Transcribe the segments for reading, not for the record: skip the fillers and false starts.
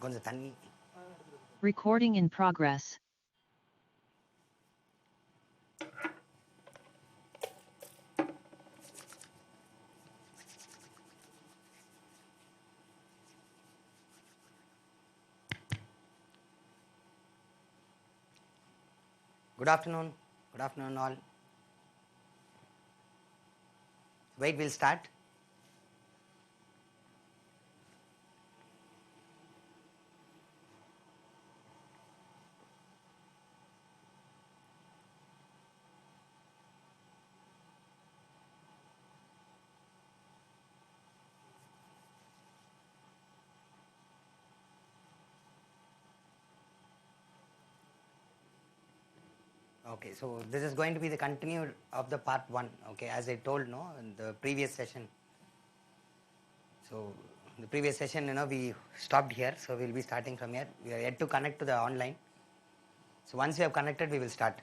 கொஞ்சம் தண்ணி. Recording in progress. Good afternoon. Good afternoon all. Wait, we'll start. Okay, so this is going to be the continue of the part 1, okay, as I told, no, in the previous session. So the previous session, we stopped here, so we'll be starting from here. We are yet to connect to the online. So once we have connected, we will start.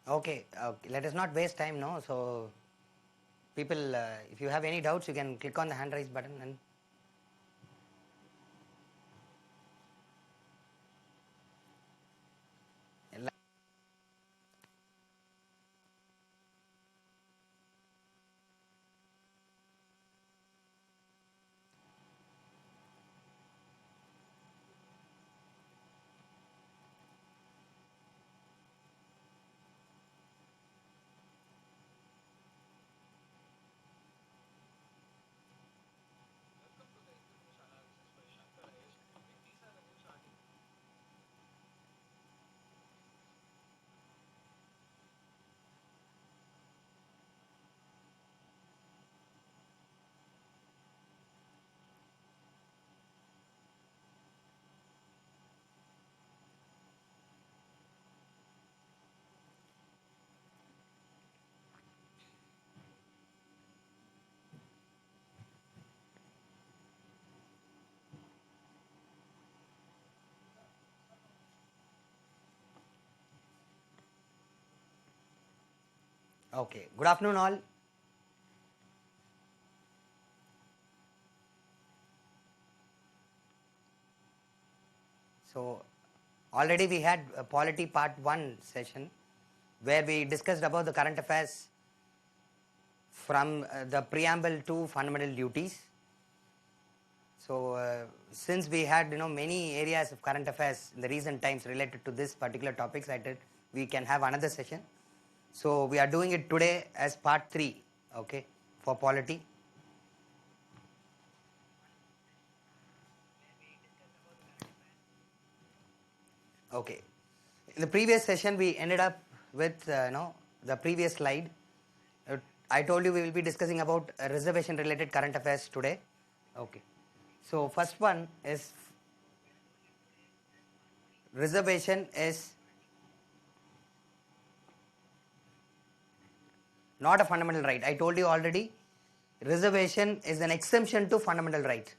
Okay, let us not waste time, no. So people, if you have any doubts, you can click on the hand raise button and okay. Good afternoon all. So already we had a polity part 1 session where we discussed about the current affairs from the preamble to fundamental duties. So since we had many areas of current affairs in the recent times related to this particular topics, I did we can have another session. So we are doing it today as part 3, okay, for polity. Okay. In the previous session, we ended up with the previous slide. I told you we will be discussing about reservation related current affairs today. Okay. So first one is reservation is not a fundamental right. I told you already, reservation is an exemption to fundamental right.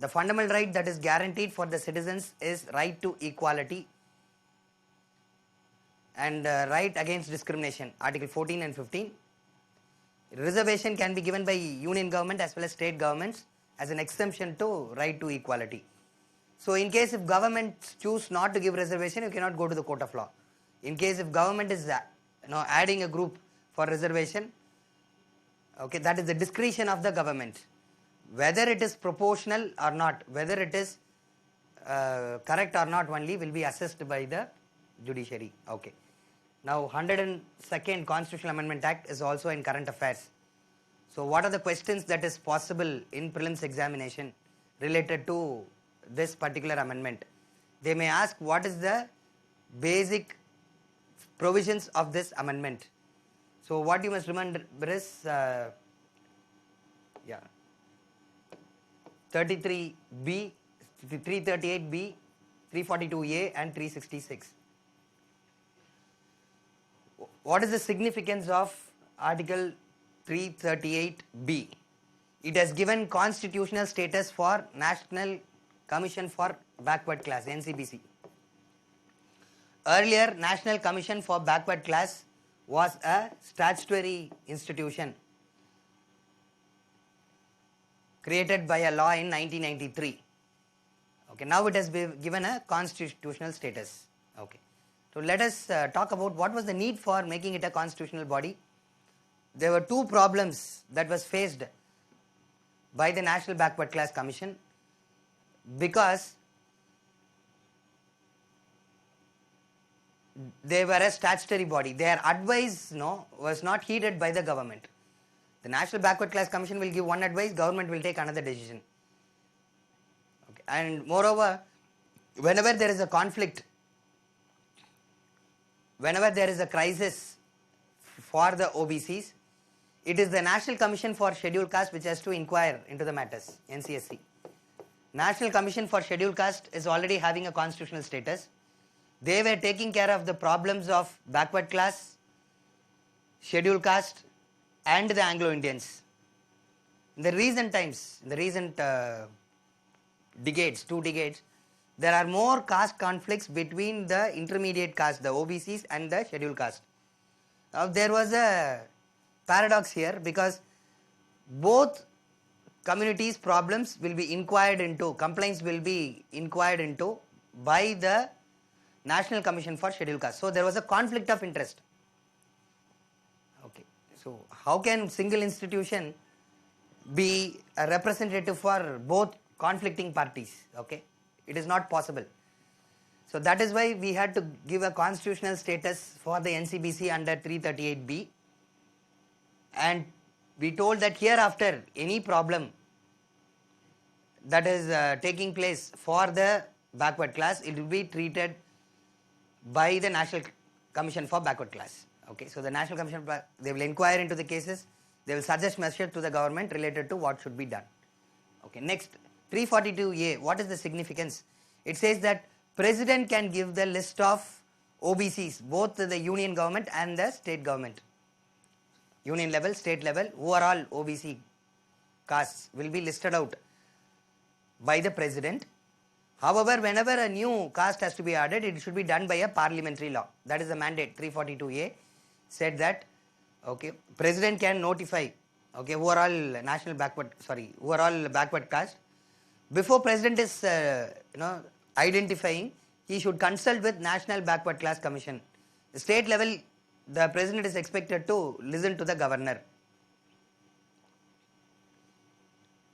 The fundamental right that is guaranteed for the citizens is right to equality and right against discrimination, Article 14 and 15. Reservation can be given by union government as well as state governments as an exemption to right to equality. So in case if governments choose not to give reservation, you cannot go to the court of law. In case if government is adding a group for reservation, okay, that is the discretion of the government. Whether it is proportional or not, whether it is correct or not only will be assessed by the judiciary. Okay. Now 102nd Constitutional Amendment Act is also in current affairs. So what are the questions that is possible in prelims examination related to this particular amendment? They may ask what is the basic provisions of this amendment. So what you must remember is 33B, 338B, 342A and 366. What is the significance of Article 338B? It has given constitutional status for National Commission for Backward Class, NCBC. Earlier, National Commission for Backward Class was a statutory institution created by a law in 1993. Okay, now it has been given a constitutional status. Okay. So let us talk about what was the need for making it a constitutional body. There were two problems that was faced by the National Backward Class Commission, because they were a statutory body. Their advice was not heeded by the government. The National Backward Class Commission will give one advice, government will take another decision. Okay. And moreover, whenever there is a conflict, whenever there is a crisis for the OBCs, it is the National Commission for Scheduled Caste which has to inquire into the matters, NCSC. National Commission for Scheduled Caste is already having a constitutional status. They were taking care of the problems of backward class, scheduled caste and the Anglo-Indians. In the recent times, in the recent decades, 2 decades, there are more caste conflicts between the intermediate caste, the OBCs and the scheduled caste. Now there was a paradox here, because both communities' problems will be inquired into, complaints will be inquired into by the National Commission for Scheduled Caste. So there was a conflict of interest. Okay. So how can single institution be a representative for both conflicting parties? Okay. It is not possible. So that is why we had to give a constitutional status for the NCBC under 338B, and we told that hereafter any problem that is taking place for the backward class, it will be treated by the National Commission for Backward Class. Okay, so the National Commission, they will inquire into the cases, they will suggest measures to the government related to what should be done. Okay, next, 342A, what is the significance? It says that President can give the list of OBCs, both the union government and the state government. Union level, state level, who are all OBC castes will be listed out by the President. However, whenever a new caste has to be added, it should be done by a parliamentary law. That is the mandate. 342A said that, okay, President can notify, okay, who are all backward caste. Before President is, identifying, he should consult with National Backward Class Commission. The state level, the President is expected to listen to the Governor.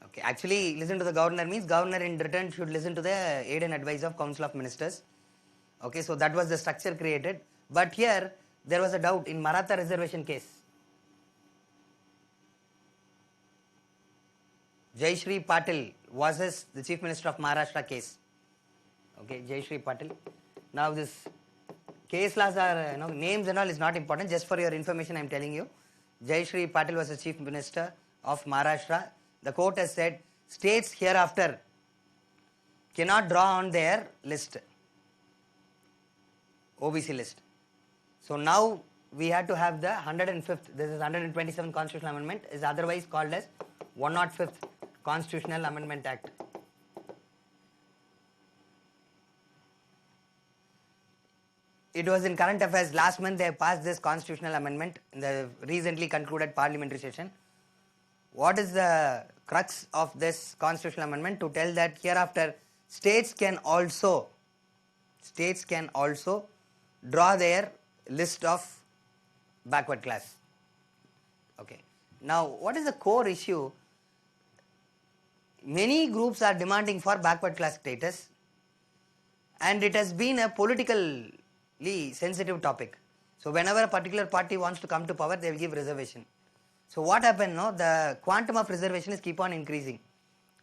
Okay, actually, listen to the Governor means Governor in return should listen to the aid and advice of Council of Ministers. Okay, so that was the structure created. But here, there was a doubt in Maratha reservation case. Jayashree Patil was the Chief Minister of Maharashtra case. Okay, Jayashree Patil. Now this case laws are, names and all is not important. Just for your information, I am telling you. Jayashree Patil was the Chief Minister of Maharashtra. The court has said states hereafter cannot draw on their list, OBC list. So now we had to have the 105th, this is 127th Constitutional Amendment, is otherwise called as 105th Constitutional Amendment Act. It was in current affairs. Last month they passed this constitutional amendment in the recently concluded parliamentary session. What is the crux of this constitutional amendment? To tell that hereafter states can also draw their list of backward class. Okay. Now, what is the core issue? Many groups are demanding for backward class status, and it has been a politically sensitive topic. So, whenever a particular party wants to come to power, they will give reservation. So, what happened? No, the quantum of reservation is keep on increasing.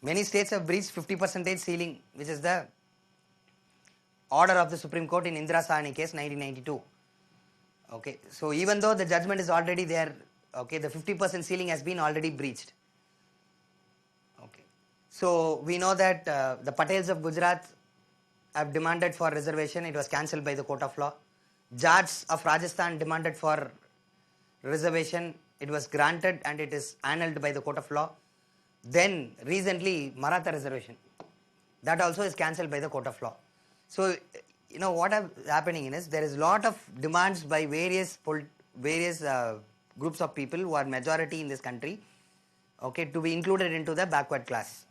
Many states have breached 50% ceiling, which is the order of the Supreme Court in Indira Sahni case 1992. Okay, so even though the judgment is already there, okay, the 50% ceiling has been already breached. Okay, so we know that the Patels of Gujarat have demanded for reservation. It was cancelled by the court of law. Jats of Rajasthan demanded for reservation. It was granted and it is annulled by the court of law. Then recently Maratha reservation, that also is cancelled by the court of law. So you know what is happening is there is a lot of demands by various groups of people who are majority in this country, okay, to be included into the backward class.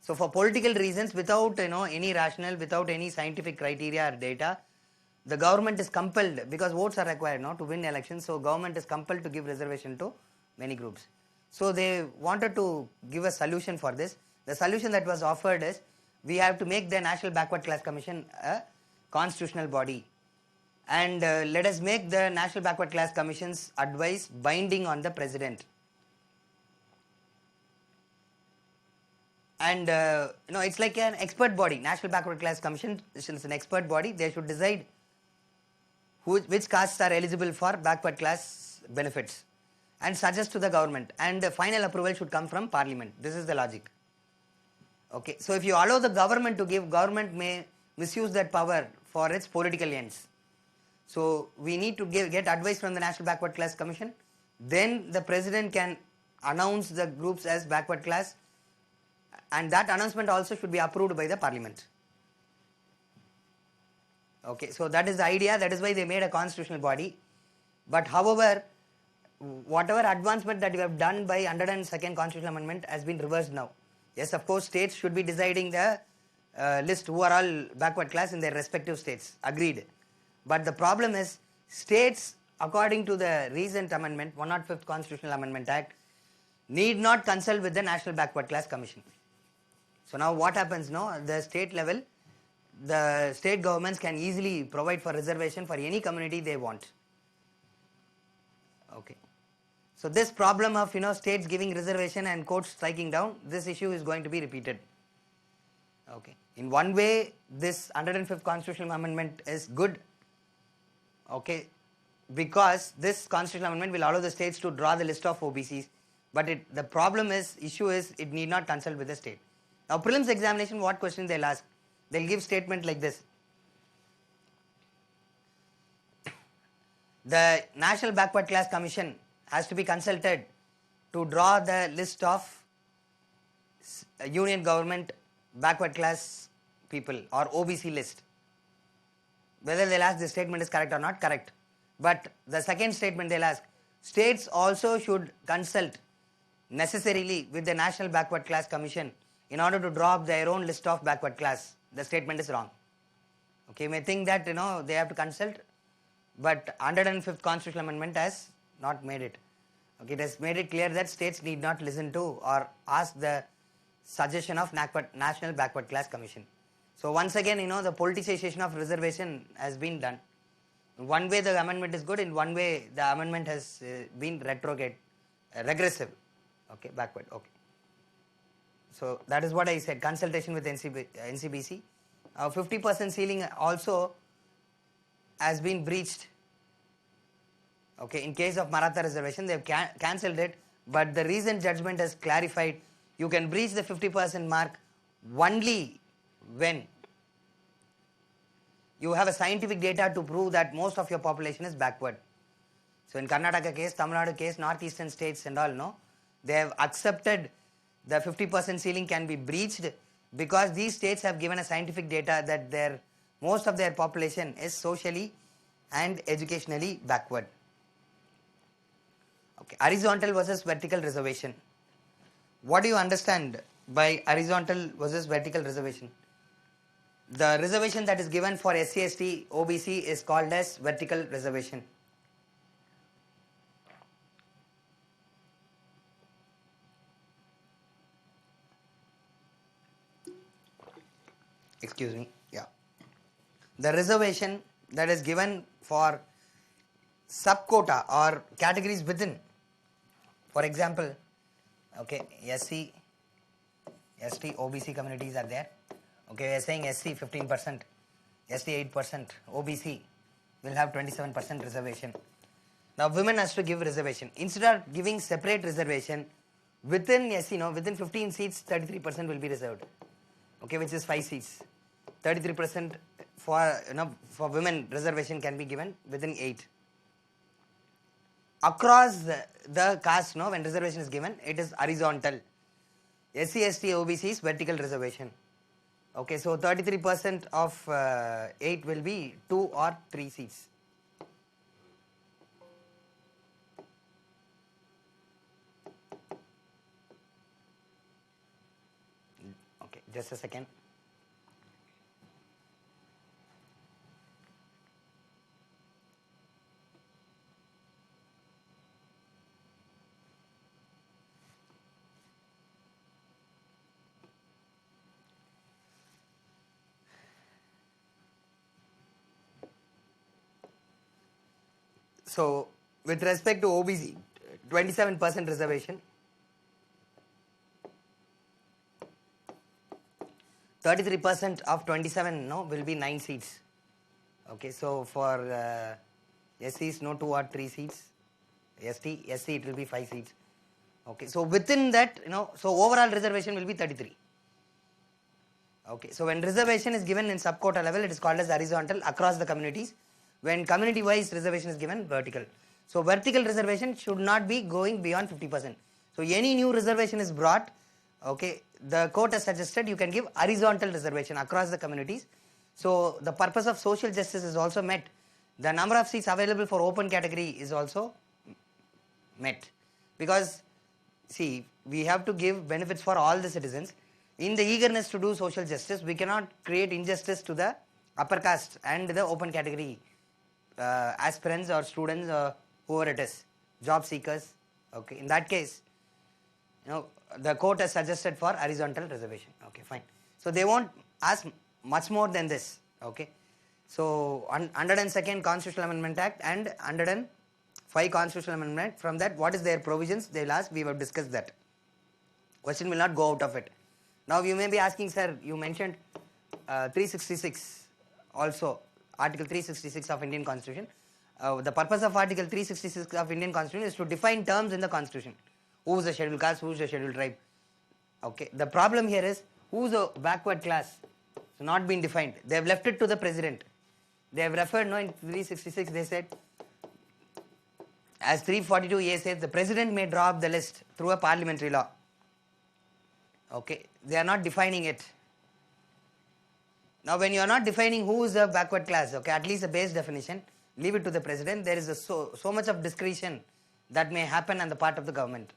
So for political reasons, without any rationale, without any scientific criteria or data, the government is compelled, because votes are required to win elections, so government is compelled to give reservation to many groups. So they wanted to give a solution for this. The solution that was offered is we have to make the National Backward Class Commission a constitutional body, and let us make the National Backward Class Commission's advice binding on the President. And it's like an expert body. National Backward Class Commission is an expert body. They should decide which castes are eligible for backward class benefits and suggest to the government, and the final approval should come from Parliament. This is the logic. Okay, so if you allow the government to give, government may misuse that power for its political ends. So we need to get advice from the National Backward Class Commission. Then the President can announce the groups as backward class, and that announcement also should be approved by the Parliament. Okay, so that is the idea. That is why they made a constitutional body. But however, whatever advancement that you have done by 102nd Constitutional Amendment has been reversed now. Yes, of course, states should be deciding the list who are all backward class in their respective states. Agreed. But the problem is, states, according to the recent amendment, 105th Constitutional Amendment Act, need not consult with the National Backward Class Commission. So now what happens now? The state level, the state governments can easily provide for reservation for any community they want. Okay. So this problem of states giving reservation and courts striking down, this issue is going to be repeated. Okay. In one way, this 105th Constitutional Amendment is good. Okay, because this Constitutional Amendment will allow the states to draw the list of OBCs. But the problem is, issue is, it need not consult with the state. Now, prelims examination, what question they'll ask? They'll give statement like this. The National Backward Class Commission has to be consulted to draw the list of union government backward class people or OBC list. Whether they'll ask this statement is correct or not, correct. But the second statement they'll ask, states also should consult necessarily with the National Backward Class Commission in order to draw up their own list of backward class. The statement is wrong. Okay, you may think that they have to consult, but 105th Constitutional Amendment has not made it. Okay, it has made it clear that states need not listen to or ask the suggestion of National Backward Class Commission. So once again, the politicization of reservation has been done. In one way the amendment is good, in one way the amendment has been regressive, okay, backward, okay. So that is what I said, consultation with NCBC. 50% ceiling also has been breached. Okay, in case of Maratha reservation, they have cancelled it, but the recent judgment has clarified you can breach the 50% mark only when you have a scientific data to prove that most of your population is backward. So in Karnataka case, Tamil Nadu case, northeastern states and all, They have accepted the 50% ceiling can be breached because these states have given a scientific data that most of their population is socially and educationally backward. Okay. Horizontal versus vertical reservation. What do you understand by horizontal versus vertical reservation? The reservation that is given for SC, ST, OBC is called as vertical reservation. Excuse me. Yeah. The reservation that is given for subquota or categories within. For example, okay, SC, ST, OBC communities are there. Okay, we are saying SC 15%, ST 8%, OBC will have 27% reservation. Now women has to give reservation. Instead of giving separate reservation, within SC, within 15 seats, 33% will be reserved. Okay, which is 5 seats. 33% for women reservation can be given within 8. Across the caste, when reservation is given, it is horizontal. SC, ST, OBC is vertical reservation. Okay, so 33% of 8 will be 2 or 3 seats. Okay, just a second. So, with respect to OBC, 27% reservation, 33% of 27 will be 9 seats. Okay, so for SCs 2 or 3 seats, SC it will be 5 seats. Okay, so within that so overall reservation will be 33. Okay, so when reservation is given in subquota level, it is called as horizontal across the communities. When community wise reservation is given, vertical. So vertical reservation should not be going beyond 50%. So any new reservation is brought, okay, the court has suggested you can give horizontal reservation across the communities. So the purpose of social justice is also met. The number of seats available for open category is also met. Because see, we have to give benefits for all the citizens. In the eagerness to do social justice, we cannot create injustice to the upper caste and the open category aspirants or students or whoever it is, job seekers. Okay, in that case, the court has suggested for horizontal reservation. Okay, fine. So they won't ask much more than this. Okay, so 102nd Constitutional Amendment Act and 105 Constitutional Amendment. From that, what is their provisions? They will ask. We have discussed that. Question will not go out of it. Now you may be asking, sir, you mentioned 366 also, Article 366 of Indian Constitution. The purpose of Article 366 of Indian Constitution is to define terms in the Constitution. Who is a scheduled caste, who is a scheduled tribe. Okay, the problem here is, who is a backward class? It's not been defined. They have left it to the president. They have referred, in 366 they said, as 342A says, the president may draw up the list through a parliamentary law. Okay, they are not defining it. Now when you are not defining who is a backward class, okay, at least a base definition, leave it to the president. There is so much of discretion that may happen on the part of the government.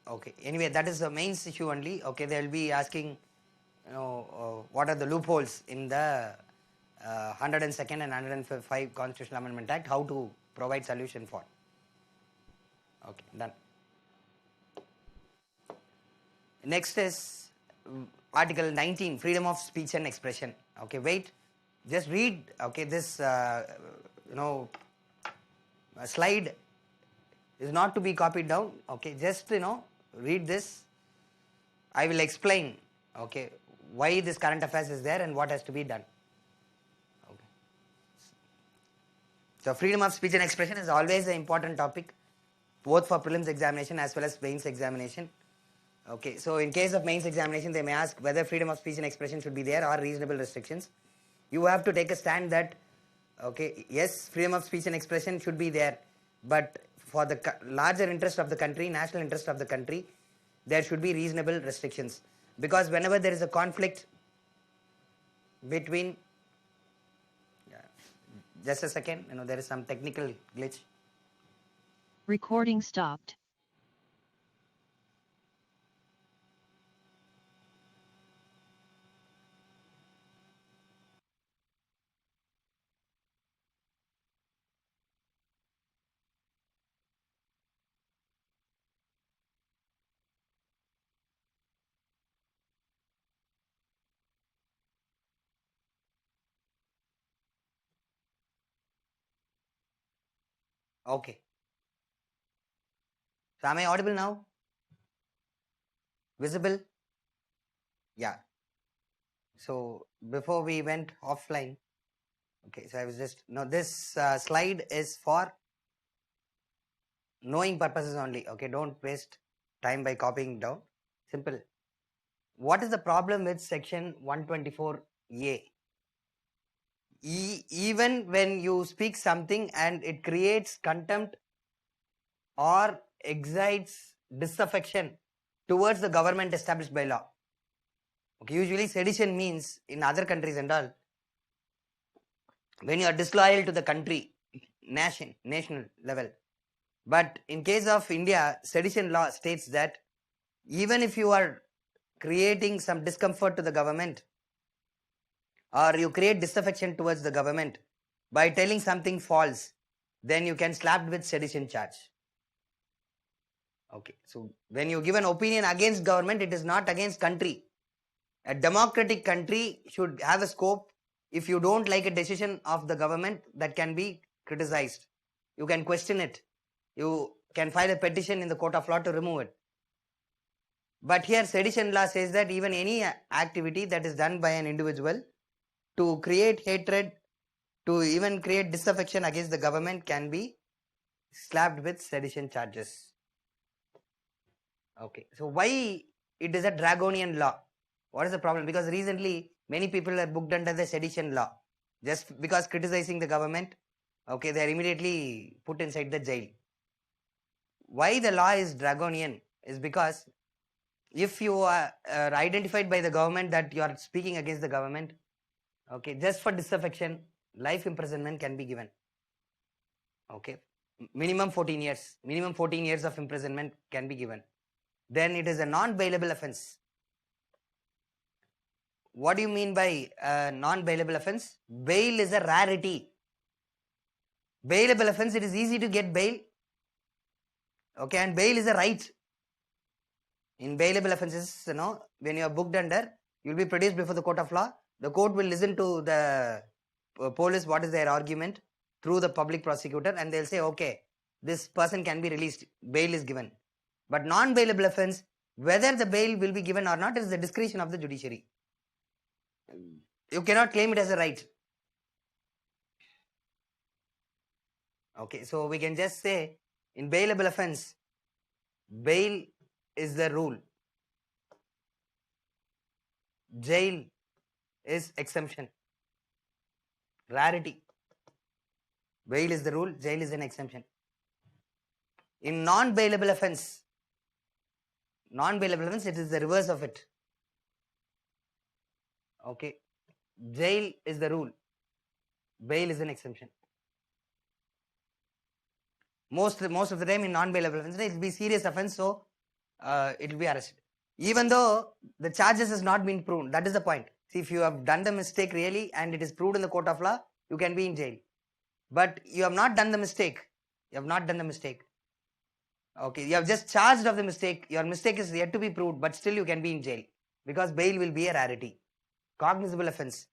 Okay, anyway, that is the main issue only. Okay, they will be asking, what are the loopholes in the 102nd and 105 Constitutional Amendment Act, how to provide solution for. Okay, done. Next is Article 19, freedom of speech and expression. Okay, wait, just read. Okay, this slide is not to be copied down. Okay, just read this. I will explain. Okay, why this current affairs is there and what has to be done. Okay. So freedom of speech and expression is always an important topic, both for prelims examination as well as mains examination. Okay, so in case of mains examination, they may ask whether freedom of speech and expression should be there or reasonable restrictions. You have to take a stand that, okay, yes, freedom of speech and expression should be there, but for the larger interest of the country, national interest of the country, there should be reasonable restrictions. Because whenever there is a conflict between, just a second, there is some technical glitch. Recording stopped. Okay. So am I audible now? Visible? Yeah. So before we went offline, okay, so I was just, this slide is for knowing purposes only. Okay, don't waste time by copying down. Simple. What is the problem with section 124A? Even when you speak something and it creates contempt or excites disaffection towards the government established by law. Okay, usually sedition means in other countries and all, when you are disloyal to the country, national level. But in case of India, sedition law states that even if you are creating some discomfort to the government or you create disaffection towards the government by telling something false, then you can slapped with sedition charge. Okay, so when you give an opinion against government, it is not against country. A democratic country should have a scope. If you don't like a decision of the government, that can be criticized. You can question it. You can file a petition in the court of law to remove it. But here sedition law says that even any activity that is done by an individual to create hatred, to even create disaffection against the government can be slapped with sedition charges. Okay, so why it is a draconian law? What is the problem? Because recently many people are booked under the sedition law. Just because criticizing the government, okay, they are immediately put inside the jail. Why the law is draconian is because if you are identified by the government that you are speaking against the government, okay, just for disaffection, life imprisonment can be given. Okay, minimum 14 years. Minimum 14 years of imprisonment can be given. Then it is a non-bailable offence. What do you mean by non-bailable offence? Bail is a rarity. Bailable offence, it is easy to get bail. Okay, and bail is a right. In bailable offences, when you are booked under, you will be produced before the court of law. The court will listen to the police, what is their argument, through the public prosecutor, and they'll say, okay, this person can be released, bail is given. But non-bailable offence, whether the bail will be given or not, is the discretion of the judiciary. You cannot claim it as a right. Okay, so we can just say, in bailable offence, bail is the rule. Jail is exemption. Rarity. Bail is the rule, jail is an exemption. In non-bailable offence, it is the reverse of it. Okay, jail is the rule, bail is an exemption. Most of the time in non-bailable offence, it will be serious offence, so it will be arrested. Even though the charges has not been proven, that is the point. See, if you have done the mistake really and it is proved in the court of law, you can be in jail. But you have not done the mistake. Okay, you have just charged of the mistake. Your mistake is yet to be proved, but still you can be in jail because bail will be a rarity. Cognizable offence.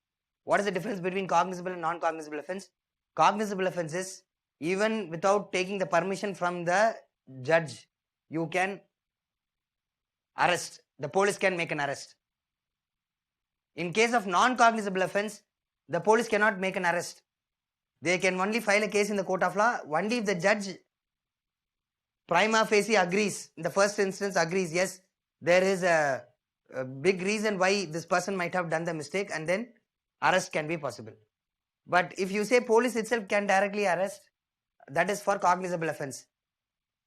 What is the difference between cognizable and non-cognizable offence? Cognizable offence is even without taking the permission from the judge, you can arrest. The police can make an arrest. In case of non-cognizable offence, the police cannot make an arrest. They can only file a case in the court of law only if the judge prima facie agrees, in the first instance agrees, yes, there is a big reason why this person might have done the mistake, and then arrest can be possible. But if you say police itself can directly arrest, that is for cognizable offence.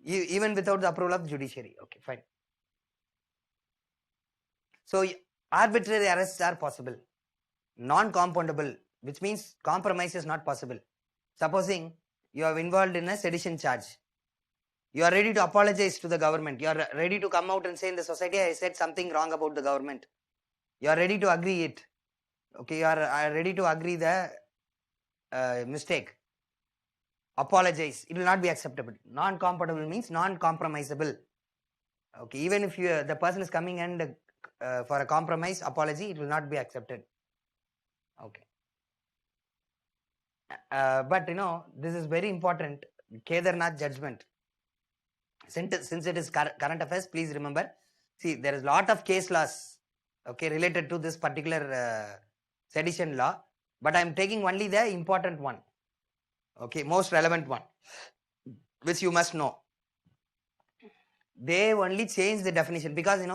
even without the approval of the judiciary. Okay, fine. So arbitrary arrests are possible, non-compoundable, which means compromise is not possible. Supposing you are involved in a sedition charge, you are ready to apologize to the government, you are ready to come out and say in the society, I said something wrong about the government. You are ready to agree it. Okay, you are ready to agree the mistake. Apologize. It will not be acceptable. Non-compatible means non-compromisable. Okay, even if the person is coming and for a compromise apology, it will not be accepted. Okay. But this is very important. Kedarnath judgment. Since it is current affairs, please remember. See, there is a lot of case laws, okay, related to this particular sedition law. But I am taking only the important one. Okay, most relevant one, which you must know. They only change the definition because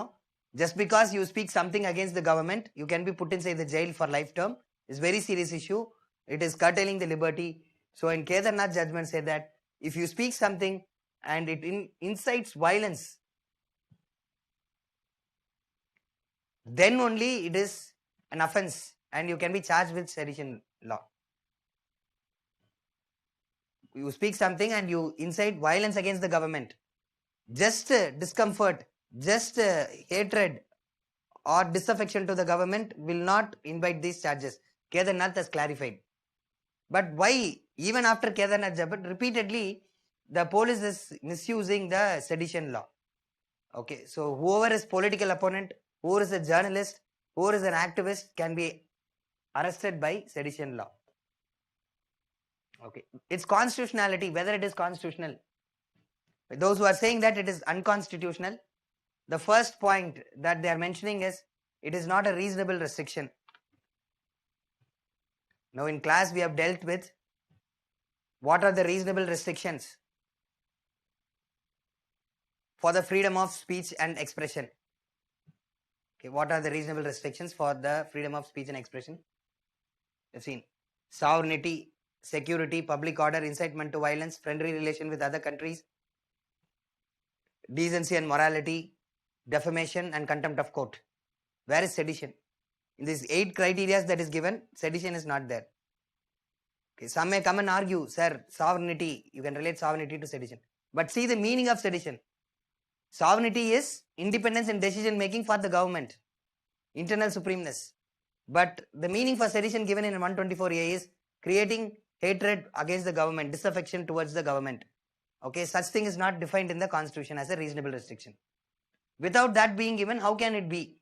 just because you speak something against the government, you can be put inside the jail for life term. It's very serious issue. It is curtailing the liberty. So in Kedarnath judgment said that if you speak something and it incites violence, then only it is an offense and you can be charged with sedition law. You speak something and you incite violence against the government. Just discomfort, just hatred or disaffection to the government will not invite these charges. Kedarnath has clarified. But why, even after Kedarnath judgment, repeatedly the police is misusing the sedition law? Okay, so whoever is political opponent, whoever is a journalist, whoever is an activist can be arrested by sedition law. Okay, its constitutionality, whether it is constitutional. Those who are saying that it is unconstitutional, the first point that they are mentioning is it is not a reasonable restriction. Now in class we have dealt with what are the reasonable restrictions for the freedom of speech and expression. Okay, what are the reasonable restrictions for the freedom of speech and expression? You've seen sovereignty, security, public order, incitement to violence, friendly relation with other countries, decency and morality, defamation and contempt of court. Where is sedition? In these 8 criteria that is given, sedition is not there. Okay, some may come and argue, sir, sovereignty, you can relate sovereignty to sedition. But see the meaning of sedition. Sovereignty is independence in decision making for the government, internal supremeness. But the meaning for sedition given in 124A is creating hatred against the government, disaffection towards the government. Okay, such thing is not defined in the constitution as a reasonable restriction. Without that being given, how can it be?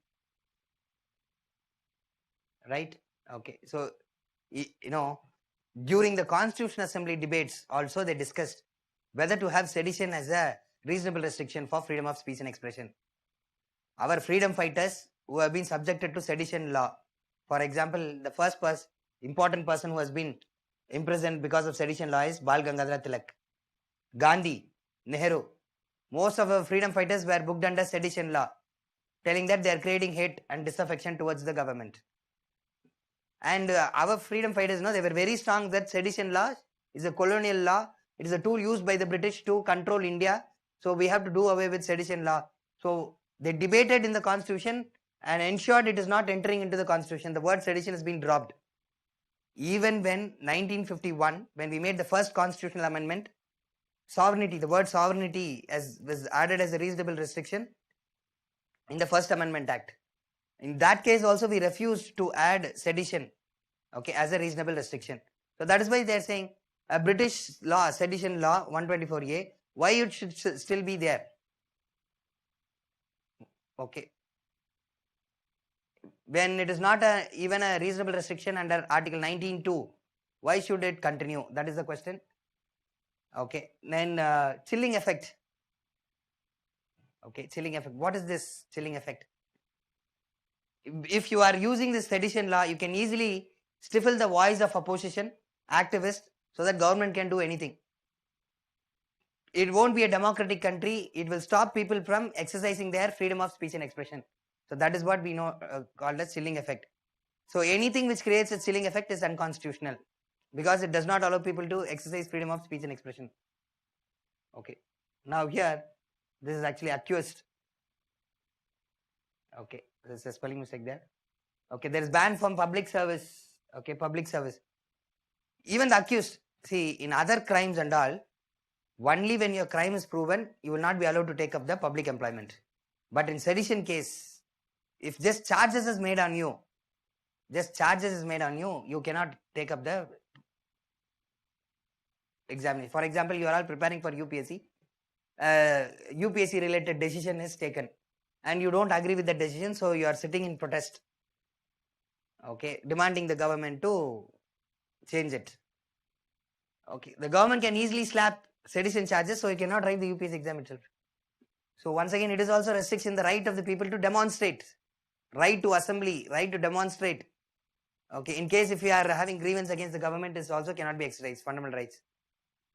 Right? Okay, so during the Constitutional Assembly debates also they discussed whether to have sedition as a reasonable restriction for freedom of speech and expression. Our freedom fighters who have been subjected to sedition law, for example, the first important person who has been imprisoned because of sedition law is Bal Gangadhar Tilak, Gandhi, Nehru. Most of our freedom fighters were booked under sedition law, telling that they are creating hate and disaffection towards the government. And our freedom fighters, they were very strong that sedition law is a colonial law. It is a tool used by the British to control India. So we have to do away with sedition law. So they debated in the constitution and ensured it is not entering into the constitution. The word sedition has been dropped. Even when 1951, when we made the first constitutional amendment, sovereignty, the word sovereignty was added as a reasonable restriction in the First Amendment Act. In that case also we refused to add sedition, okay, as a reasonable restriction. So that is why they are saying a British law, sedition law 124A, why it should still be there? Okay. When it is not even a reasonable restriction under Article 19(2), why should it continue? That is the question. Okay. Then chilling effect. Okay, chilling effect. What is this chilling effect? If you are using this sedition law, you can easily stifle the voice of opposition, activists, so that government can do anything. It won't be a democratic country. It will stop people from exercising their freedom of speech and expression. So that is what we know called as chilling effect. So anything which creates a chilling effect is unconstitutional because it does not allow people to exercise freedom of speech and expression. Okay. Now here, this is actually accused. Okay, there's a spelling mistake there. Okay, there is ban from public service. Okay, public service. Even the accused, see, in other crimes and all, only when your crime is proven, you will not be allowed to take up the public employment. But in sedition case, if just charges is made on you, you cannot take up the examination. For example, you are all preparing for UPSC. UPSC related decision is taken and you don't agree with the decision, so you are sitting in protest, okay, demanding the government to change it. Okay, the government can easily slap sedition charges, so you cannot write the UPSC exam itself. So once again, it is also restriction the right of the people to demonstrate, right to assembly, right to demonstrate. Okay, in case if you are having grievance against the government, this also cannot be exercised, fundamental rights.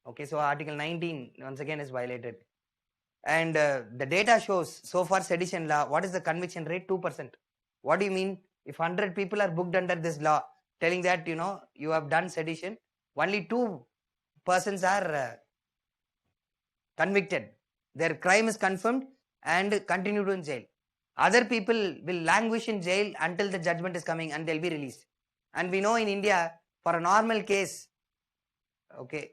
Okay, so Article 19 once again is violated. And the data shows, so far sedition law, what is the conviction rate? 2%. What do you mean? If 100 people are booked under this law, telling that, you know, you have done sedition, only 2 persons are convicted. Their crime is confirmed and continue to in jail. Other people will languish in jail until the judgment is coming and they'll be released. And we know in India, for a normal case, okay,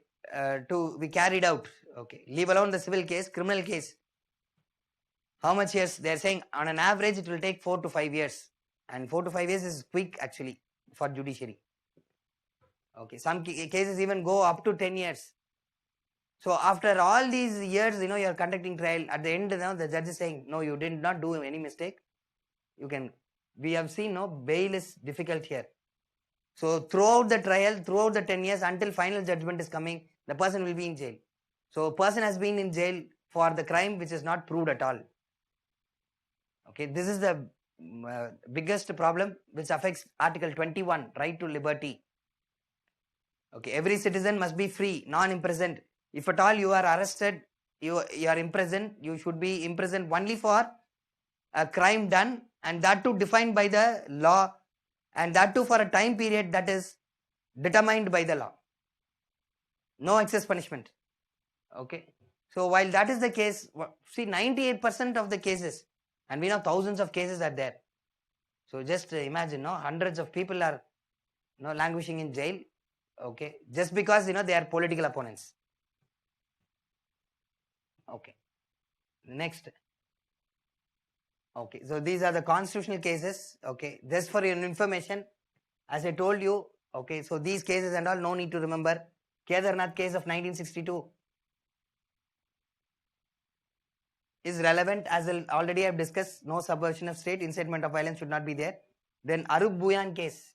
to be carried out, okay, leave alone the civil case, criminal case, how much years? They are saying on an average it will take 4 to 5 years, and 4 to 5 years is quick actually for judiciary. Okay, some cases even go up to 10 years. So after all these years, you know, you are conducting trial, at the end, you know, the judge is saying, no, you did not do any mistake. You can, we have seen, no, bail is difficult here. So throughout the trial, throughout the 10 years, until final judgment is coming, the person will be in jail. So a person has been in jail for the crime which is not proved at all. Okay, this is the biggest problem which affects Article 21, right to liberty. Okay, every citizen must be free, non-imprisoned. If at all you are arrested, you are imprisoned, you should be imprisoned only for a crime done, and that too defined by the law, and that too for a time period that is determined by the law. No excess punishment. Okay. So while that is the case, see, 98% of the cases, and we know thousands of cases are there. So just imagine, no, hundreds of people are, you know, languishing in jail, okay, just because, you know, they are political opponents. Okay. Next. Okay, so these are the constitutional cases. Okay, just for your information, as I told you, okay, so these cases and all, no need to remember. Kedarnath case of 1962 is relevant, as already I have discussed. No subversion of state, incitement of violence should not be there. Then Arup Bhuyan case.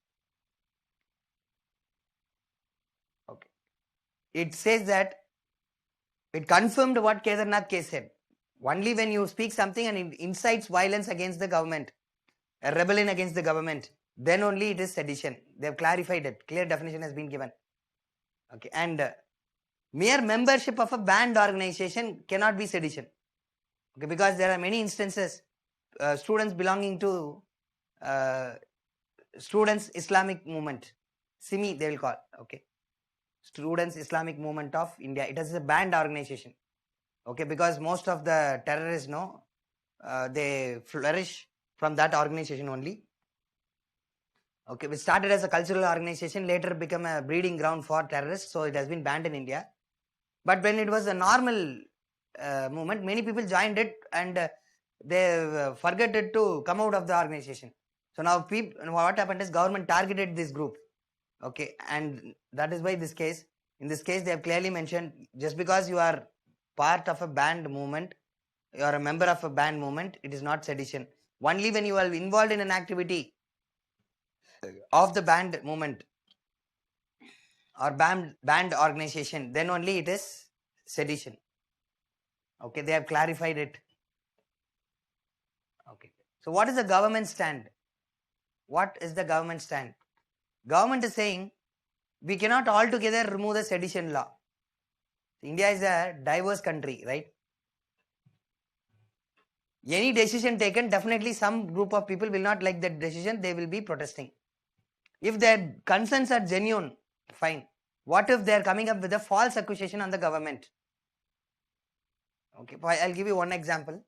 Okay, it says that it confirmed what Kedarnath case said. Only when you speak something and it incites violence against the government, a rebellion against the government, then only it is sedition. They have clarified it. Clear definition has been given. Okay, and mere membership of a banned organization cannot be sedition. Okay, because there are many instances, students belonging to Students Islamic Movement, SIMI they will call. Okay, Students Islamic Movement of India. It is a banned organization. Okay, because most of the terrorists, no, they flourish from that organization only. Okay, which started as a cultural organization, later become a breeding ground for terrorists, so it has been banned in India. But when it was a normal movement, many people joined it and they forgot it to come out of the organization. So now what happened is government targeted this group. Okay, and that is why in this case they have clearly mentioned, just because you are part of a banned movement, you are a member of a banned movement, it is not sedition. Only when you are involved in an activity of the banned movement or banned organization, then only it is sedition. Okay, they have clarified it. Okay, so what is the government stand? What is the government stand? Government is saying we cannot altogether remove the sedition law. India is a diverse country, right? Any decision taken, definitely some group of people will not like that decision, they will be protesting. If their concerns are genuine, fine. What if they are coming up with a false accusation on the government? Okay, I'll give you one example.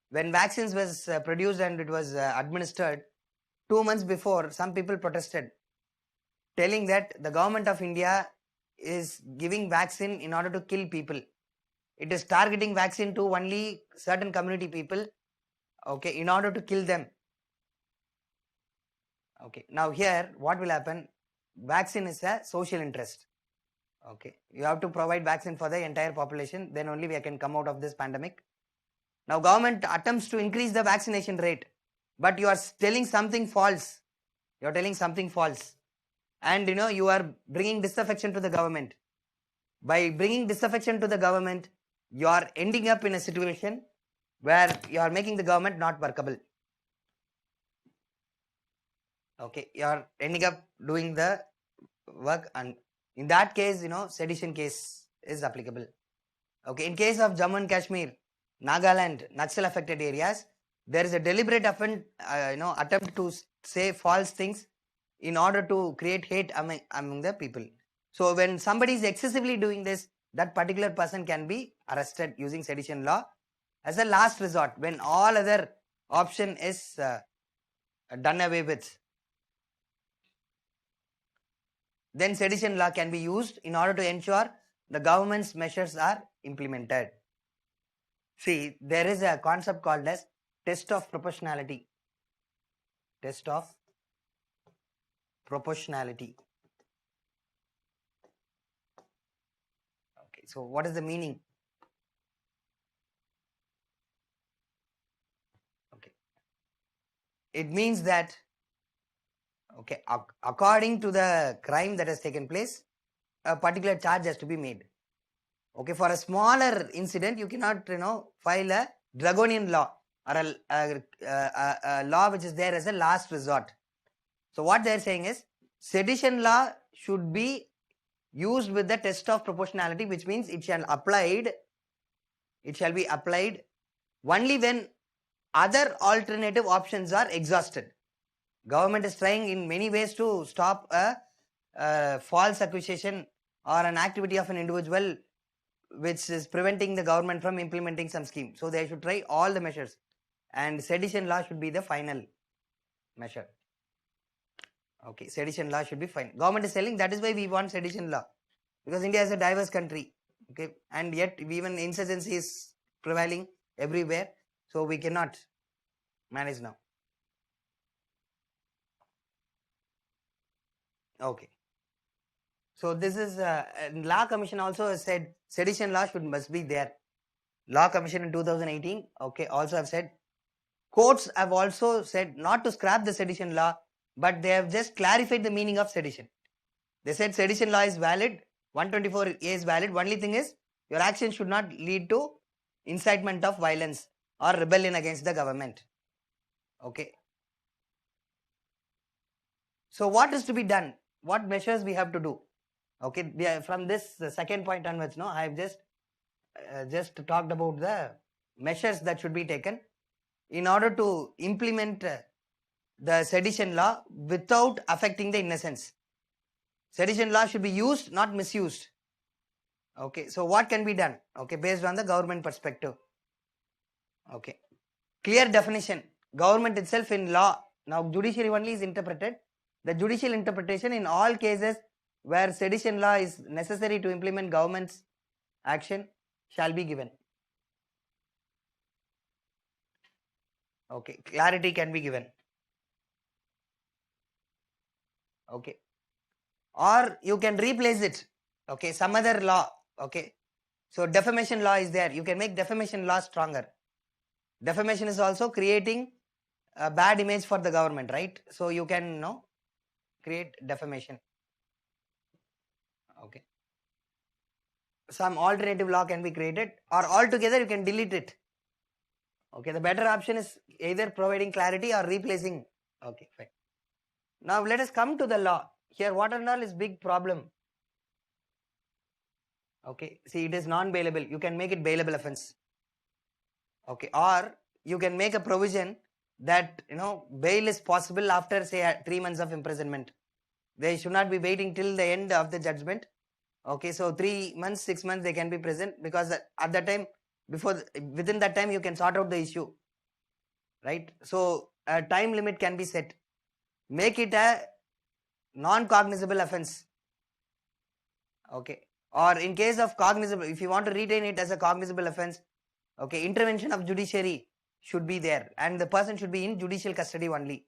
When vaccines was produced and it was administered, 2 months before, some people protested, telling that the government of India is giving vaccine in order to kill people. It is targeting vaccine to only certain community people, okay, in order to kill them. Okay, now here what will happen? Vaccine is a social interest. Okay, you have to provide vaccine for the entire population, then only we can come out of this pandemic. Now government attempts to increase the vaccination rate, but you are telling something false. You are telling something false, and you are bringing disaffection to the government. By bringing disaffection to the government, you are ending up in a situation where you are making the government not workable. Okay, you are ending up doing the work, and in that case, sedition case is applicable. Okay, in case of Jammu and Kashmir, Nagaland, Naxal affected areas, there is a deliberate attempt to say false things in order to create hate among the people. So when somebody is excessively doing this, that particular person can be arrested using sedition law as a last resort when all other option is done away with. Then sedition law can be used in order to ensure the government's measures are implemented. See, there is a concept called as test of proportionality. Test of proportionality. Okay, so what is the meaning? Okay, it means that, okay, according to the crime that has taken place, a particular charge has to be made. Okay, for a smaller incident, you cannot, file a draconian law or a law which is there as a last resort. So what they are saying is, sedition law should be used with the test of proportionality, which means it shall be applied only when other alternative options are exhausted. Government is trying in many ways to stop a false accusation or an activity of an individual which is preventing the government from implementing some scheme. So they should try all the measures, and sedition law should be the final measure. Okay, sedition law should be fine. Government is telling that is why we want sedition law, because India is a diverse country. Okay, and yet even insurgency is prevailing everywhere, so we cannot manage now. Okay, so this is Law Commission also said sedition law must be there. Law Commission in 2018, okay, also have said. Courts have also said not to scrap the sedition law, but they have just clarified the meaning of sedition. They said sedition law is valid, 124A is valid. Only thing is, your action should not lead to incitement of violence or rebellion against the government. Okay. So what is to be done? What measures we have to do? Okay, from this the second point onwards, I have just talked about the measures that should be taken in order to implement the sedition law without affecting the innocence. Sedition law should be used, not misused. Okay, so what can be done? Okay, based on the government perspective. Okay, clear definition. Government itself in law, now judiciary only is interpreted. The judicial interpretation in all cases where sedition law is necessary to implement government's action shall be given. Okay, clarity can be given. Okay, or you can replace it. Okay, some other law. Okay, so defamation law is there. You can make defamation law stronger. Defamation is also creating a bad image for the government, right? So you can create defamation. Okay, some alternative law can be created, or altogether you can delete it. Okay, the better option is either providing clarity or replacing. Okay, fine. Now let us come to the law. Here what and all is big problem. Okay, see, it is non-bailable. You can make it bailable offense. Okay, or you can make a provision that bail is possible after say 3 months of imprisonment. They should not be waiting till the end of the judgment. Okay, so 3 months, 6 months they can be present, because at that time within that time you can sort out the issue, right? So a time limit can be set. Make it a non-cognizable offense, okay? Or in case of cognizable, if you want to retain it as a cognizable offense, okay, intervention of judiciary should be there and the person should be in judicial custody only.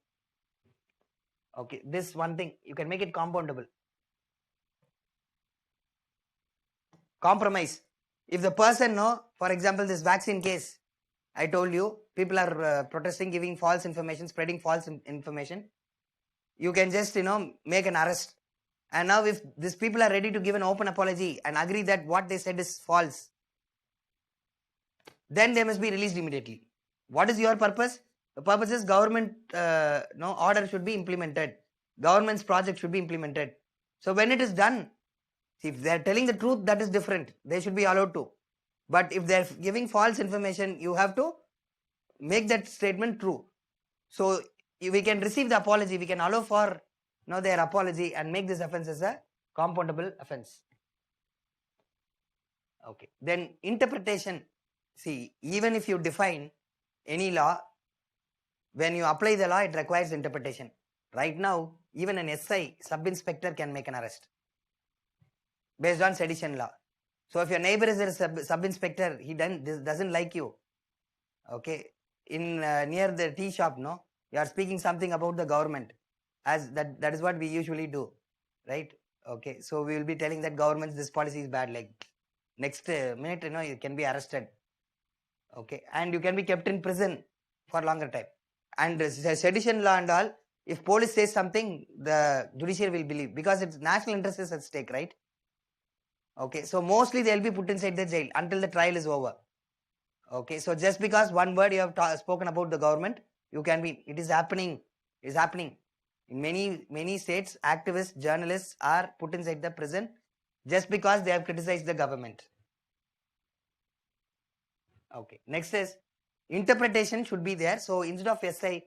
Okay, this one thing, you can make it compoundable. Compromise. If the person, no, for example, this vaccine case, I told you, people are protesting, giving false information, spreading false information. You can just, make an arrest. And now if these people are ready to give an open apology and agree that what they said is false, then they must be released immediately. What is your purpose? The purpose is government order should be implemented. Government's project should be implemented. So when it is done, see, if they are telling the truth, that is different. They should be allowed to. But if they are giving false information, you have to make that statement true. So we can receive the apology. We can allow for their apology and make this offense as a compoundable offense. Okay. Then interpretation. See, even if you define any law, when you apply the law, it requires interpretation. Right now, even an SI, sub-inspector, can make an arrest based on sedition law. So if your neighbor is a sub-inspector, he doesn't like you, okay, in near the tea shop, you are speaking something about the government, as that is what we usually do, right? Okay, so we will be telling that government, this policy is bad, like next minute, you can be arrested, okay, and you can be kept in prison for longer time. And sedition law and all, if police says something, the judiciary will believe, because it's national interest is at stake, right? Okay, so mostly they will be put inside the jail until the trial is over. Okay, so just because one word you have spoken about the government, you can be, it is happening. In many states, activists, journalists are put inside the prison just because they have criticized the government. Okay, next is interpretation should be there. So instead of SI,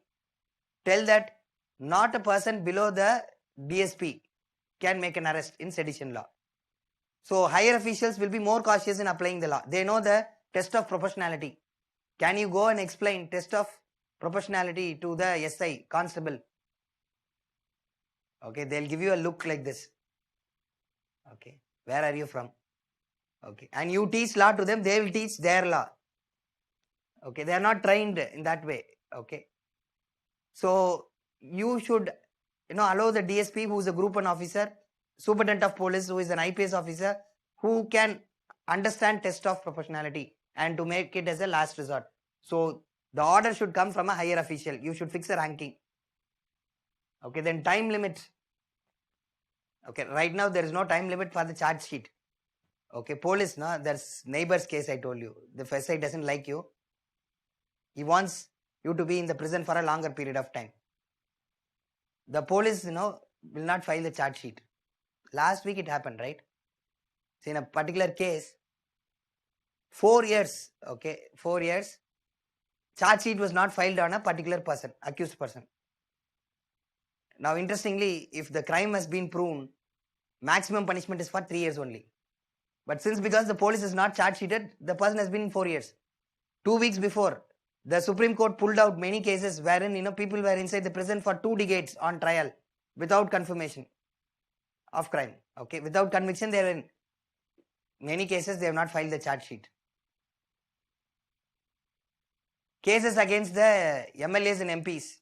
tell that not a person below the DSP can make an arrest in sedition law. So higher officials will be more cautious in applying the law. They know the test of proportionality. Can you go and explain test of proportionality to the SI, constable? Okay, they'll give you a look like this. Okay, where are you from? Okay, and you teach law to them, they will teach their law. Okay, they are not trained in that way. Okay, so you should allow the DSP, who is a group 1 officer, superintendent of police, who is an IPS officer, who can understand test of proportionality and to make it as a last resort. So the order should come from a higher official. You should fix a ranking. Okay, then time limit. Okay, right now there is no time limit for the charge sheet. Okay, police, there's neighbor's case I told you. The SI doesn't like you. He wants you to be in the prison for a longer period of time. The police, will not file the charge sheet. Last week it happened, right? So in a particular case, 4 years, okay, 4 years, charge sheet was not filed on a particular person, accused person. Now, interestingly, if the crime has been proven, maximum punishment is for 3 years only. But since because the police is not charge sheeted, the person has been in 4 years. 2 weeks before, the Supreme Court pulled out many cases wherein, people were inside the prison for 2 decades on trial without confirmation of crime. Okay, without conviction, they are in many cases, they have not filed the charge sheet. Cases against the MLAs and MPs.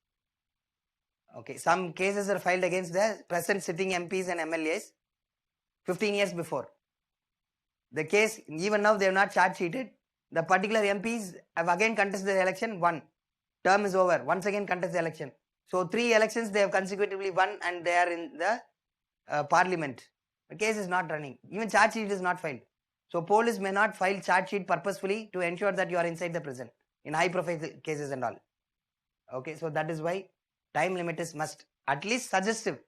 Okay, some cases are filed against the present sitting MPs and MLAs 15 years before. The case, even now they have not charge sheeted. The particular MPs have again contested the election, won. Term is over. Once again contest the election. So 3 elections they have consecutively won and they are in the parliament. The case is not running. Even charge sheet is not filed. So police may not file charge sheet purposefully to ensure that you are inside the prison in high profile cases and all. Okay, so that is why time limit is must. At least suggestive.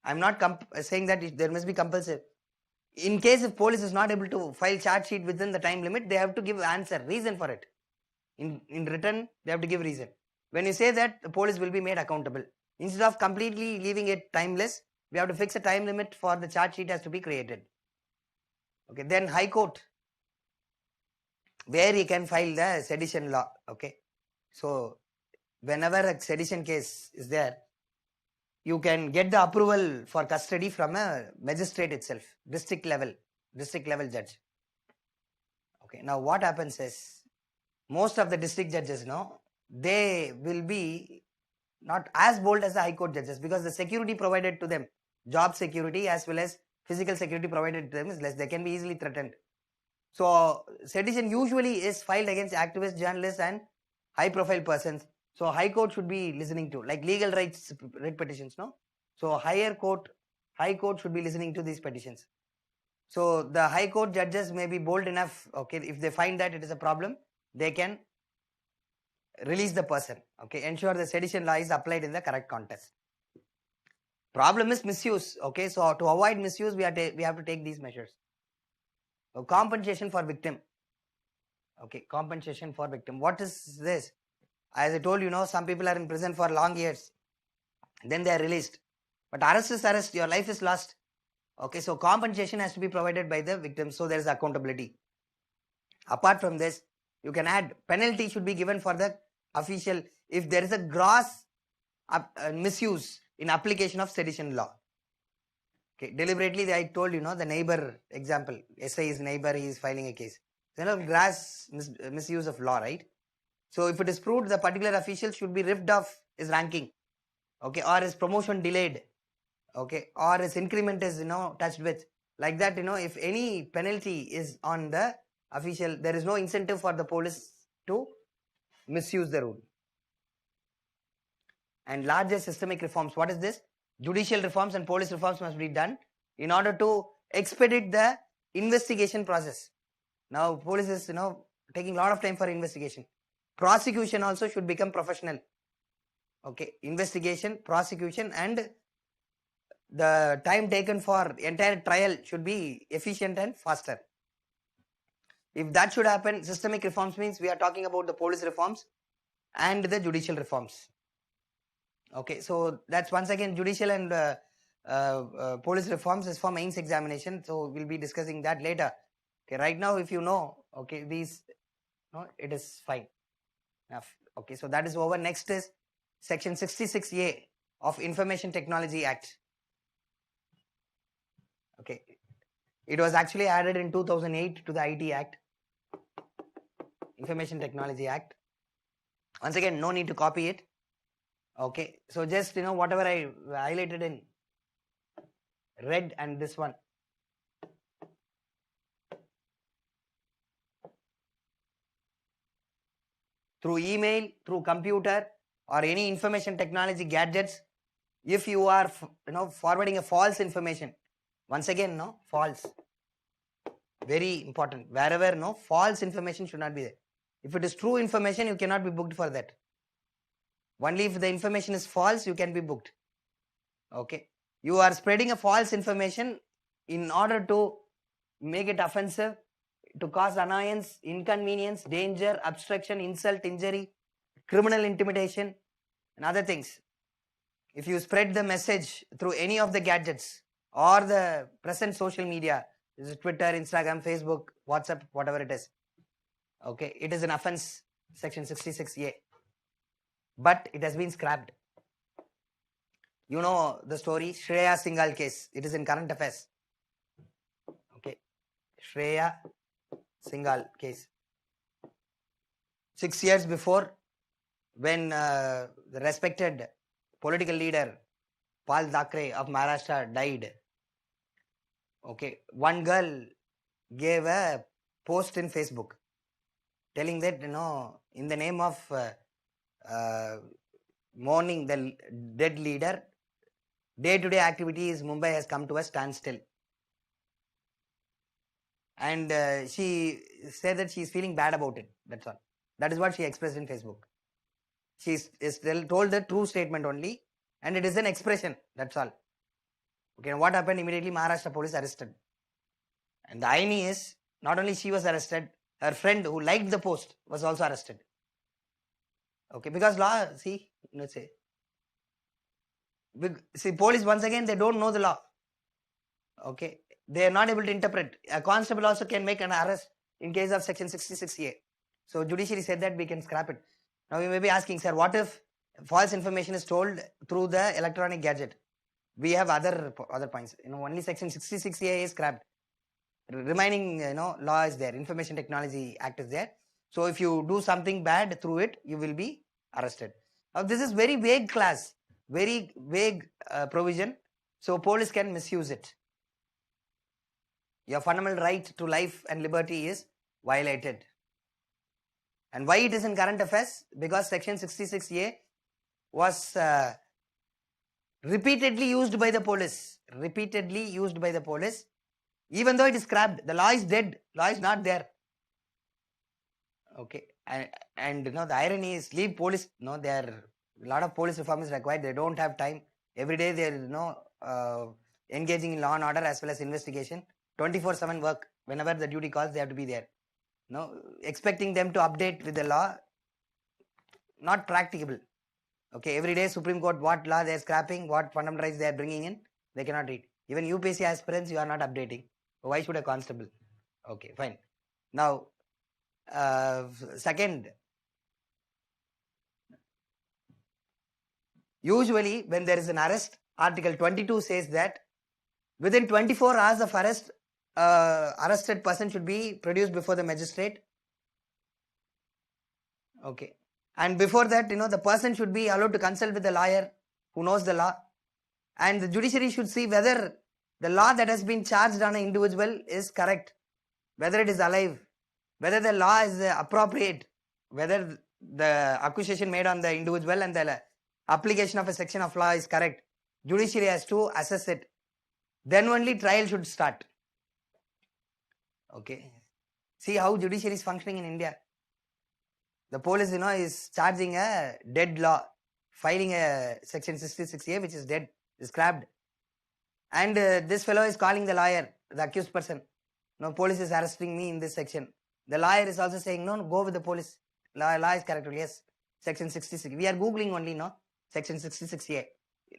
I am not saying that there must be compulsive. In case if police is not able to file charge sheet within the time limit, they have to give answer, reason for it. In written, they have to give reason. When you say that, the police will be made accountable. Instead of completely leaving it timeless, we have to fix a time limit for the charge sheet has to be created. Okay, then High Court. where you can file the sedition law. Okay, so whenever a sedition case is there, you can get the approval for custody from a magistrate itself, district level judge. Okay, now what happens is, most of the district judges, they will be not as bold as the high court judges, because the security provided to them, job security as well as physical security provided to them, is less. They can be easily threatened. So sedition usually is filed against activists, journalists and high profile persons. So high court should be listening to, like legal rights writ petitions, no? So high court should be listening to these petitions. So the high court judges may be bold enough, okay, if they find that it is a problem, they can release the person, okay, ensure the sedition law is applied in the correct context. Problem is misuse, okay, so to avoid misuse, we have to take these measures. So compensation for victim, okay, compensation for victim. What is this? As I told you, some people are in prison for long years, then they are released. But arrest is arrest, your life is lost. Okay, so compensation has to be provided by the victim, so there is accountability. Apart from this, you can add penalty should be given for the official if there is a gross misuse in application of sedition law. Okay, deliberately I told you, the neighbor example, SI is neighbor, he is filing a case. Gross misuse of law, right? So if it is proved, the particular official should be ripped off his ranking, okay, or his promotion delayed, okay, or his increment is touched with, like that, if any penalty is on the official, there is no incentive for the police to misuse the rule. And larger systemic reforms. What is this? Judicial reforms and police reforms must be done in order to expedite the investigation process. Now police is taking a lot of time for investigation. Prosecution also should become professional. Okay, investigation, prosecution, and the time taken for entire trial should be efficient and faster. If that should happen, systemic reforms means we are talking about the police reforms and the judicial reforms. Okay, so that's once again judicial and police reforms is for mains examination. So we'll be discussing that later. Okay, right now if you know, okay, these, it is fine enough. Okay, so that is over. Next is section 66A of Information Technology Act. Okay, it was actually added in 2008 to the IT Act, Information Technology Act. Once again, no need to copy it. Okay, so just whatever I highlighted in red and this one. Through email, through computer or any information technology gadgets, if you are forwarding a false information, once again false, very important, wherever false information should not be there. If it is true information, you cannot be booked for that. Only if the information is false, you can be booked. Okay, you are spreading a false information in order to make it offensive, to cause annoyance, inconvenience, danger, obstruction, insult, injury, criminal intimidation and other things. If you spread the message through any of the gadgets or the present social media, this is Twitter, Instagram, Facebook, WhatsApp, whatever it is, okay, it is an offense, section 66A. But it has been scrapped. You know the story, Shreya Singhal case. It is in current affairs. Okay, Shreya Singhal case. 6 years before, when the respected political leader Pal Thackeray of Maharashtra died, okay, one girl gave a post in Facebook telling that in the name of mourning the dead leader, day-to-day activities Mumbai has come to a standstill. And she said that she is feeling bad about it. That's all. That is what she expressed in Facebook. She is told the true statement only, and it is an expression. That's all. Okay, what happened? Immediately Maharashtra police arrested. And the irony is, not only she was arrested, her friend who liked the post was also arrested. Okay, because law, see, police once again, they don't know the law. Okay, they are not able to interpret. A constable also can make an arrest. in case of section 66A. So judiciary said that we can scrap it. Now we may be asking, sir, what if false information is told through the electronic gadget? We have other points. Only section 66A is scrapped. Remaining, law is there. Information Technology Act is there. So if you do something bad through it, you will be arrested. Now this is very vague clause, very vague provision. So police can misuse it. Your fundamental right to life and liberty is violated. And why it is in current affairs? Because section 66A was repeatedly used by the police. Even though it is scrapped, the law is dead. Law is not there. Okay, and the irony is, leave police. There are a lot of police reform is required. They don't have time. Every day they are engaging in law and order as well as investigation. 24/7 work. Whenever the duty calls, they have to be there. Expecting them to update with the law, not practicable. Okay, every day Supreme Court, what law they are scrapping, what fundamental rights they are bringing in, they cannot read. Even UPSC aspirants, you are not updating. Why should a constable? Okay, fine. Now, second, usually when there is an arrest, Article 22 says that within 24 hours of arrest, arrested person should be produced before the magistrate. Okay. And before that, the person should be allowed to consult with the lawyer who knows the law. And the judiciary should see whether the law that has been charged on an individual is correct, whether it is alive, whether the law is appropriate, whether the accusation made on the individual and the application of a section of law is correct. Judiciary has to assess it. Then only trial should start. Okay. See how judiciary is functioning in India. The police, is charging a dead law, filing a section 66A which is dead, is scrapped. And this fellow is calling the lawyer, the accused person. Police is arresting me in this section. The lawyer is also saying, no, go with the police. Law is correct. Yes, section 66. We are Googling only, section 66A.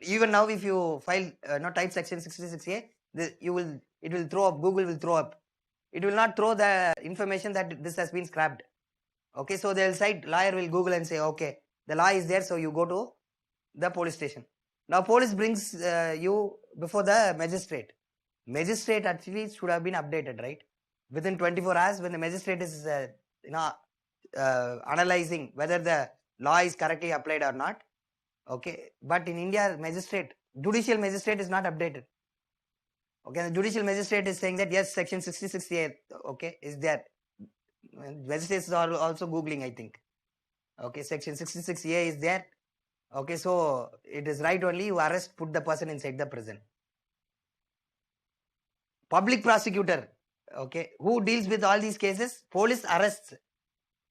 Even now, if you file, type section 66A, it will throw up, Google will throw up. It will not throw the information that this has been scrapped. Okay, so they will cite, lawyer will Google and say, okay, the law is there, so you go to the police station. Now, police brings you before the magistrate. Magistrate actually should have been updated, right? Within 24 hours, when the magistrate is, analyzing whether the law is correctly applied or not. Okay, but in India, judicial magistrate is not updated. Okay, the judicial magistrate is saying that yes, section 66A, okay, is there. Magistrates are also Googling, I think. Okay, section 66A is there. Okay, so it is right only, you arrest, put the person inside the prison. Public prosecutor, okay, who deals with all these cases? Police arrests.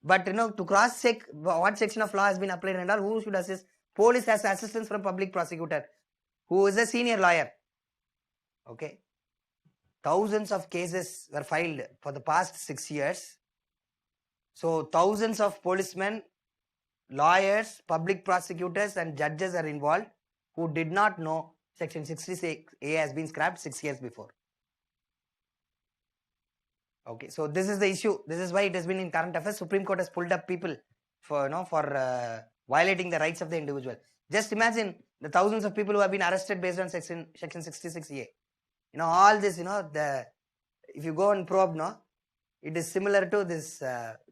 But to cross check what section of law has been applied and all, who should assist? Police has assistance from public prosecutor, who is a senior lawyer. Okay. Thousands of cases were filed for the past 6 years. So thousands of policemen, lawyers, public prosecutors and judges are involved who did not know section 66A has been scrapped 6 years before. Okay, so this is the issue. This is why it has been in current affairs. Supreme Court has pulled up people for violating the rights of the individual. Just imagine the thousands of people who have been arrested based on section 66A. All this, if you go and probe, it is similar to this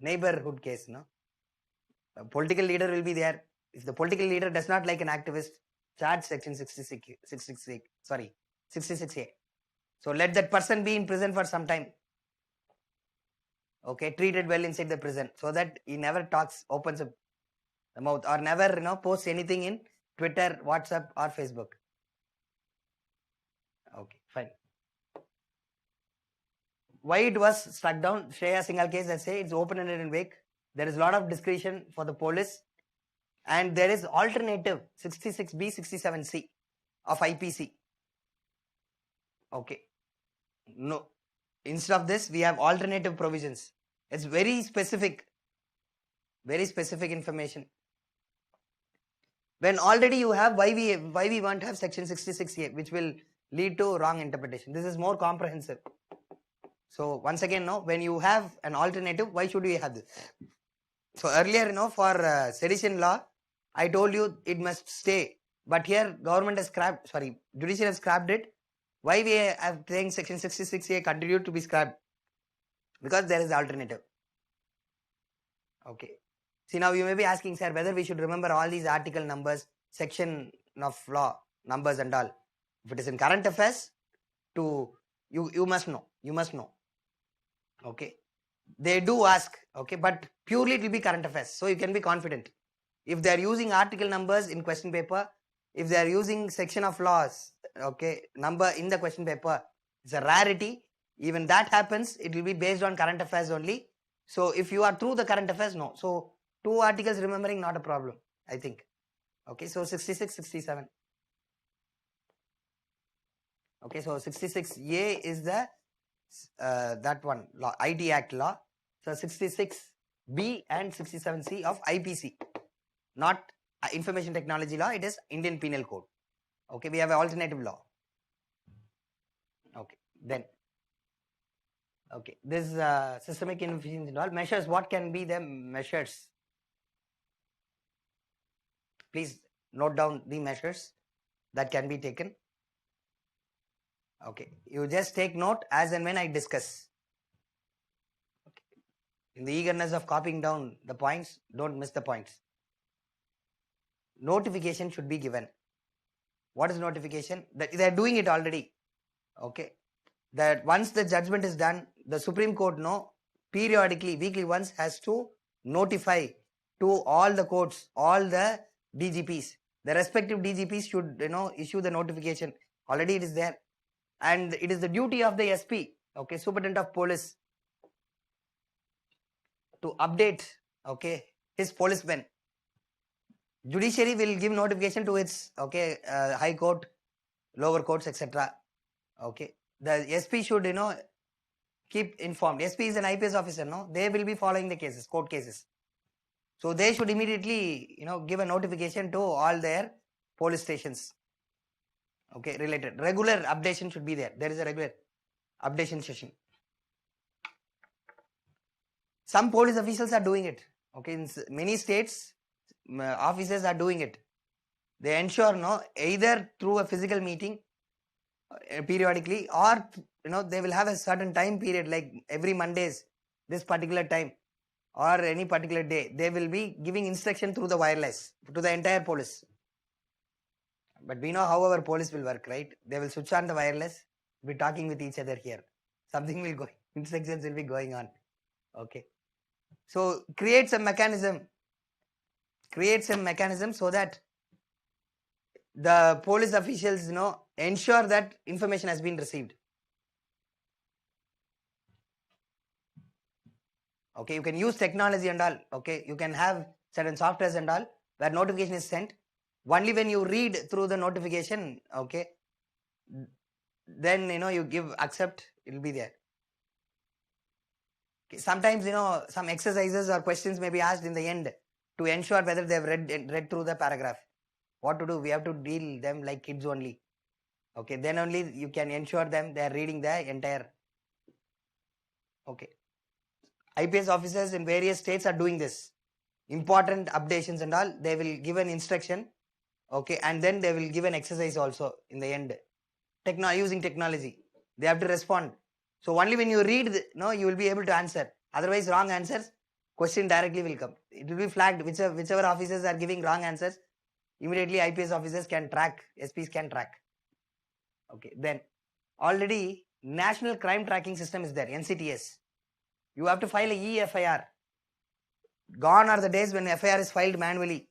neighborhood case, A political leader will be there. If the political leader does not like an activist, charge section 66A. So let that person be in prison for some time. Okay, treated well inside the prison so that he never opens up the mouth or never, posts anything in Twitter, WhatsApp or Facebook. Okay, fine. Why it was struck down? Shreya Singhal case, I say it's open-ended and vague. There is a lot of discretion for the police, and there is alternative 66B, 67C of IPC. Okay. No. Instead of this, we have alternative provisions. It's very specific information. When already you have, why we want to have section 66A, which will lead to wrong interpretation. This is more comprehensive. So once again, no, when you have an alternative, why should we have this? So earlier, for sedition law, I told you it must stay. But here government has scrapped, judiciary has scrapped it. Why we are saying section 66A continued to be scrapped? Because there is alternative. Okay. See, now you may be asking, sir, whether we should remember all these article numbers, section of law numbers and all. If it is in current affairs, you must know. You must know. Okay. They do ask, okay, but purely it will be current affairs. So you can be confident. If they are using article numbers in question paper, if they are using section of laws, okay, number in the question paper, it's a rarity. Even that happens, it will be based on current affairs only. So if you are through the current affairs, no. So 2 articles remembering, not a problem, I think. Okay, so 66, 67. Okay, so 66A is the that one law, IT Act law. So 66B and 67C of IPC, not Information Technology Law. It is Indian Penal Code. Okay, we have an alternative law. Okay, then. Okay, this systemic inefficiency and all measures. What can be the measures? Please note down the measures that can be taken. Okay, you just take note as and when I discuss. Okay. In the eagerness of copying down the points, don't miss the points. Notification should be given. What is notification? That they are doing it already. Okay, that once the judgment is done, the Supreme Court periodically, weekly once has to notify to all the courts, all the DGPs. The respective DGPs should issue the notification. Already it is there. And it is the duty of the SP, okay, Superintendent of Police, to update, okay, his policemen. Judiciary will give notification to its, okay, High Court, lower courts, etc. Okay, the SP should, keep informed. SP is an IPS officer, no? They will be following the cases, court cases. So they should immediately, give a notification to all their police stations. Okay, related. Regular updation should be there. There is a regular updation session. Some police officials are doing it. Okay, in many states, officers are doing it. They ensure, either through a physical meeting periodically, or they will have a certain time period, like every Mondays, this particular time, or any particular day, they will be giving instruction through the wireless to the entire police. But we know how our police will work, right? They will switch on the wireless, be talking with each other here. Something will go, instructions will be going on. Okay. So create some mechanism so that the police officials, ensure that information has been received. Okay, you can use technology and all. Okay, you can have certain softwares and all where notification is sent. Only when you read through the notification, okay, then you give accept, it will be there. Okay. Sometimes some exercises or questions may be asked in the end to ensure whether they have read through the paragraph. What to do? We have to deal them like kids only. Okay, then only you can ensure them they are reading the entire. Okay, IPS officers in various states are doing this. Important updations and all, they will give an instruction. Okay, and then they will give an exercise also in the end. Using technology, they have to respond. So only when you read, you will be able to answer. Otherwise, wrong answers, question directly will come. It will be flagged. Whichever officers are giving wrong answers, immediately IPS officers can track, SPs can track. Okay, then already National Crime Tracking System is there, NCTS. You have to file a EFIR. Gone are the days when FIR is filed manually.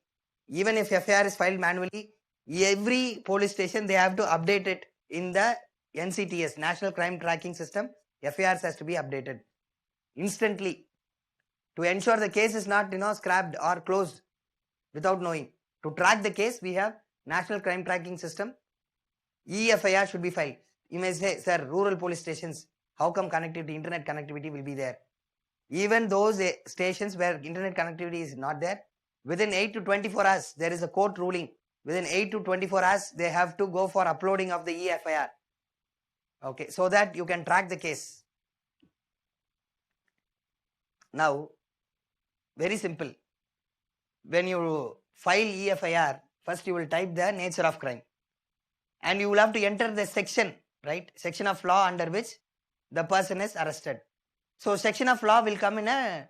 Even if FIR is filed manually, every police station, they have to update it in the NCTS, National Crime Tracking System. FIRs has to be updated instantly to ensure the case is not, scrapped or closed without knowing. To track the case, we have National Crime Tracking System. EFIR should be filed. You may say, sir, rural police stations, how come connectivity, internet connectivity will be there? Even those stations where internet connectivity is not there, within 8 to 24 hours, there is a court ruling. Within 8 to 24 hours, they have to go for uploading of the EFIR. Okay, so that you can track the case. Now, very simple. When you file EFIR, first you will type the nature of crime. And you will have to enter the section, right? Section of law under which the person is arrested. So section of law will come in a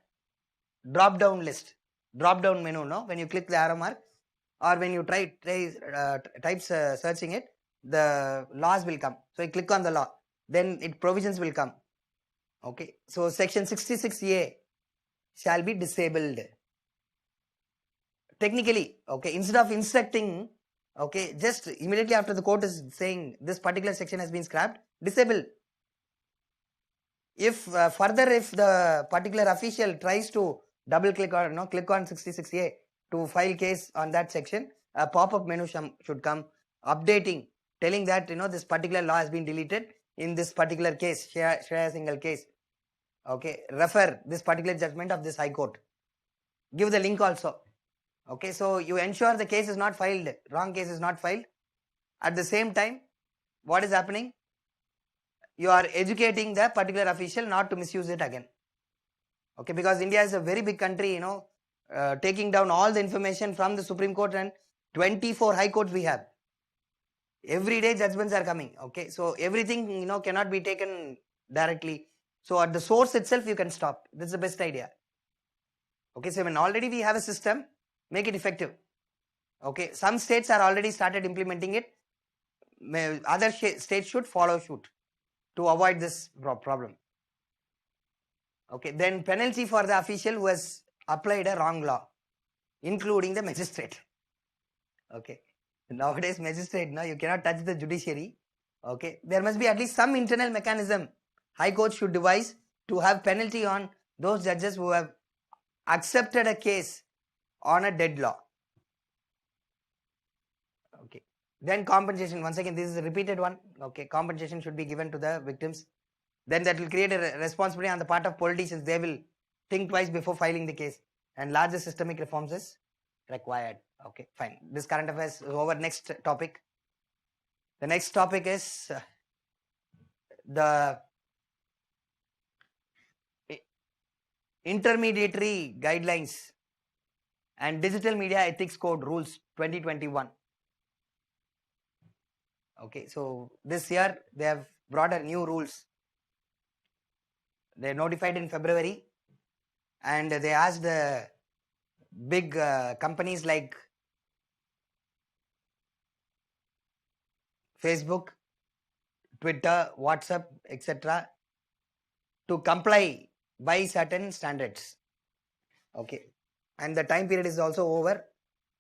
drop down list, drop down menu, no? When you click the arrow mark or when you type searching it, the laws will come. So you click on the law, then provisions will come. Okay. So section 66A shall be disabled. Technically, okay, instead of instructing, okay, just immediately after the court is saying this particular section has been scrapped, disable. If further, if the particular official tries to double click or click on 66A to file case on that section, a pop-up menu should come updating, telling that this particular law has been deleted in this particular case, share a single case. Okay, refer this particular judgment of this high court. Give the link also. Okay, so you ensure the case is not filed, wrong case is not filed. At the same time, what is happening? You are educating the particular official not to misuse it again. Okay, because India is a very big country, taking down all the information from the Supreme Court and 24 high courts we have. Every day judgments are coming. Okay, so everything cannot be taken directly. So at the source itself you can stop. This is the best idea. Okay, so when already we have a system, make it effective. Okay, some states are already started implementing it. Other states should follow suit to avoid this problem. Okay, then penalty for the official who has applied a wrong law, including the magistrate. Okay, nowadays magistrate, you cannot touch the judiciary. Okay, there must be at least some internal mechanism high court should devise to have penalty on those judges who have accepted a case on a dead law. Okay, then compensation. Once again, this is a repeated one. Okay, compensation should be given to the victims. Then that will create a responsibility on the part of politicians. They will think twice before filing the case, and larger systemic reforms is required. Okay, fine. This current affairs is over. Next topic. The next topic is the intermediary guidelines and digital media ethics code rules 2021. Okay, so this year they have brought a new rules. They notified in February, and they asked the big companies like Facebook, Twitter, WhatsApp, etc. to comply by certain standards. Okay, and the time period is also over.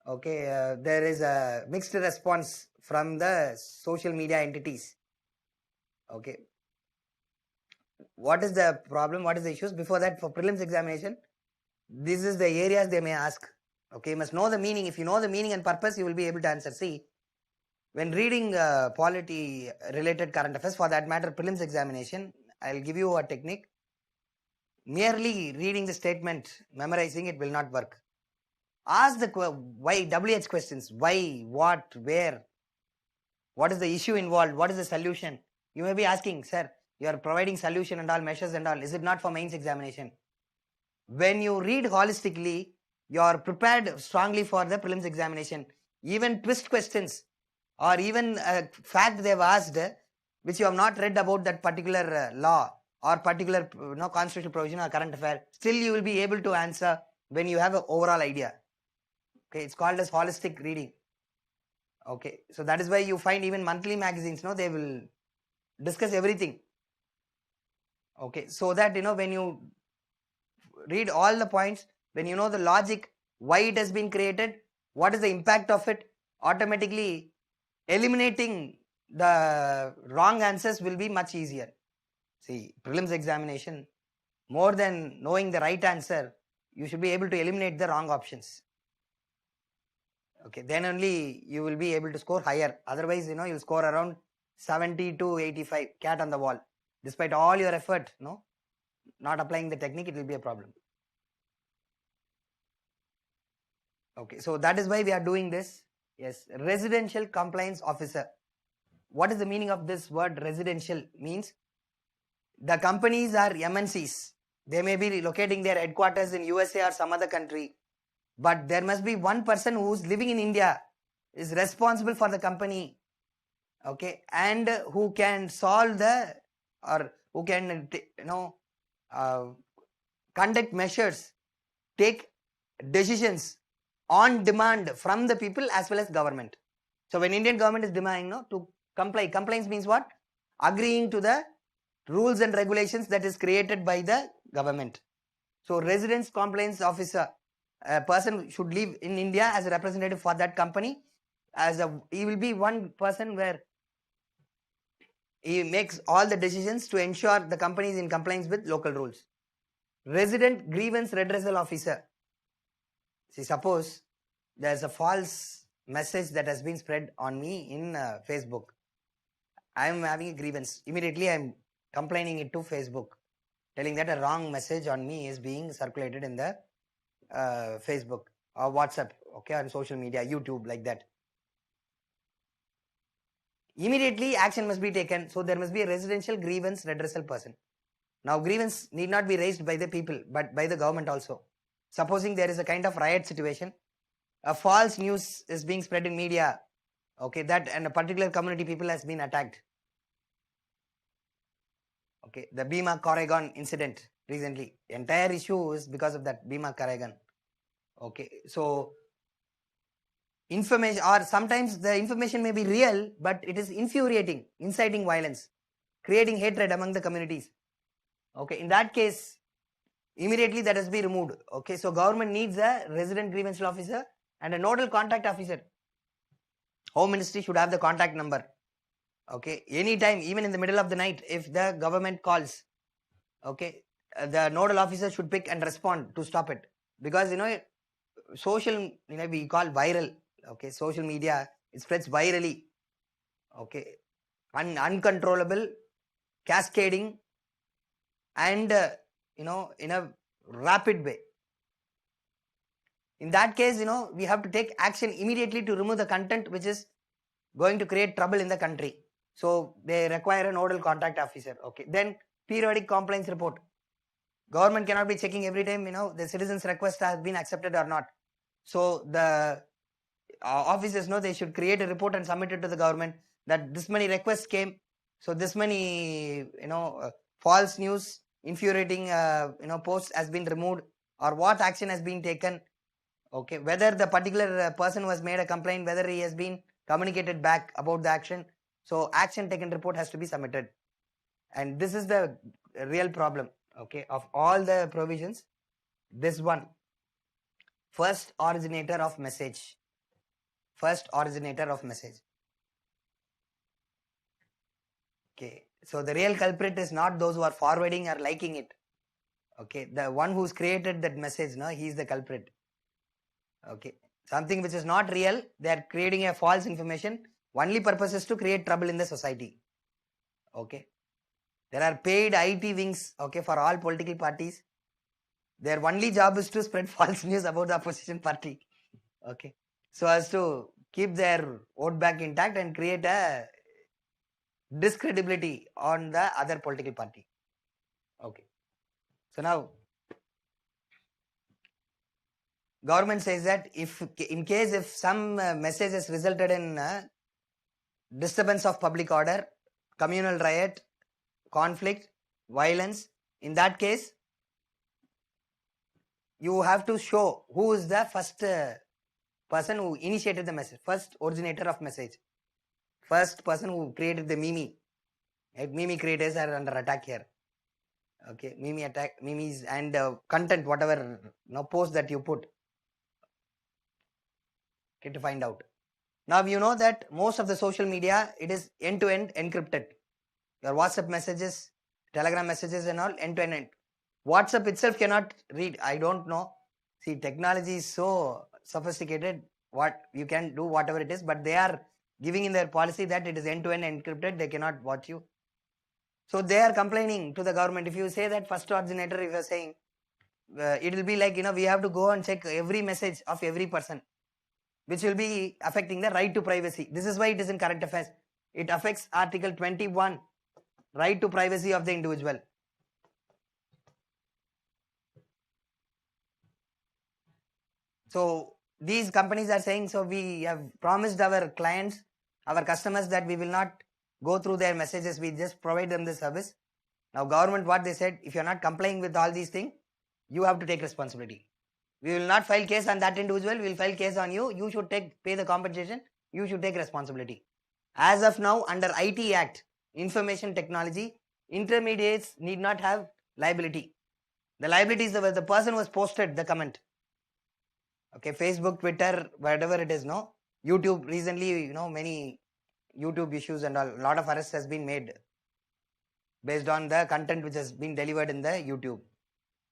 Okay, there is a mixed response from the social media entities. Okay, what is the problem? What is the issues? Before that, for prelims examination, this is the areas they may ask. Okay, you must know the meaning. If you know the meaning and purpose, you will be able to answer. See, when reading polity related current affairs, for that matter prelims examination, I'll give you a technique. Merely reading the statement, memorizing it will not work. Ask the why, WH questions. Why, what, where, what is the issue involved, what is the solution? You may be asking, sir, you are providing solution and all, measures and all. Is it not for mains examination? When you read holistically, you are prepared strongly for the prelims examination. Even twist questions or even a fact they have asked which you have not read about that particular law or particular constitutional provision or current affair, still you will be able to answer when you have an overall idea. Okay, it's called as holistic reading. Okay, so that is why you find even monthly magazines, they will discuss everything. Okay, so that when you read all the points, when you know the logic, why it has been created, what is the impact of it, automatically eliminating the wrong answers will be much easier. See, prelims examination, more than knowing the right answer, you should be able to eliminate the wrong options. Okay, then only you will be able to score higher. Otherwise, you'll score around 70 to 85, cat on the wall. Despite all your effort, not applying the technique, it will be a problem. Okay, so that is why we are doing this. Yes, residential compliance officer. What is the meaning of this word residential? Means the companies are MNCs. They may be locating their headquarters in USA or some other country, but there must be one person who's living in India, is responsible for the company, okay, and who can solve the, or who can, conduct measures, take decisions on demand from the people as well as government. So when Indian government is demanding to comply, compliance means what? Agreeing to the rules and regulations that is created by the government. So residence compliance officer, a person should live in India as a representative for that company. He will be one person where he makes all the decisions to ensure the company is in compliance with local rules. Resident grievance redressal officer. See, suppose there's a false message that has been spread on me in Facebook. I am having a grievance. Immediately I am complaining it to Facebook, telling that a wrong message on me is being circulated in the Facebook or WhatsApp, okay, on social media, YouTube, like that. Immediately action must be taken. So there must be a residential grievance redressal person. Now grievance need not be raised by the people, but by the government also. Supposing there is a kind of riot situation, a false news is being spread in media, okay, that and a particular community people has been attacked. Okay, the Bhima Koregaon incident recently, entire issue is because of that Bhima Koregaon. Okay, so information, or sometimes the information may be real, but it is infuriating, inciting violence, creating hatred among the communities. Okay, in that case, immediately that has been removed. Okay, so government needs a resident grievance officer and a nodal contact officer. Home Ministry should have the contact number. Okay, anytime, even in the middle of the night, if the government calls, okay, the nodal officer should pick and respond to stop it. Because social, we call viral. Okay, social media, it spreads virally. Okay, uncontrollable, cascading, and in a rapid way. In that case, we have to take action immediately to remove the content which is going to create trouble in the country. So they require a nodal contact officer. Okay, then periodic compliance report. Government cannot be checking every time the citizens' request has been accepted or not. So the officers they should create a report and submit it to the government that this many requests came. So this many false news, infuriating posts has been removed, or what action has been taken. Okay, whether the particular person who has made a complaint, whether he has been communicated back about the action. So action taken report has to be submitted, and this is the real problem. Okay, of all the provisions, this one, first originator of message. First originator of message. Okay, so the real culprit is not those who are forwarding or liking it. Okay, the one who's created that message, he is the culprit. Okay, something which is not real, they are creating a false information. Only purpose is to create trouble in the society. Okay, there are paid IT wings, okay, for all political parties. Their only job is to spread false news about the opposition party. Okay, so as to keep their vote bank intact and create a discredibility on the other political party. Okay, so now government says that if some message has resulted in disturbance of public order, communal riot, conflict, violence, in that case you have to show who is the first person who initiated the message, first originator of message, first person who created the meme. Meme creators are under attack here. Okay, memes and content, whatever post that you put, okay, to find out. Now you know that most of the social media, it is end-to-end encrypted. Your WhatsApp messages, Telegram messages and all, end-to-end. WhatsApp itself cannot read. I don't know. See, technology is so sophisticated. What you can do, whatever it is, but they are giving in their policy that it is end-to-end encrypted. They cannot watch you. So they are complaining to the government. If you say that first originator, if you are saying, it will be like, we have to go and check every message of every person, which will be affecting the right to privacy. This is why it is in current affairs. It affects Article 21, right to privacy of the individual. So these companies are saying, so we have promised our clients, our customers, that we will not go through their messages, we just provide them the service. Now government, what they said, if you are not complying with all these things, you have to take responsibility. We will not file case on that individual, we will file case on you, you should pay the compensation, you should take responsibility. As of now, under IT Act, Information Technology, intermediates need not have liability. The liability is the person who has posted the comment. Okay, Facebook, Twitter, whatever it is, no? YouTube, recently, many YouTube issues and a lot of arrests has been made based on the content which has been delivered in the YouTube.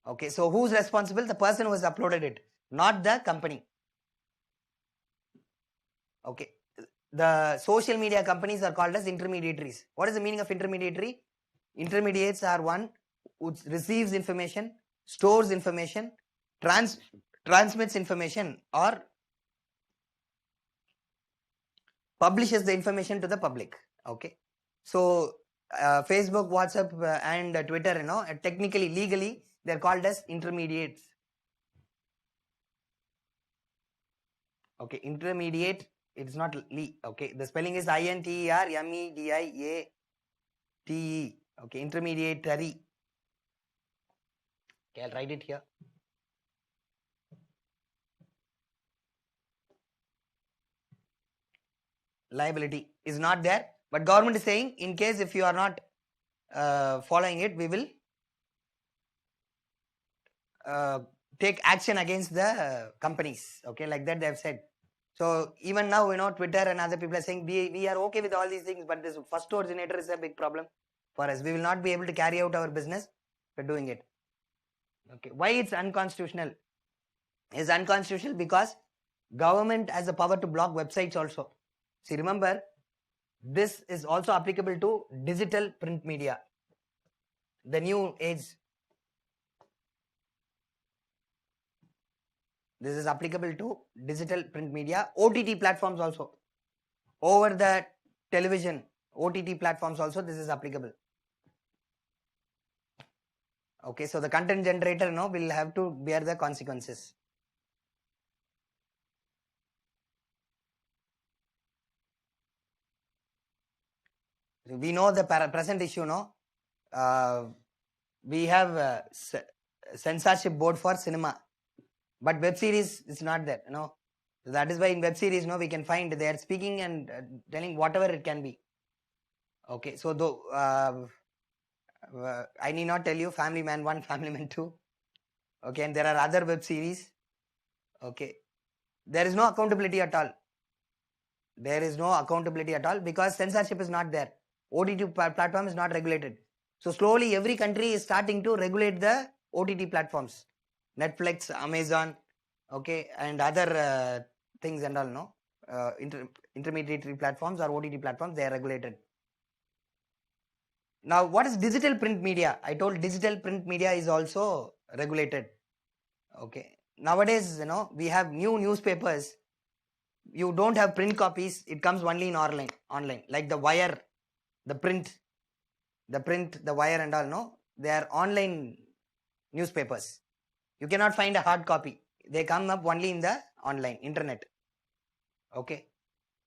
Okay, so who's responsible? The person who has uploaded it, not the company. Okay, the social media companies are called as intermediaries. What is the meaning of intermediary? Intermediates are one who receives information, stores information, transmits information, or publishes the information to the public. Okay, so Facebook, WhatsApp, and Twitter, technically, legally, they're called as intermediates. Okay, intermediate, it's not okay, the spelling is intermediate. Okay, intermediary. Okay, I'll write it here. Liability is not there, but government is saying, in case if you are not following it, we will take action against the companies. Okay, like that they have said. So even now, Twitter and other people are saying we are okay with all these things, but this first originator is a big problem for us. We will not be able to carry out our business for doing it. Okay, why it's unconstitutional? It's unconstitutional because government has the power to block websites also. See, remember, this is also applicable to digital print media, the new age. This is applicable to digital print media, OTT platforms also, over the television, OTT platforms also, this is applicable. Okay, so the content generator will have to bear the consequences. We know the present issue, we have censorship board for cinema, but web series is not there, That is why in web series, we can find they are speaking and telling whatever it can be. Okay, so though I need not tell you Family Man 1, Family Man 2. Okay, and there are other web series. Okay, there is no accountability at all. There is no accountability at all because censorship is not there. OTT platform is not regulated. So slowly every country is starting to regulate the OTT platforms. Netflix, Amazon, okay, and other things and all, intermediary platforms or OTT platforms, they are regulated. Now, what is digital print media? I told digital print media is also regulated. Okay. Nowadays, we have new newspapers. You don't have print copies. It comes only in online. Like the wire, the print, the wire and all, they are online newspapers. You cannot find a hard copy. They come up only in the online, internet. Okay.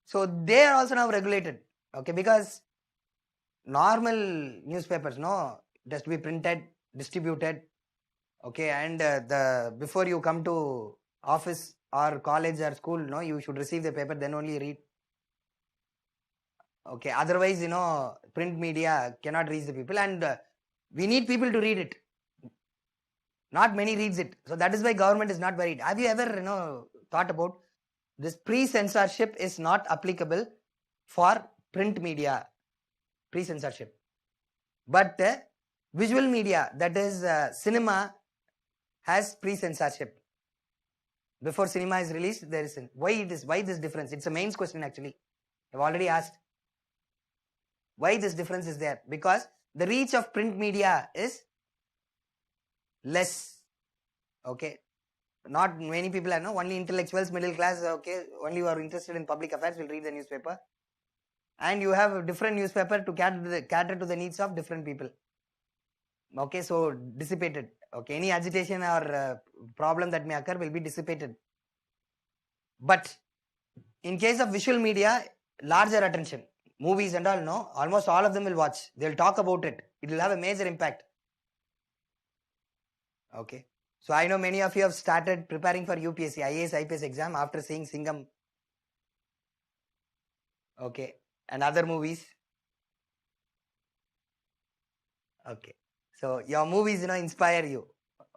So they are also now regulated. Okay, because normal newspapers, it has to be printed, distributed. Okay, and before you come to office or college or school, you should receive the paper, then only read. Okay, otherwise, print media cannot reach the people, and we need people to read it. Not many reads it. So that is why government is not worried. Have you ever, thought about this? Pre-censorship is not applicable for print media. Pre-censorship. But visual media, that is cinema, has pre-censorship. Before cinema is released, there is why this difference? It's a mains question actually. I've already asked. Why this difference is there? Because the reach of print media is less. Okay. Not many people are, only intellectuals, middle class, okay, only who are interested in public affairs will read the newspaper. And you have a different newspaper to cater to the needs of different people. Okay, so dissipated. Okay, any agitation or problem that may occur will be dissipated. But in case of visual media, larger attention. Movies and all, no, almost all of them will watch. They'll talk about it. It will have a major impact. Okay. So I know many of you have started preparing for UPSC, IAS, IPS exam after seeing Singham. Okay. And other movies. Okay. So your movies, inspire you.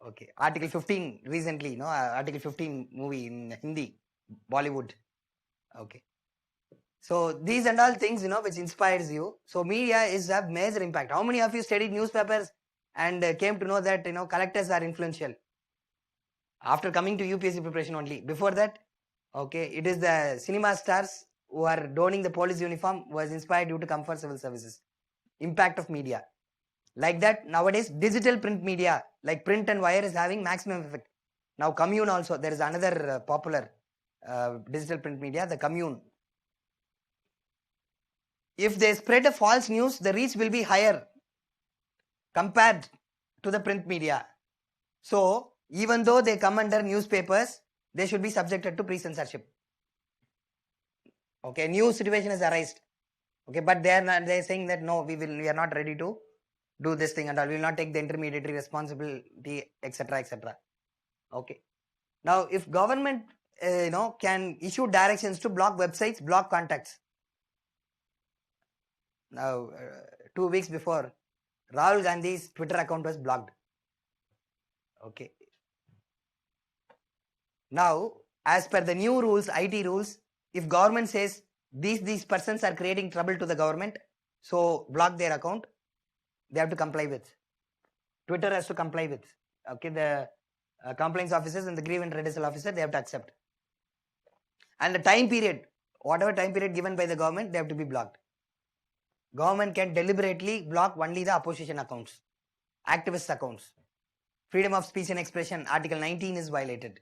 Okay. Article 15 recently, Article 15 movie in Hindi, Bollywood. Okay. So these and all things, which inspires you. So media is have major impact. How many of you studied newspapers and came to know that, collectors are influential? After coming to UPSC preparation only. Before that, okay, it is the cinema stars who are donning the police uniform was inspired due to comfort civil services. Impact of media. Like that, nowadays, digital print media, like print and wire is having maximum effect. Now Commune also, there is another popular digital print media, the Commune. If they spread a false news, the reach will be higher compared to the print media. So, even though they come under newspapers, they should be subjected to pre-censorship. Okay, new situation has arisen. Okay, but they're saying that no, we are not ready to do this thing and all. We will not take the intermediary responsibility, etc., etc. Okay. Now, if government, can issue directions to block websites, block contacts. Now, 2 weeks before, Rahul Gandhi's Twitter account was blocked. Okay. Now, as per the new rules, IT rules, if government says these persons are creating trouble to the government, so block their account, they have to comply with. Twitter has to comply with. Okay, the complaints officers and the grievance redressal officer, they have to accept. And the time period, whatever time period given by the government, they have to be blocked. Government can deliberately block only the opposition accounts, activist accounts. Freedom of speech and expression, Article 19 is violated.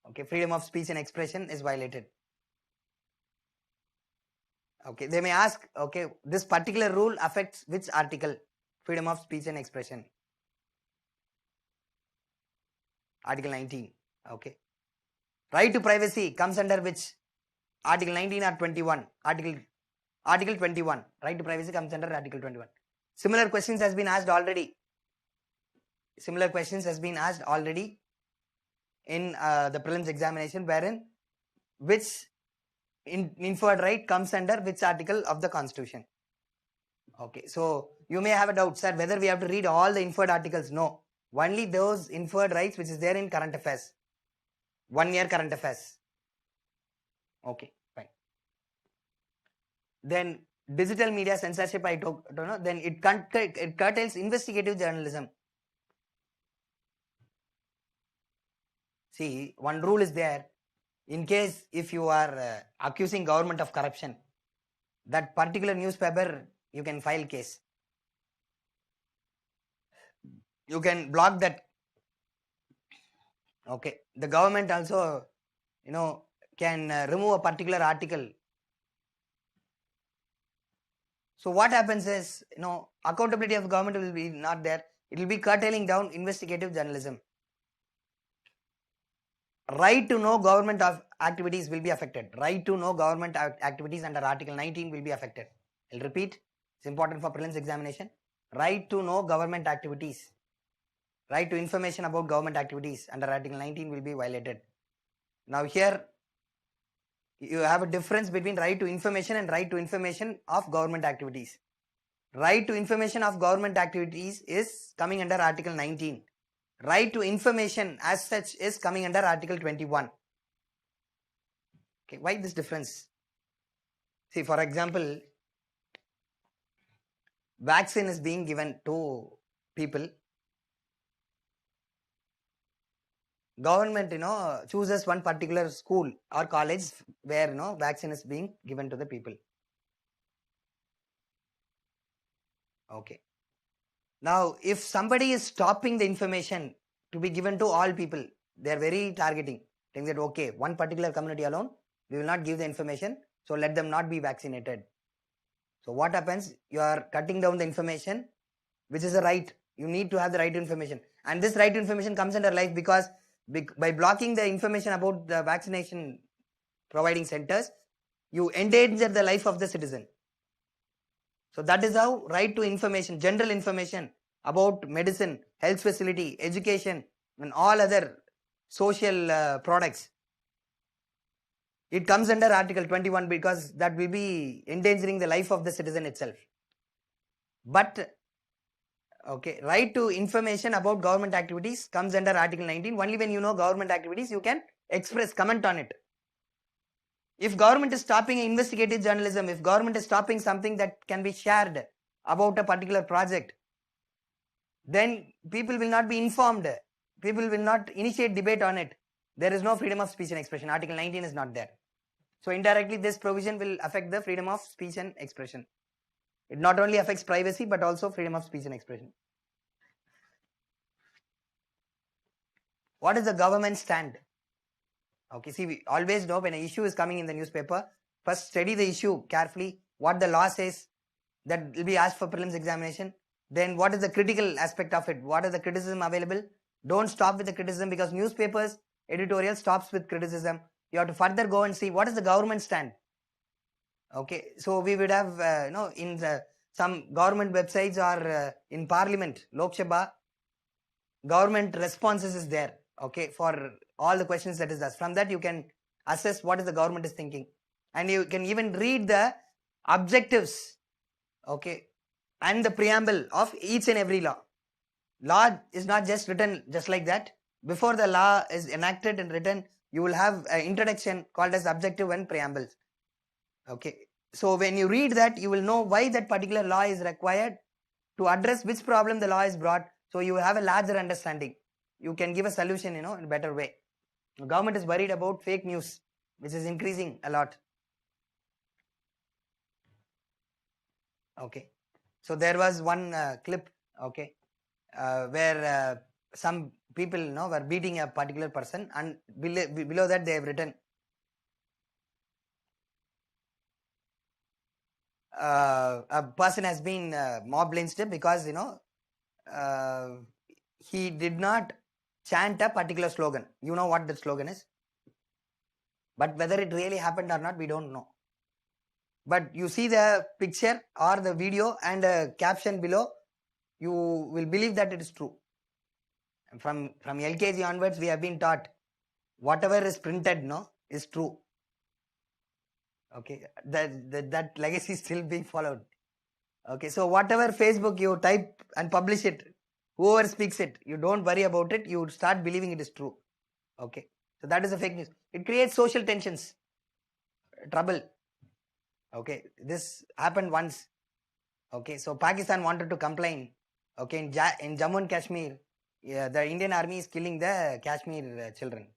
Okay, freedom of speech and expression is violated. Okay, they may ask, okay, this particular rule affects which article? Freedom of speech and expression. Article 19. Okay. Right to privacy comes under which? Article 19 or 21? Article 21. Right to privacy comes under Article 21. Similar questions has been asked already. Similar questions has been asked already in the prelims examination, wherein which inferred right comes under which article of the Constitution. Okay, so you may have a doubt, sir, whether we have to read all the inferred articles. No, only those inferred rights which is there in current affairs, 1 year current affairs. Okay, fine. Then digital media censorship, I don't know. Then it curtails investigative journalism. See, one rule is there. In case if you are accusing government of corruption, that particular newspaper, you can file case. You can block that. Okay. The government also, can remove a particular article. So what happens is, accountability of government will be not there. It will be curtailing down investigative journalism. Right to know government activities will be affected. Right to know government activities under Article 19 will be affected. I'll repeat. It's important for prelims examination. Right to know government activities. Right to information about government activities under Article 19 will be violated. Now here, you have a difference between right to information and right to information of government activities. Right to information of government activities is coming under Article 19. Right to information as such is coming under Article 21. Okay, why this difference? See, for example, vaccine is being given to people. Government, chooses one particular school or college where, vaccine is being given to the people. Okay. Now, if somebody is stopping the information to be given to all people, they are very targeting. Think that, okay, one particular community alone, we will not give the information, so let them not be vaccinated. So what happens? You are cutting down the information, which is a right. You need to have the right to information. And this right to information comes under life because By blocking the information about the vaccination providing centers, you endanger the life of the citizen. So that is how right to information, general information about medicine, health facility, education, and all other social products, it comes under Article 21 because that will be endangering the life of the citizen itself. But okay, right to information about government activities comes under Article 19. Only when you know government activities, you can express, comment on it. If government is stopping investigative journalism, if government is stopping something that can be shared about a particular project, then people will not be informed. People will not initiate debate on it. There is no freedom of speech and expression. Article 19 is not there. So indirectly, this provision will affect the freedom of speech and expression. It not only affects privacy, but also freedom of speech and expression. What is the government stand? Okay, see, we always know when an issue is coming in the newspaper, first study the issue carefully, what the law says, that will be asked for prelims examination. Then what is the critical aspect of it? What are the criticism available? Don't stop with the criticism, because newspapers editorial stops with criticism. You have to further go and see what is the government stand. Okay, so we would have in some government websites or in Parliament, Lok Sabha, government responses is there. Okay, for all the questions that is asked. From that you can assess what is the government is thinking, and you can even read the objectives, okay, and the preamble of each and every law. Law is not just written just like that. Before the law is enacted and written, you will have an introduction called as objective and preambles. Okay, so when you read that, you will know why that particular law is required, to address which problem the law is brought. So you have a larger understanding. You can give a solution, in a better way. The government is worried about fake news, which is increasing a lot. Okay, so there was one clip, okay, where some people, were beating a particular person, and below that they have written, a person has been mob lynched because he did not chant a particular slogan. You know what the slogan is, but whether it really happened or not, we don't know. But you see the picture or the video and a caption below, you will believe that it is true. From LKG onwards, we have been taught whatever is printed, is true. Okay, that legacy is still being followed. Okay, so whatever Facebook you type and publish it, whoever speaks it, you don't worry about it, you start believing it is true. Okay, so that is a fake news. It creates social tensions, trouble. Okay, this happened once. Okay, so Pakistan wanted to complain. Okay, in Jammu and Kashmir, the Indian army is killing the Kashmir children.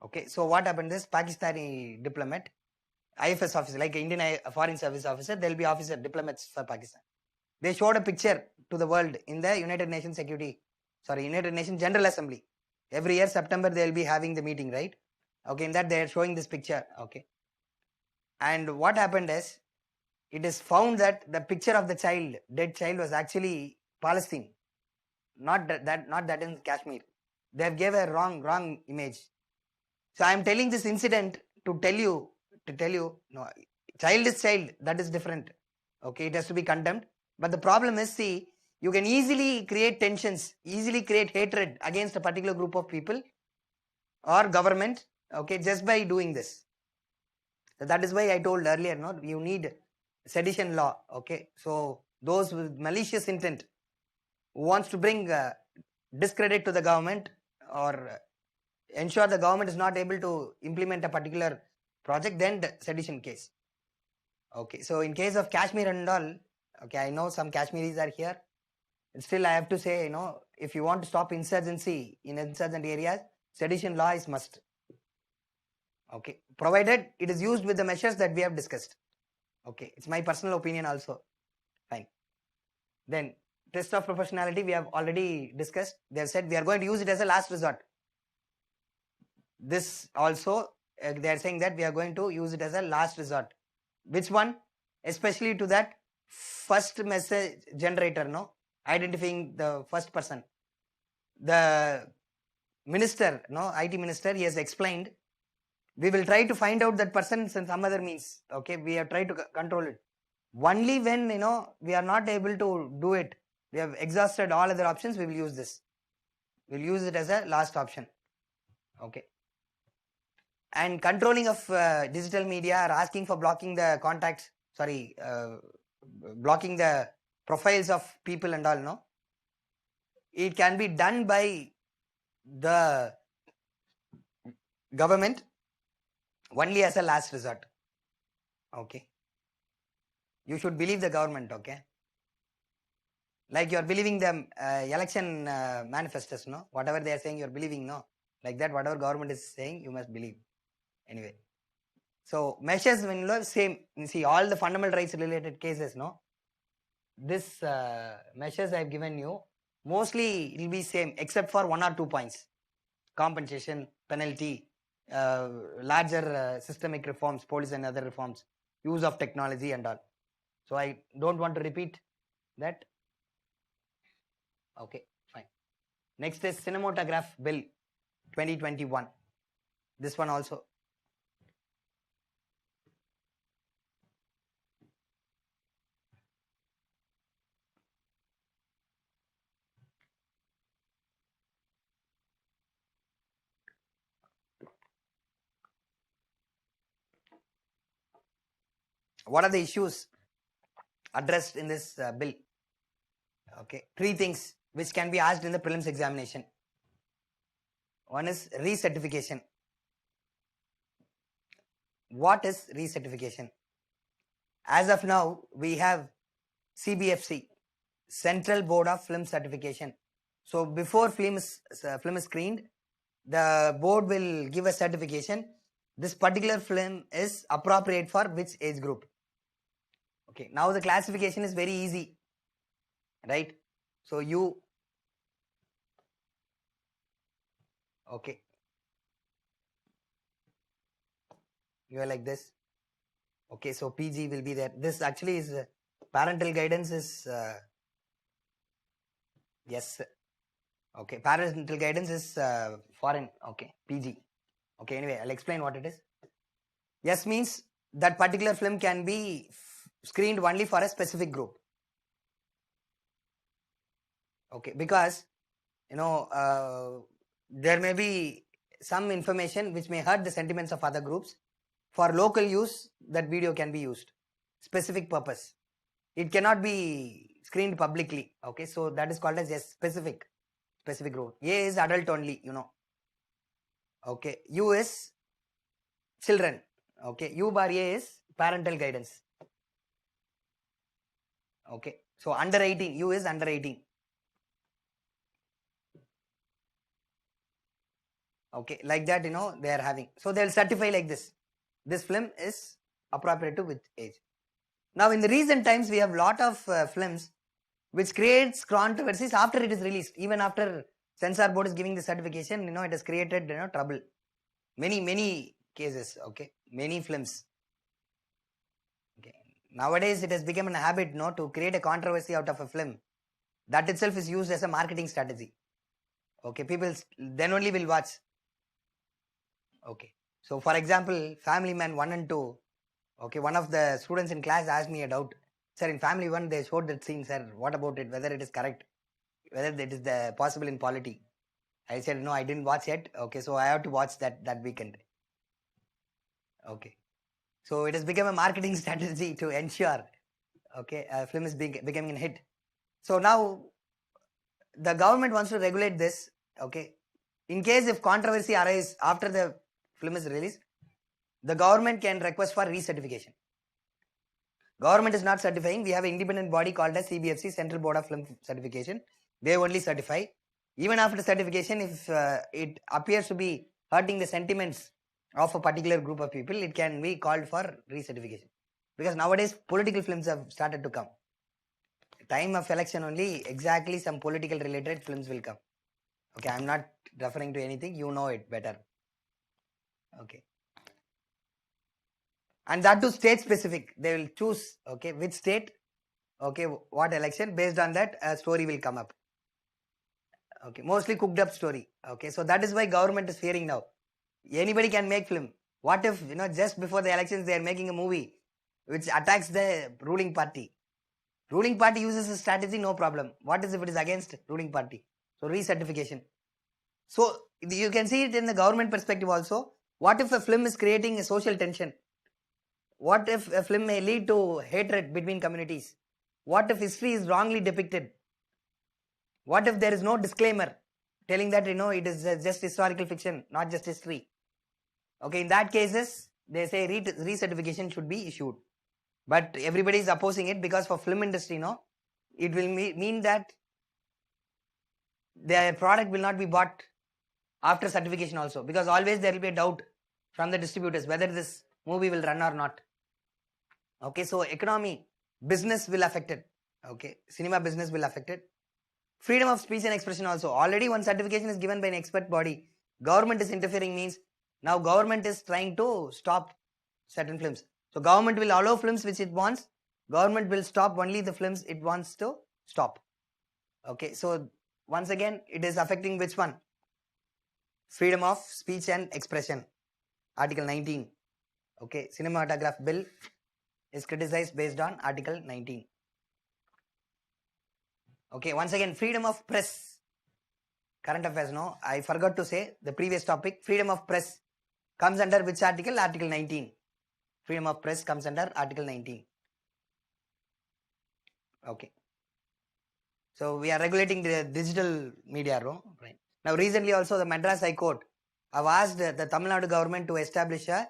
Okay, so what happened is, Pakistani diplomat, IFS officer, like Indian Foreign Service officer, there will be diplomats for Pakistan. They showed a picture to the world in the United Nations United Nations General Assembly. Every year, September, they will be having the meeting, right? Okay, in that they are showing this picture. Okay, and what happened is, it is found that the picture of the dead child, was actually Palestine, not that in Kashmir. They have gave a wrong image. So I am telling this incident to tell you, no, child is child, that is different. Okay, it has to be condemned. But the problem is, see, you can easily create tensions, easily create hatred against a particular group of people or government, okay, just by doing this. So that is why I told earlier, you need sedition law. Okay, so those with malicious intent who wants to bring discredit to the government or ensure the government is not able to implement a particular project, then the sedition case. Okay, so in case of Kashmir and all, okay, I know some Kashmiris are here. Still, I have to say, if you want to stop insurgency in insurgent areas, sedition law is must. Okay, provided it is used with the measures that we have discussed. Okay, it's my personal opinion also. Fine. Then, test of proportionality we have already discussed. They have said we are going to use it as a last resort. This also, they are saying that we are going to use it as a last resort. Which one? Especially to that first message generator, identifying the first person. The minister, no, IT minister, he has explained, we will try to find out that person in some other means. Okay, we have tried to control it. Only when, we are not able to do it, we have exhausted all other options, we will use this. We'll use it as a last option. Okay. And controlling of digital media or asking for blocking the contacts, blocking the profiles of people and all, no? It can be done by the government only as a last resort. Okay. You should believe the government, okay? Like you are believing the election manifestos, no? Whatever they are saying, you are believing, no? Like that, whatever government is saying, you must believe. Anyway. So measures when same. You see all the fundamental rights related cases, no? This measures I have given you, mostly it will be same except for 1 or 2 points. Compensation, penalty, larger systemic reforms, police and other reforms, use of technology and all. So I don't want to repeat that. Okay, fine. Next is Cinematograph Bill 2021. This one also. What are the issues addressed in this bill? Okay, 3 things which can be asked in the prelims examination. One is recertification. What is recertification? As of now, we have CBFC, Central Board of Film Certification. So before film is screened, the board will give a certification. This particular film is appropriate for which age group. Okay, now the classification is very easy, right? So you, okay, you are like this. Okay, so PG will be there. This actually is parental guidance is yes. Okay, parental guidance is foreign. Okay, PG. Okay, anyway, I'll explain what it is. Yes means that particular film can be screened only for a specific group. Okay, because there may be some information which may hurt the sentiments of other groups. For local use, that video can be used. Specific purpose. It cannot be screened publicly. Okay, so that is called as yes, specific group. A is adult only, Okay, U is children. Okay, U bar A is parental guidance. Okay, so under 18, U is under 18. Okay, like that, they are having. So they will certify like this. This film is appropriate to which age. Now, in the recent times, we have lot of films which creates controversies after it is released. Even after censor board is giving the certification, it has created trouble. Many cases. Okay, many films. Okay, nowadays it has become a habit, to create a controversy out of a film. That itself is used as a marketing strategy. Okay, people then only will watch. Okay, so for example, Family Man 1 and 2. Okay, one of the students in class asked me a doubt. Sir, in Family 1 they showed that scene, sir. What about it? Whether it is correct? Whether it is possible in Polity? I said, no, I didn't watch yet. Okay, so I have to watch that weekend. Okay, so it has become a marketing strategy to ensure, okay, a film is becoming a hit. So now the government wants to regulate this. Okay, in case if controversy arises after the film is released, the government can request for recertification. Government is not certifying. We have an independent body called as CBFC, Central Board of Film Certification. They only certify. Even after certification, if it appears to be hurting the sentiments of a particular group of people, it can be called for recertification. Because nowadays political films have started to come. Time of election only, exactly some political related films will come. Okay, I am not referring to anything. You know it better. Okay. And that too state specific. They will choose, okay, which state, okay, what election. Based on that, a story will come up. Okay, mostly cooked up story. Okay, so that is why government is fearing now. Anybody can make film. What if, just before the elections they are making a movie which attacks the ruling party? Ruling party uses a strategy, no problem. What is if it is against ruling party? So recertification. So you can see it in the government perspective also. What if a film is creating a social tension? What if a film may lead to hatred between communities? What if history is wrongly depicted? What if there is no disclaimer telling that it is just historical fiction, not just history? Okay, in that cases they say recertification should be issued, but everybody is opposing it because for film industry, it will mean that their product will not be bought after certification also, because always there will be a doubt from the distributors whether this movie will run or not. Okay, so economy, business will affect it. Okay, cinema business will affect it. Freedom of speech and expression also. Already one certification is given by an expert body. Government is interfering means now government is trying to stop certain films. So government will allow films which it wants. Government will stop only the films it wants to stop. Okay, so once again it is affecting which one? Freedom of speech and expression. Article 19. Okay, cinematograph bill is criticized based on Article 19. Okay, once again, freedom of press. Current affairs, no? I forgot to say the previous topic. Freedom of press comes under which article? Article 19. Freedom of press comes under Article 19. Okay. So we are regulating the digital media, no? Right. Now recently also the Madras High Court have asked the Tamil Nadu government to establish a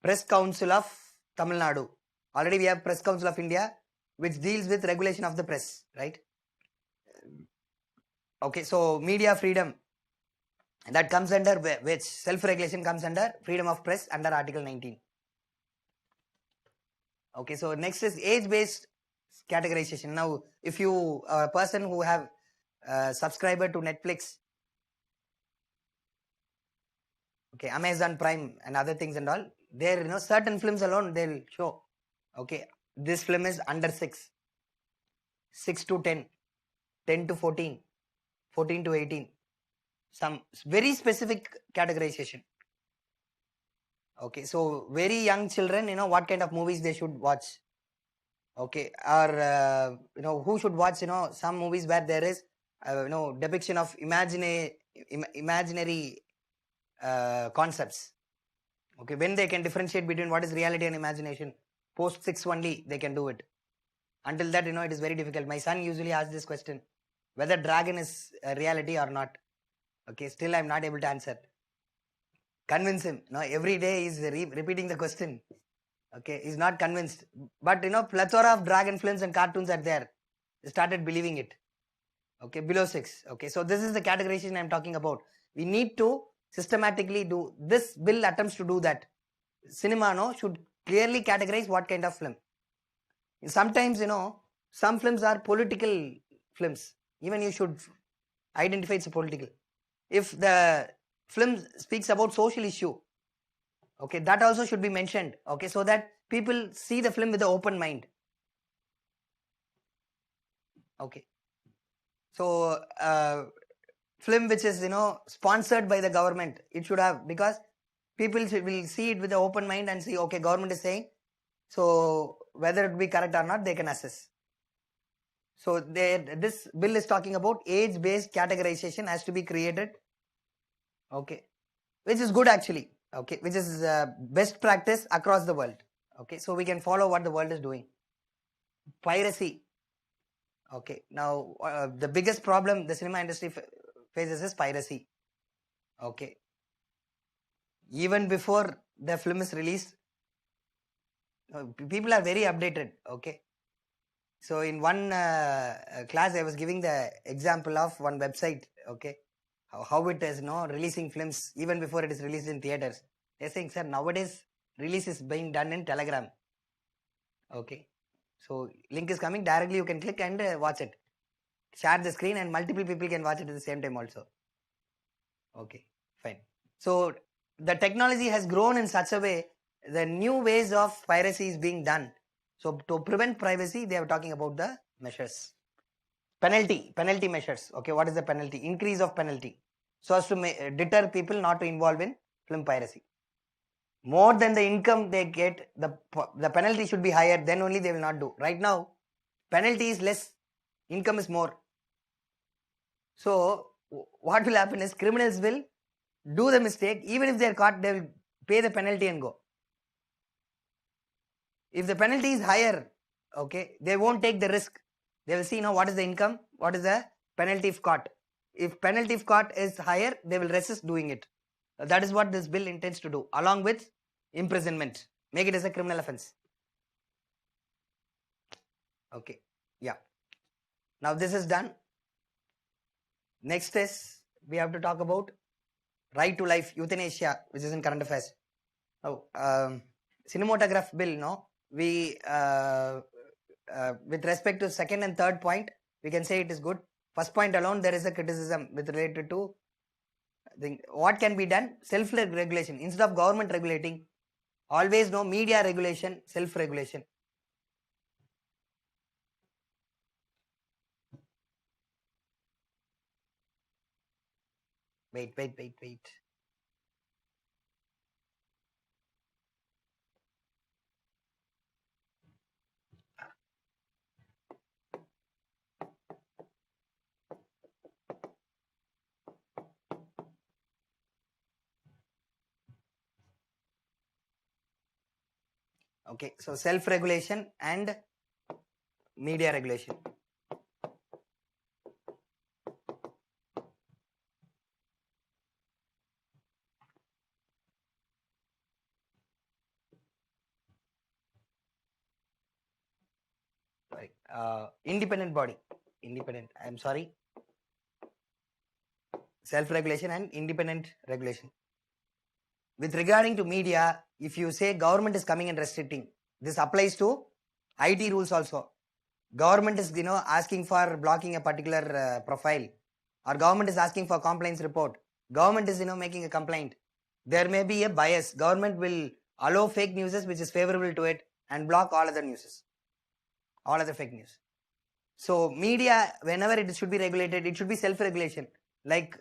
Press Council of Tamil Nadu. Already we have Press Council of India, which deals with regulation of the press, right? Okay, so media freedom, that comes under which? Self-regulation comes under freedom of press under Article 19. Okay, so next is age-based categorization. Now, if you are a person who have subscriber to Netflix, okay, Amazon Prime and other things and all, there, certain films alone they'll show. Okay, this film is under 6, 6 to 10, 10 to 14, 14 to 18. Some very specific categorization. Okay, so very young children, what kind of movies they should watch. Okay, or who should watch, some movies where there is, depiction of imaginary concepts. Okay, when they can differentiate between what is reality and imagination, post 6 only they can do it. Until that, it is very difficult. My son usually asks this question, whether dragon is a reality or not. Okay, still I'm not able to answer. Convince him. Every day he's repeating the question. Okay, he's not convinced. But plethora of dragon films and cartoons are there. He started believing it. Okay, below 6. Okay, so this is the categorization I'm talking about. We need to systematically do this. Bill attempts to do that. Cinema should clearly categorize what kind of film. Sometimes some films are political films. Even you should identify it's a political. If the film speaks about social issue, okay, that also should be mentioned. Okay, so that people see the film with an open mind. Okay, so film which is sponsored by the government, it should have, because people will see it with an open mind and see, okay, government is saying, so whether it be correct or not, they can assess. So this bill is talking about age-based categorization has to be created. Okay, which is good actually. Okay, which is best practice across the world. Okay, so we can follow what the world is doing. Piracy. Okay, now the biggest problem the cinema industry faces is piracy. Okay, even before the film is released, people are very updated. Okay, so in one class I was giving the example of one website. Okay, how it is releasing films even before it is released in theaters. They're saying, sir, nowadays release is being done in Telegram. Okay, so link is coming, directly you can click and watch it. Share the screen and multiple people can watch it at the same time also. Okay, fine. So the technology has grown in such a way, the new ways of piracy is being done. So to prevent piracy, they are talking about the measures. penalty measures. Okay, what is the penalty? Increase of penalty, so as to deter people not to involve in film piracy. More than the income they get, the penalty should be higher, then only they will not do. Right now, penalty is less, income is more. So what will happen is criminals will do the mistake, even if they are caught, they will pay the penalty and go. If the penalty is higher, okay, they won't take the risk. They will see, what is the income, what is the penalty if caught. If penalty if caught is higher, they will resist doing it. That is what this bill intends to do, along with imprisonment. Make it as a criminal offense. Okay, yeah. Now this is done. Next is, we have to talk about right to life, euthanasia, which is in current affairs. Now, cinematograph bill, we with respect to second and third point, we can say it is good. First point alone, there is a criticism with related to what can be done. Self-regulation, instead of government regulating, always media regulation, self-regulation. Wait. Okay, so self-regulation and media regulation. Sorry, independent body. Self-regulation and independent regulation. With regarding to media, if you say government is coming and restricting, this applies to IT rules also. Government is asking for blocking a particular profile, or government is asking for complaints report. Government is making a complaint. There may be a bias. Government will allow fake news which is favorable to it and block all other news, all other fake news. So media, whenever it should be regulated, it should be self-regulation, like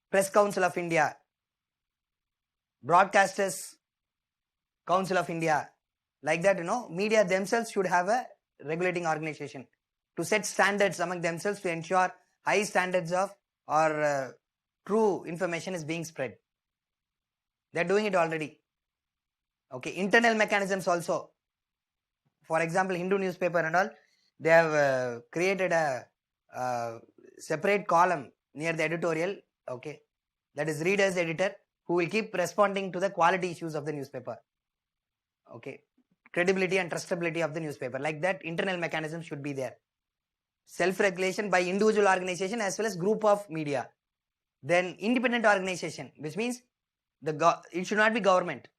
Press Council of India, Broadcasters Council of India, like that. Media themselves should have a regulating organization to set standards among themselves to ensure high standards of or true information is being spread. They're doing it already. Okay, internal mechanisms also. For example, Hindu newspaper and all, they have created a separate column near the editorial. Okay, that is reader's editor, who will keep responding to the quality issues of the newspaper. Okay, credibility and trustability of the newspaper. Like that, internal mechanisms should be there. Self-regulation by individual organization as well as group of media. Then independent organization, which means it should not be government.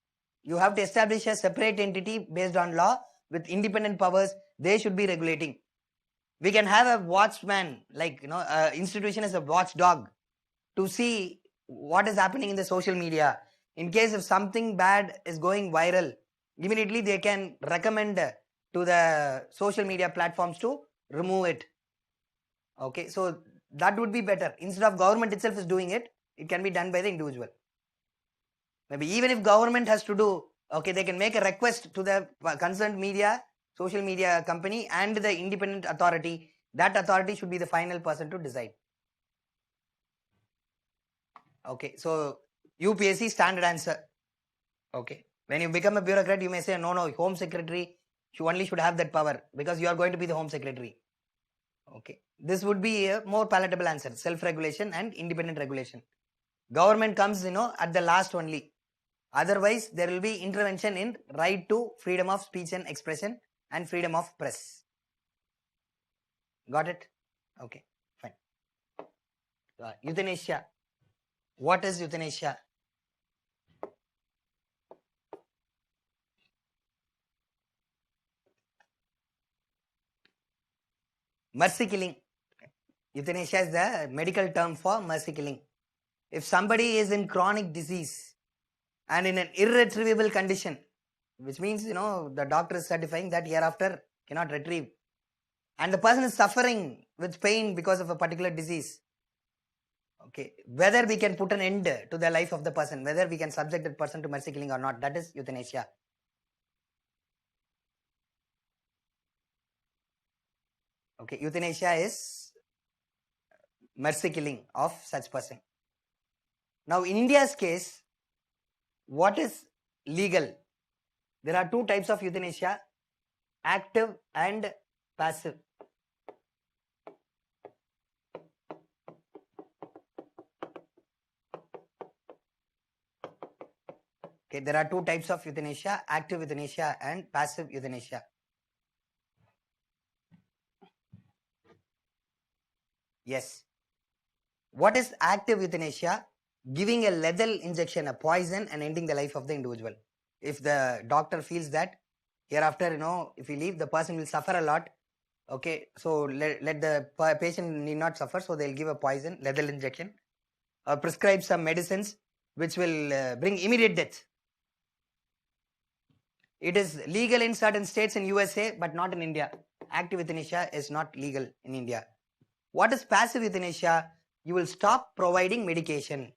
You have to establish a separate entity based on law with independent powers. They should be regulating. We can have a watchman, like institution as a watchdog to see what is happening in the social media. In case if something bad is going viral, immediately they can recommend to the social media platforms to remove it. Okay, so that would be better. Instead of government itself is doing it, it can be done by the individual. Maybe even if government has to do, okay, they can make a request to the concerned media, social media company and the independent authority. That authority should be the final person to decide. Okay, so UPSC standard answer. Okay, when you become a bureaucrat, you may say, no, Home Secretary should have that power because you are going to be the Home Secretary. Okay, this would be a more palatable answer, self-regulation and independent regulation. Government comes, at the last only. Otherwise, there will be intervention in right to freedom of speech and expression and freedom of press. Got it? Okay, fine. Euthanasia. What is euthanasia? Mercy killing. Euthanasia is the medical term for mercy killing. If somebody is in chronic disease and in an irretrievable condition, which means, the doctor is certifying that hereafter cannot retrieve. and the person is suffering with pain because of a particular disease, okay, whether we can put an end to the life of the person, whether we can subject that person to mercy killing or not, that is euthanasia. Okay, euthanasia is mercy killing of such person. Now in India's case, what is legal? There are two types of euthanasia, active and passive. Okay, there are two types of euthanasia, active euthanasia and passive euthanasia. Yes. What is active euthanasia? Giving a lethal injection, a poison, and ending the life of the individual. If the doctor feels that hereafter, if we leave, the person will suffer a lot. Okay, so let the patient need not suffer, so they'll give a poison, lethal injection, or prescribe some medicines which will bring immediate death. It is legal in certain states in USA, but not in India. Active euthanasia is not legal in India. What is passive euthanasia? You will stop providing medication.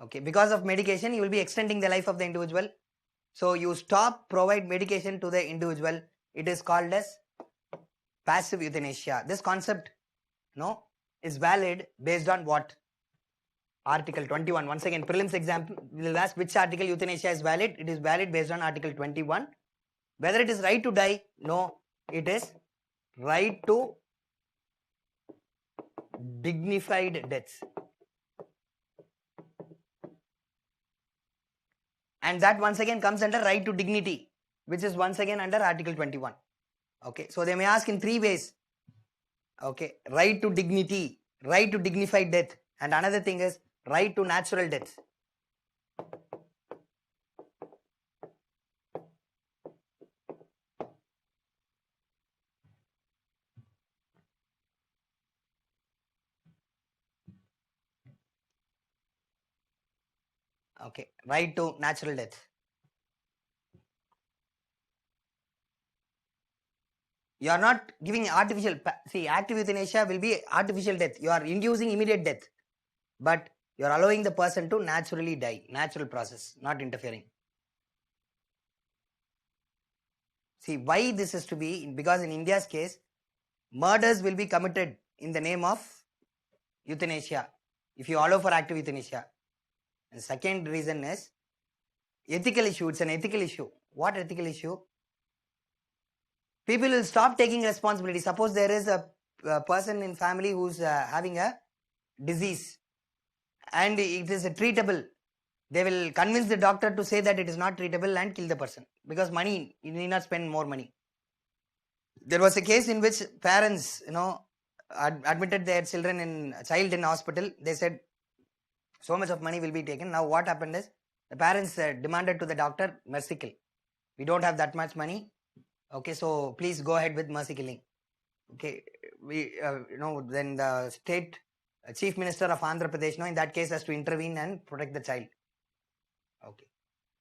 Okay, because of medication, you will be extending the life of the individual. So you stop provide medication to the individual. It is called as passive euthanasia. This concept, is valid based on what? Article 21. Once again, prelims exam will ask which article euthanasia is valid. It is valid based on Article 21. Whether it is right to die? No, it is right to dignified death. And that once again comes under right to dignity, which is once again under Article 21. Okay, so they may ask in three ways. Okay, right to dignity, right to dignified death, and another thing is right to natural death. Okay, right to natural death. You are not giving artificial, see, active euthanasia will be artificial death. You are inducing immediate death, but you are allowing the person to naturally die, natural process, not interfering. See, why this is to be? Because in India's case, murders will be committed in the name of euthanasia if you allow for active euthanasia. And second reason is ethical issue. It's an ethical issue. What ethical issue? People will stop taking responsibility. Suppose there is a person in family who's having a disease and it is treatable. They will convince the doctor to say that it is not treatable and kill the person because money, you need not spend more money. There was a case in which parents, admitted their child in hospital. They said so much of money will be taken. Now what happened is the parents demanded to the doctor mercy kill. We don't have that much money. Okay, so please go ahead with mercy killing. Okay, we then the state chief minister of Andhra Pradesh, in that case has to intervene and protect the child. Okay,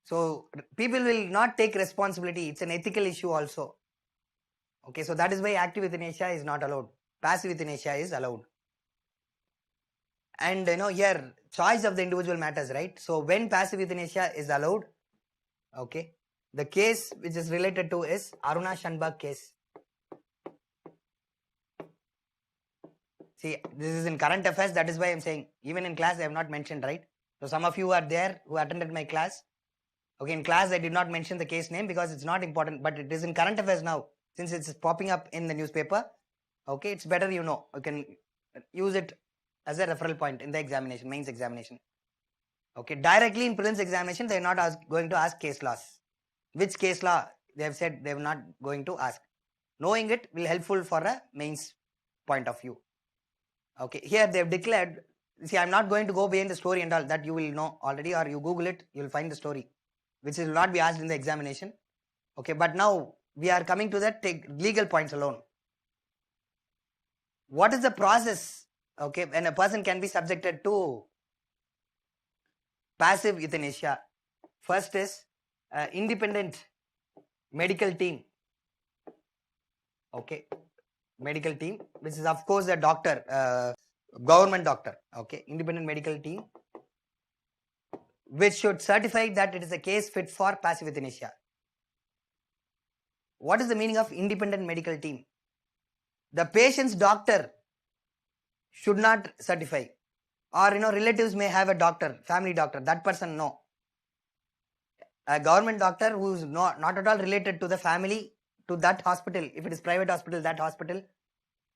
so people will not take responsibility. It's an ethical issue also. Okay, so that is why active euthanasia is not allowed. Passive euthanasia is allowed. And here choice of the individual matters, right? So when passive euthanasia is allowed, okay, the case which is related to is Aruna Shanbag case. See, this is in current affairs. That is why I'm saying, even in class I have not mentioned, right? So some of you are there who attended my class. Okay, in class I did not mention the case name because it's not important, but it is in current affairs now. Since it's popping up in the newspaper, okay, it's better you can use it as a referral point in the examination, mains examination. Okay, directly in prelims examination, they are not going to ask case laws. Which case law they have said they are not going to ask. Knowing it will helpful for a mains point of view. Okay, here they have declared, see, I'm not going to go behind the story and all that you will know already, or you Google it, you will find the story, which will not be asked in the examination. Okay, but now we are coming to that legal points alone. What is the process, okay, when a person can be subjected to passive euthanasia? First is independent medical team okay, medical team, which is of course a doctor, government doctor, okay, independent medical team, which should certify that it is a case fit for passive euthanasia. What is the meaning of independent medical team? The patient's doctor should not certify, or relatives may have a doctor, family doctor, that person no. A government doctor who is not at all related to the family, to that hospital, if it is private hospital, that hospital,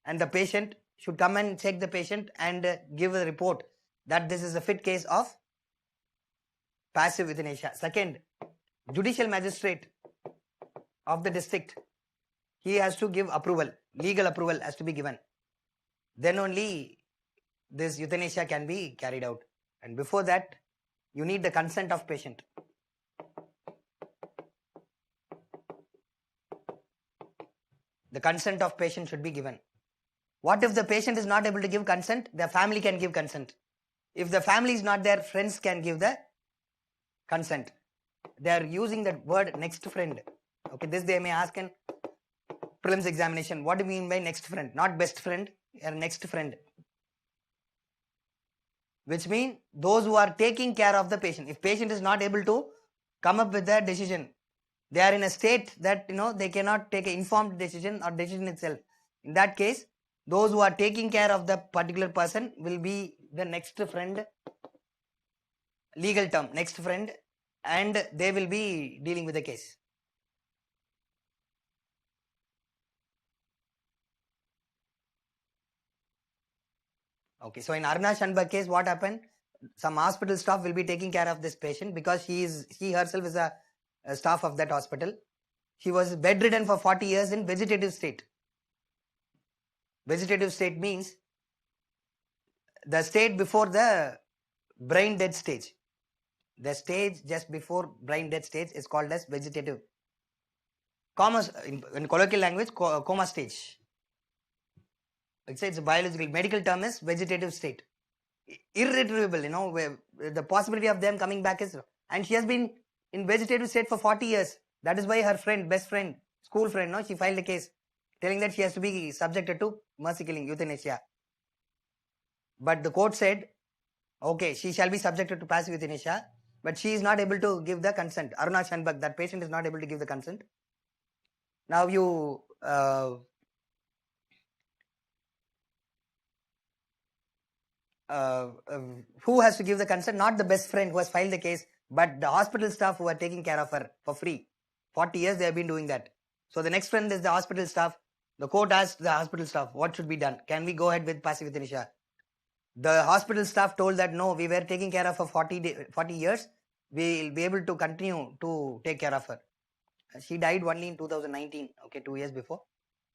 and the patient should come and check the patient and give a report that this is a fit case of passive euthanasia. Second, judicial magistrate of the district, he has to give approval, legal approval has to be given. Then only this euthanasia can be carried out. And before that, you need the consent of patient. The consent of patient should be given. What if the patient is not able to give consent? The family can give consent. If the family is not there, friends can give the consent. They are using the word next friend. Okay, this they may ask in prelims examination. What do you mean by next friend? Not best friend, or next friend. Which means those who are taking care of the patient. If patient is not able to come up with a decision, they are in a state that they cannot take an informed decision or decision itself. In that case, those who are taking care of the particular person will be the next friend, legal term, next friend, and they will be dealing with the case. Okay, so in Aruna Shanbhag case, what happened? Some hospital staff will be taking care of this patient because she herself is a staff of that hospital. She was bedridden for 40 years in vegetative state. Vegetative state means the state before the brain dead stage. The stage just before brain dead stage is called as vegetative. Coma, in colloquial language, coma stage. It's a biological, medical term is vegetative state. Irretrievable, where the possibility of them coming back is, and she has been in vegetative state for 40 years. That is why her friend, best friend, school friend, she filed a case telling that she has to be subjected to mercy killing, euthanasia. But the court said, okay, she shall be subjected to passive euthanasia, but she is not able to give the consent. Aruna Shanbhag, that patient is not able to give the consent. Now you who has to give the consent? Not the best friend who has filed the case, but the hospital staff who are taking care of her for free. 40 years they have been doing that. So the next friend is the hospital staff. The court asked the hospital staff, what should be done? Can we go ahead with passive euthanasia? The hospital staff told that no, we were taking care of her 40 years. We will be able to continue to take care of her. She died only in 2019, okay, 2 years before.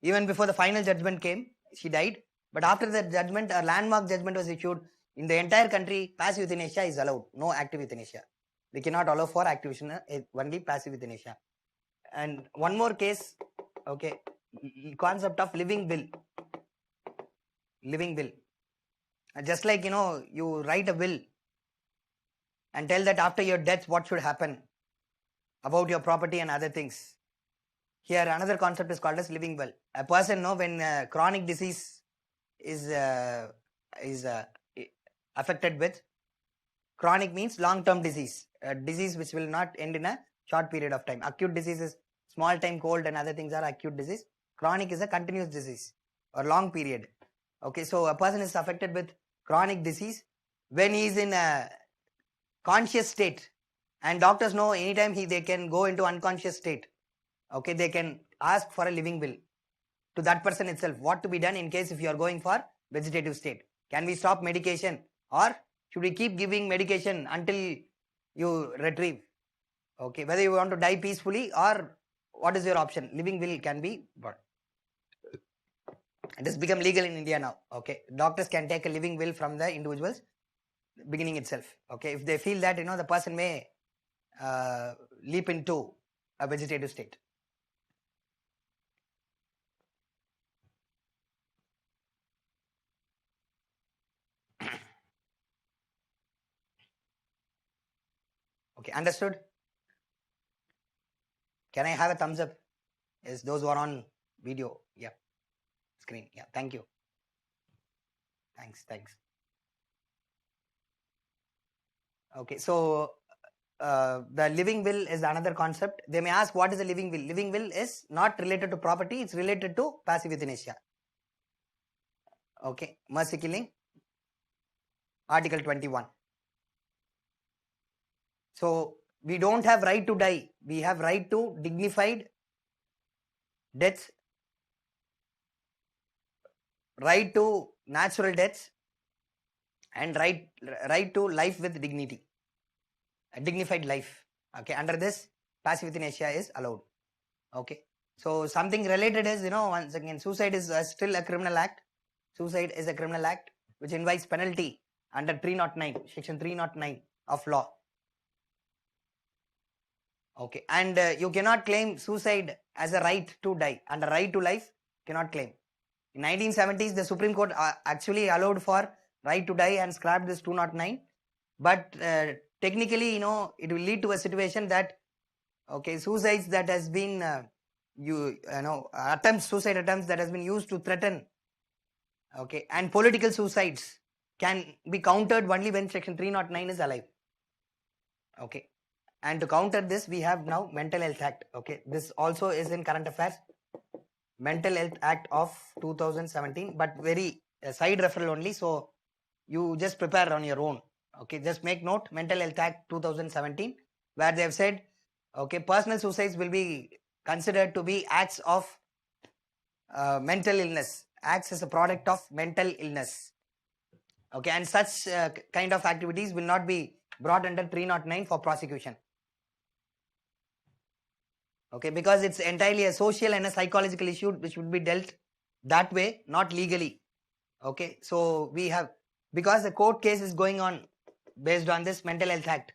Even before the final judgment came, she died. But after the judgment, a landmark judgment was issued. In the entire country, passive euthanasia is allowed, no active euthanasia. They cannot allow for active euthanasia, only passive euthanasia. And one more case, okay, concept of living will. Living will. Just like, you write a will and tell that after your death, what should happen about your property and other things. Here, another concept is called as living will. A person, when chronic disease is affected with, chronic means long-term disease, a disease which will not end in a short period of time. Acute disease is small time cold and other things are acute disease. Chronic is a continuous disease or long period. Okay, so a person is affected with chronic disease when he is in a conscious state, and doctors know anytime they can go into unconscious state. Okay, they can ask for a living will to that person itself. What to be done in case if you are going for vegetative state? Can we stop medication, or should we keep giving medication until you retrieve? Okay, whether you want to die peacefully or what is your option? Living will can be brought. It has become legal in India now. Okay, doctors can take a living will from the individuals beginning itself. Okay, if they feel that the person may leap into a vegetative state. Okay, understood? Can I have a thumbs up? Yes, those who are on video. Yeah. Screen. Yeah. Thank you. Thanks. Okay. So the living will is another concept. They may ask, what is a living will? Living will is not related to property. It's related to passive euthanasia. Okay. Mercy killing. Article 21. So we don't have right to die. We have right to dignified death, right to natural deaths, and right to life with dignity, a dignified life. Okay, under this, passive euthanasia is allowed. Okay, so something related is, once again, suicide is still a criminal act. Suicide is a criminal act which invites penalty under 309, section 309 of law. Okay, and you cannot claim suicide as a right to die. Under right to life, cannot claim. In 1970s, the Supreme Court actually allowed for right to die and scrapped this 209. But technically, it will lead to a situation that, okay, suicides that has been, suicide attempts that has been used to threaten, okay, and political suicides can be countered only when section 309 is alive. Okay, and to counter this, we have now Mental Health Act. Okay, this also is in current affairs. Mental Health Act of 2017, but very side referral only. So you just prepare on your own. Okay, just make note, Mental Health Act 2017, where they have said, okay, personal suicides will be considered to be acts of mental illness, acts as a product of mental illness. Okay, and such kind of activities will not be brought under 309 for prosecution. Okay, because it's entirely a social and a psychological issue which would be dealt that way, not legally. Okay, so we have, because the court case is going on based on this Mental Health Act.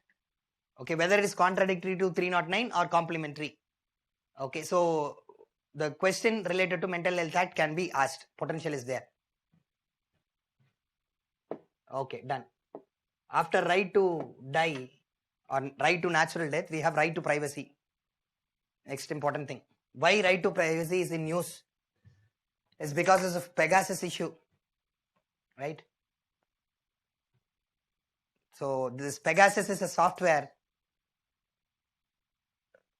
Okay, whether it is contradictory to 309 or complementary. Okay, so the question related to Mental Health Act can be asked. Potential is there. Okay, done. After right to die or right to natural death, we have right to privacy. Next important thing. Why right to privacy is in news? It's because of Pegasus issue, right? So this Pegasus is a software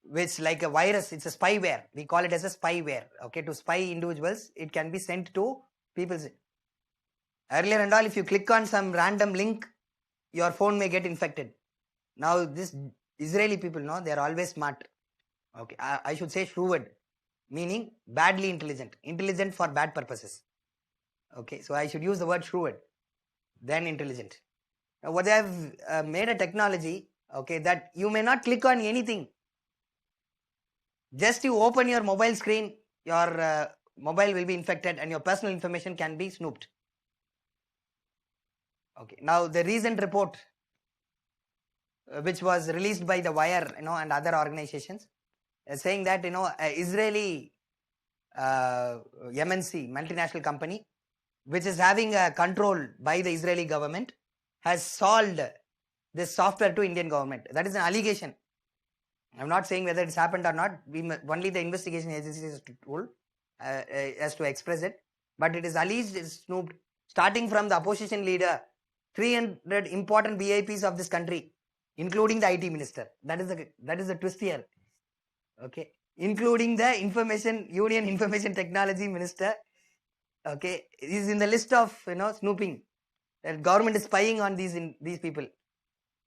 which, like a virus, it's a spyware. We call it as a spyware. Okay, to spy individuals, it can be sent to people. Earlier and all, if you click on some random link, your phone may get infected. Now this Israeli people, they are always smart. Okay, I should say shrewd, meaning badly intelligent, intelligent for bad purposes. Okay, so I should use the word shrewd, then intelligent. Now what they have made a technology, okay, that you may not click on anything. Just you open your mobile screen, your mobile will be infected and your personal information can be snooped. Okay, now the recent report which was released by the Wire, and other organizations, saying that, Israeli MNC, multinational company, which is having a control by the Israeli government, has sold this software to Indian government. That is an allegation. I'm not saying whether it's happened or not. Only the investigation agency has to express it. But it is alleged, it's snooped, starting from the opposition leader, 300 important VIPs of this country, including the IT minister. That is the twist here. Okay, including the Union Information Technology Minister. Okay, is in the list of snooping. The government is spying on these people,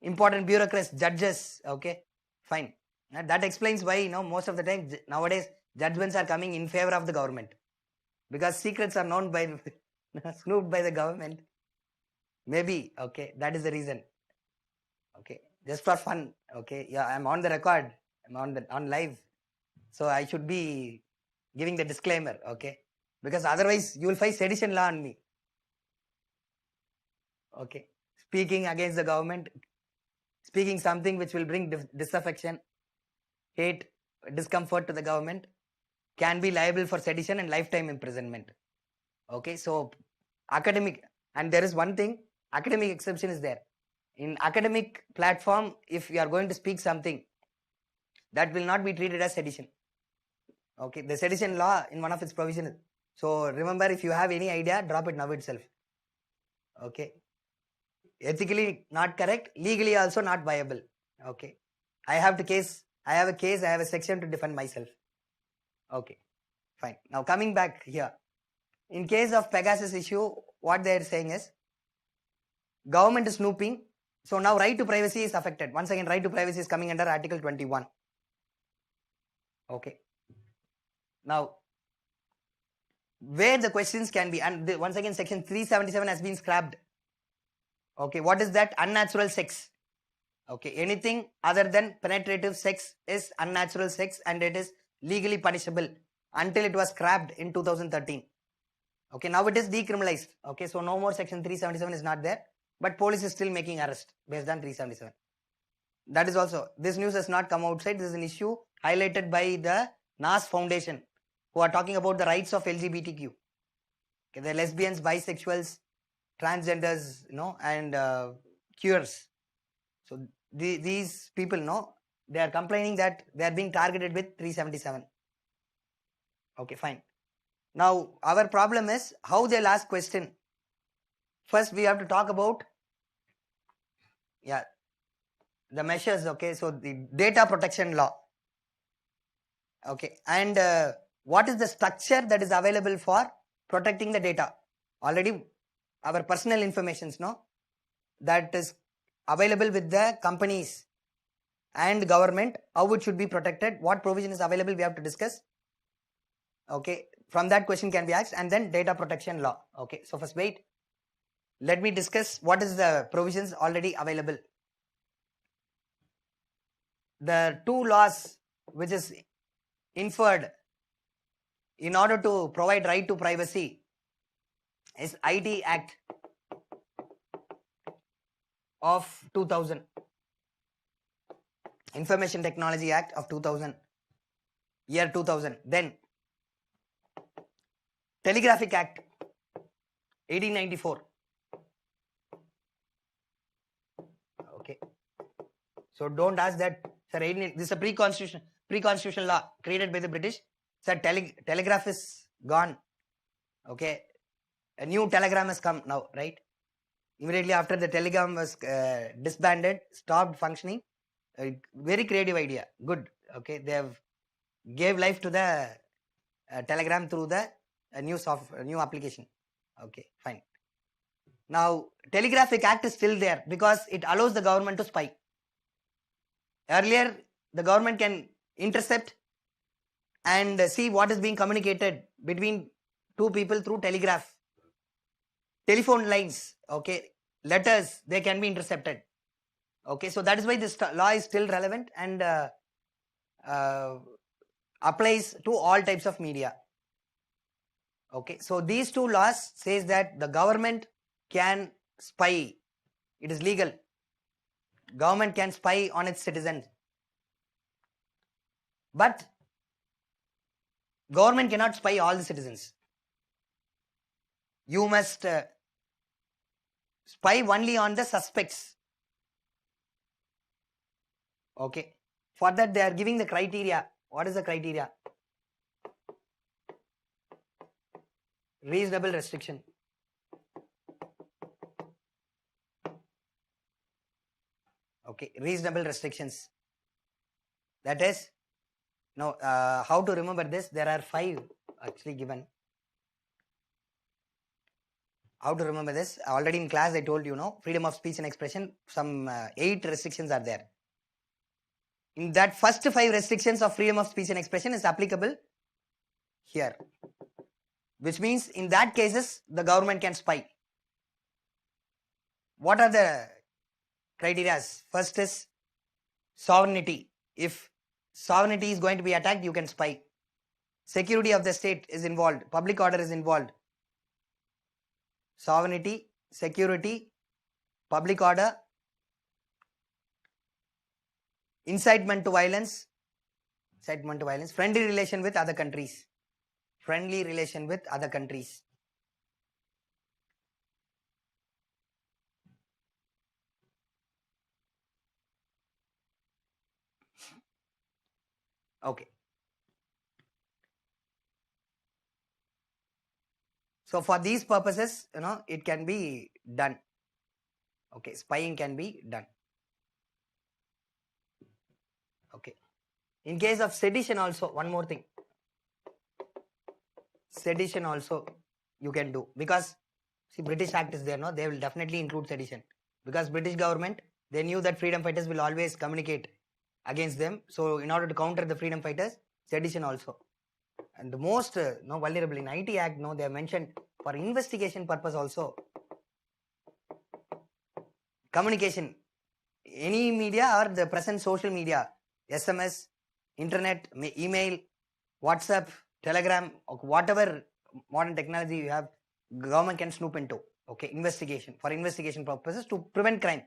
important bureaucrats, judges. Okay, fine. That explains why most of the time nowadays judgments are coming in favor of the government, because secrets are known by snooped by the government. Maybe, okay, that is the reason. Okay, just for fun. Okay, yeah, I'm on the record. I'm on live, so I should be giving the disclaimer. Okay, because otherwise you will face sedition law on me. Okay, speaking against the government, speaking something which will bring disaffection, hate, discomfort to the government, can be liable for sedition and lifetime imprisonment. Okay, so academic, and there is one thing, academic exception is there. In academic platform, if you are going to speak something, that will not be treated as sedition. Okay, the sedition law in one of its provisions. So remember, if you have any idea, drop it now itself. Okay, ethically not correct, legally also not viable. Okay, I have a case, I have a section to defend myself. Okay, fine. Now coming back here, in case of Pegasus issue, what they are saying is government is snooping. So now right to privacy is affected. Once again, right to privacy is coming under Article 21. Okay. Now, where the questions can be, and once again, section 377 has been scrapped. Okay, what is that? Unnatural sex. Okay, anything other than penetrative sex is unnatural sex and it is legally punishable until it was scrapped in 2013. Okay, now it is decriminalized. Okay, so no more section 377 is not there, but police is still making arrest based on 377. That is also, this news has not come outside. This is an issue highlighted by the NAS Foundation, who are talking about the rights of LGBTQ. Okay, the lesbians, bisexuals, transgenders, and queers. So these people, they are complaining that they are being targeted with 377. Okay, fine. Now, our problem is how they'll ask question. First, we have to talk about, the measures. Okay, so the data protection law. Okay, and what is the structure that is available for protecting the data? Already, our personal informations, that is available with the companies and government, how it should be protected, what provision is available, we have to discuss. Okay, from that question can be asked, and then data protection law. Okay, so first wait, let me discuss what is the provisions already available. The two laws which is inferred in order to provide right to privacy is IT Act of 2000, Information Technology Act of 2000, year 2000. Then Telegraphic Act 1894. Okay, so don't ask that, sir, this is a pre-constitutional law created by the British. Sir, telegraph is gone. Okay, a new telegram has come now, right? Immediately after the telegram was disbanded, stopped functioning. Very creative idea, good. Okay, they have gave life to the telegram through the new application. Okay, fine. Now, Telegraphic Act is still there because it allows the government to spy. Earlier, the government can intercept and see what is being communicated between two people through telegraph. Telephone lines, okay, letters, they can be intercepted. Okay, so that is why this law is still relevant and applies to all types of media. Okay, so these two laws says that the government can spy. It is legal. Government can spy on its citizens. But government cannot spy all the citizens. You must spy only on the suspects. Okay. For that they are giving the criteria. What is the criteria? Reasonable restriction. Okay, reasonable restrictions. That is, now how to remember this? There are 5 actually given. How to remember this? Already in class I told you, freedom of speech and expression, some 8 restrictions are there. In that first 5 restrictions of freedom of speech and expression is applicable here, which means in that cases the government can spy. What are the criteria? First is sovereignty. If sovereignty is going to be attacked, you can spy. Security of the state is involved. Public order is involved. Sovereignty, security, public order, incitement to violence, friendly relation with other countries. Friendly relation with other countries. Okay. So for these purposes, it can be done. Okay, spying can be done. Okay. In case of sedition also, one more thing. Sedition also you can do, because see, British Act is there, no? They will definitely include sedition, because British government, they knew that freedom fighters will always communicate against them. So in order to counter the freedom fighters, sedition also. And the most vulnerable in IT Act, they have mentioned for investigation purpose also. Communication, any media or the present social media, SMS, internet, email, WhatsApp, Telegram, whatever modern technology you have, government can snoop into. Okay, investigation, for investigation purposes to prevent crime,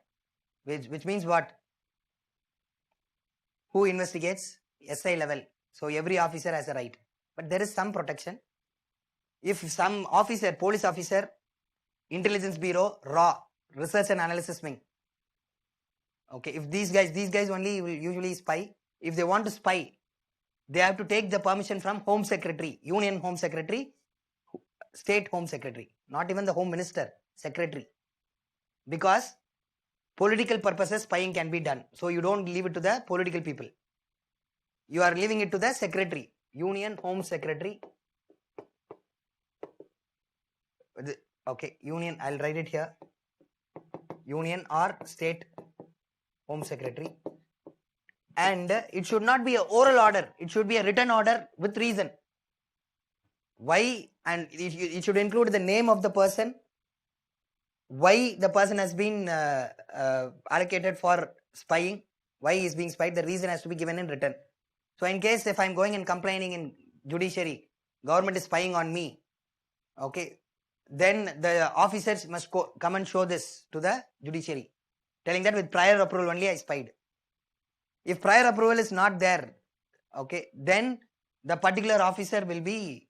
which means what? Who investigates? SI level. So every officer has a right, but there is some protection. If some officer, police officer, intelligence bureau, raw, research and analysis wing. Okay, if these guys only will usually spy. If they want to spy, they have to take the permission from Home Secretary, Union Home Secretary, State Home Secretary, not even the Home Minister, Secretary. Because political purposes spying can be done. So you don't leave it to the political people. You are leaving it to the Secretary, Union Home Secretary. Okay, Union, I'll write it here. Union or State Home Secretary. And it should not be an oral order. It should be a written order with reason. Why? And it should include the name of the person, why the person has been allocated for spying, why he is being spied, the reason has to be given in written. So in case if I'm going and complaining in judiciary, government is spying on me, okay, then the officers must come and show this to the judiciary, telling that with prior approval only I spied. If prior approval is not there, okay, then the particular officer will be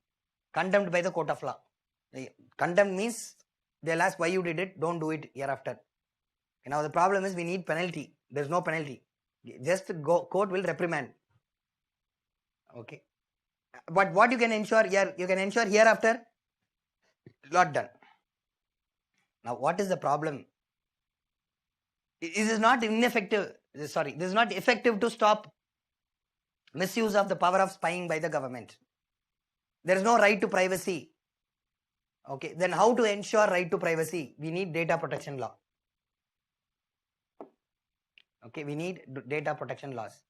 condemned by the court of law. Condemned means they'll ask why you did it, don't do it hereafter. Now the problem is we need penalty. There's no penalty. Just court will reprimand. Okay. But what you can ensure here, you can ensure hereafter, not done. Now what is the problem? It is not ineffective. Sorry, this is not effective to stop misuse of the power of spying by the government. There is no right to privacy. Okay, then how to ensure right to privacy? We need data protection law. Okay, we need data protection laws.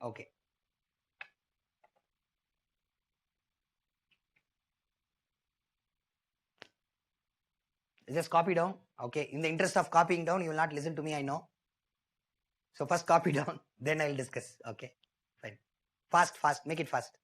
Okay. Just copy down. Okay, in the interest of copying down, you will not listen to me, I know. So first copy down, then I will discuss. Okay, fine. Fast, make it fast.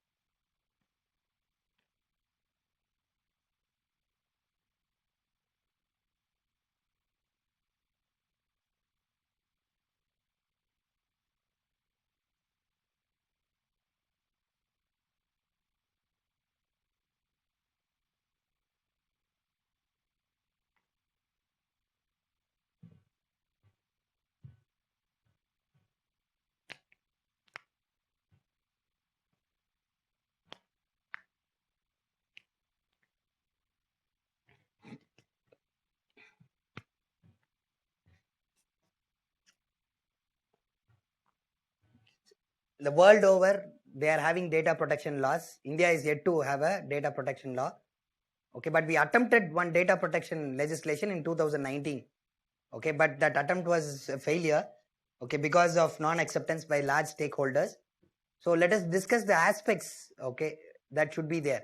The world over, they are having data protection laws. India is yet to have a data protection law. Okay, but we attempted one data protection legislation in 2019. Okay, but that attempt was a failure. Okay, because of non-acceptance by large stakeholders. So let us discuss the aspects, okay, that should be there.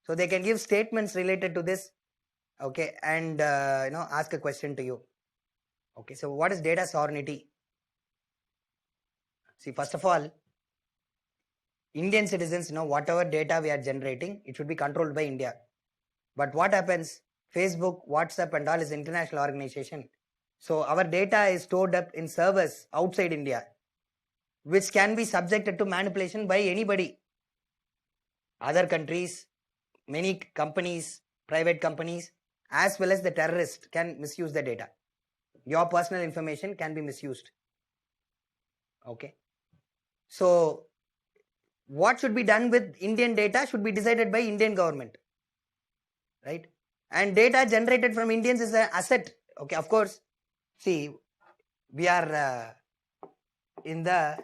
So they can give statements related to this, okay, and ask a question to you. Okay, so what is data sovereignty? See, first of all, Indian citizens, whatever data we are generating, it should be controlled by India. But what happens? Facebook, WhatsApp and all is international organization. So our data is stored up in servers outside India, which can be subjected to manipulation by anybody. Other countries, many companies, private companies, as well as the terrorists can misuse the data. Your personal information can be misused. Okay. So what should be done with Indian data should be decided by Indian government, right? And data generated from Indians is an asset. Okay, of course. See, we are in the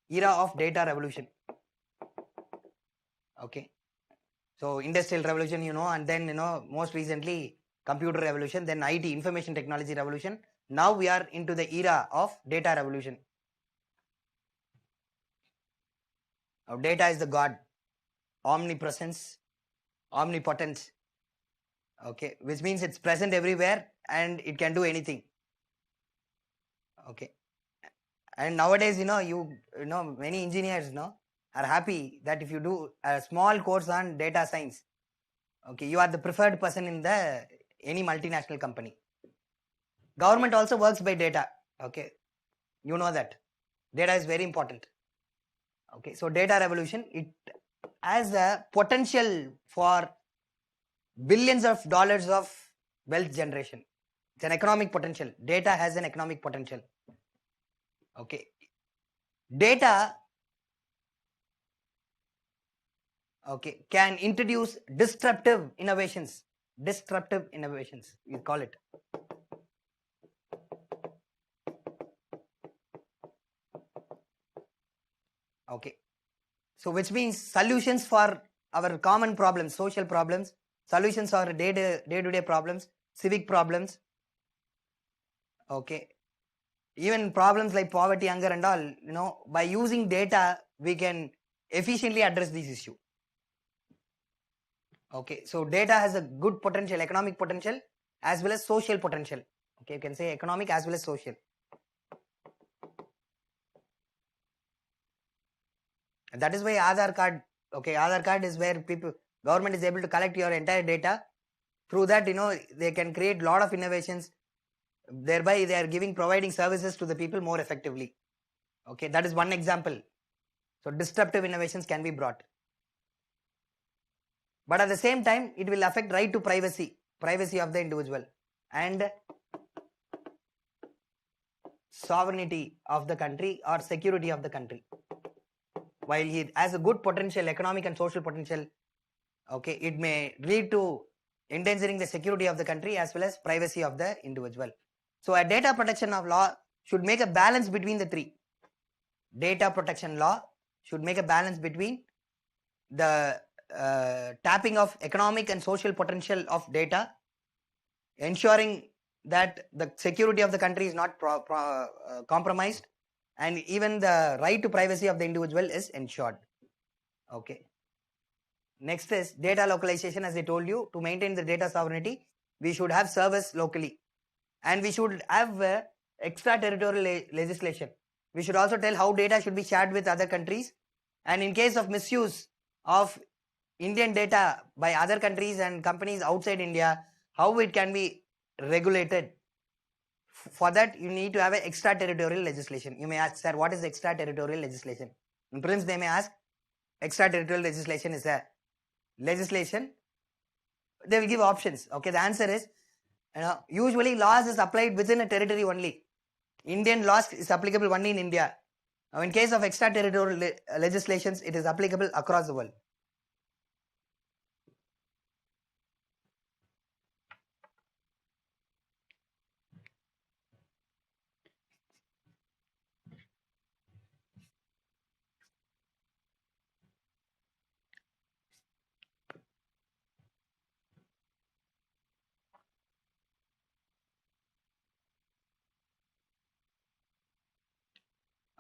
era of data revolution. Okay, so industrial revolution, and then most recently computer revolution, then IT, information technology revolution. Now we are into the era of data revolution. Now data is the god, omnipresence, omnipotent. Okay, which means it's present everywhere and it can do anything. Okay, and nowadays many engineers are happy that if you do a small course on data science, okay, you are the preferred person in the any multinational company. Government also works by data. Okay, you know that data is very important. Okay, so data revolution, it has a potential for billions of dollars of wealth generation. It's an economic potential. Data has an economic potential. Okay, data, okay, can introduce disruptive innovations. Disruptive innovations, we call it. Okay, so which means solutions for our common problems, social problems, solutions for day-to-day problems, civic problems. Okay, even problems like poverty, hunger and all, by using data we can efficiently address this issue. Okay, so data has a good potential, economic potential as well as social potential. Okay, you can say economic as well as social. And that is why Aadhaar card, okay, Aadhaar card is where government is able to collect your entire data. Through that, they can create lot of innovations. Thereby, they are providing services to the people more effectively. Okay, that is one example. So, disruptive innovations can be brought. But at the same time, it will affect right to privacy of the individual and sovereignty of the country or security of the country. While it has a good potential, economic and social potential, okay, it may lead to endangering the security of the country as well as privacy of the individual. So a data protection of law should make a balance between the three. Data protection law should make a balance between the tapping of economic and social potential of data, ensuring that the security of the country is not compromised, and even the right to privacy of the individual is ensured. Okay. Next is data localization. As I told you, to maintain the data sovereignty, we should have service locally, and we should have extraterritorial legislation. We should also tell how data should be shared with other countries, and in case of misuse of Indian data by other countries and companies outside India, how it can be regulated. For that, you need to have an extraterritorial legislation. You may ask, sir, what is extraterritorial legislation? In prelims, they may ask, extraterritorial legislation is a legislation. They will give options. Okay, the answer is, usually laws is applied within a territory only. Indian laws is applicable only in India. Now, in case of extraterritorial legislations, it is applicable across the world.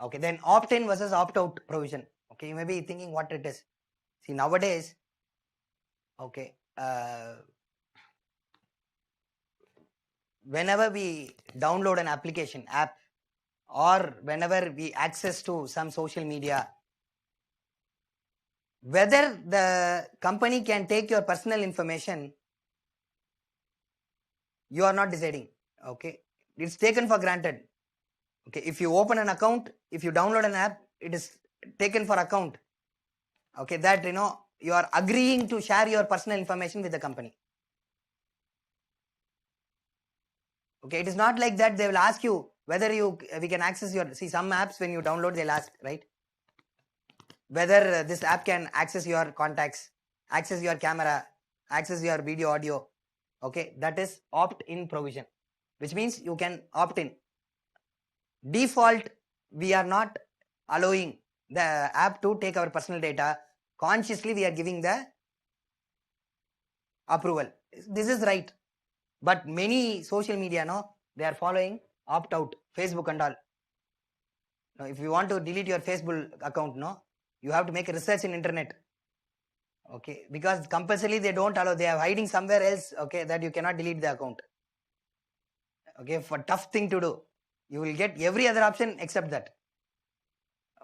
Okay, then opt-in versus opt-out provision. Okay, you may be thinking what it is. See, nowadays, okay, whenever we download an application, app, or whenever we access to some social media, whether the company can take your personal information, you are not deciding. Okay, it's taken for granted. Okay, if you open an account, if you download an app, it is taken for account. Okay, that you are agreeing to share your personal information with the company. Okay, it is not like that. They will ask you whether we can access your, see, some apps when you download, they'll ask, right? whether this app can access your contacts, access your camera, access your video audio. Okay, that is opt-in provision, which means you can opt in. Default, we are not allowing the app to take our personal data. Consciously, we are giving the approval. This is right. But many social media, no, they are following opt out, Facebook and all. Now, if you want to delete your Facebook account, no, you have to make a research in internet. Okay, because compulsorily they don't allow, they are hiding somewhere else, okay, that you cannot delete the account. Okay, for tough thing to do. You will get every other option except that.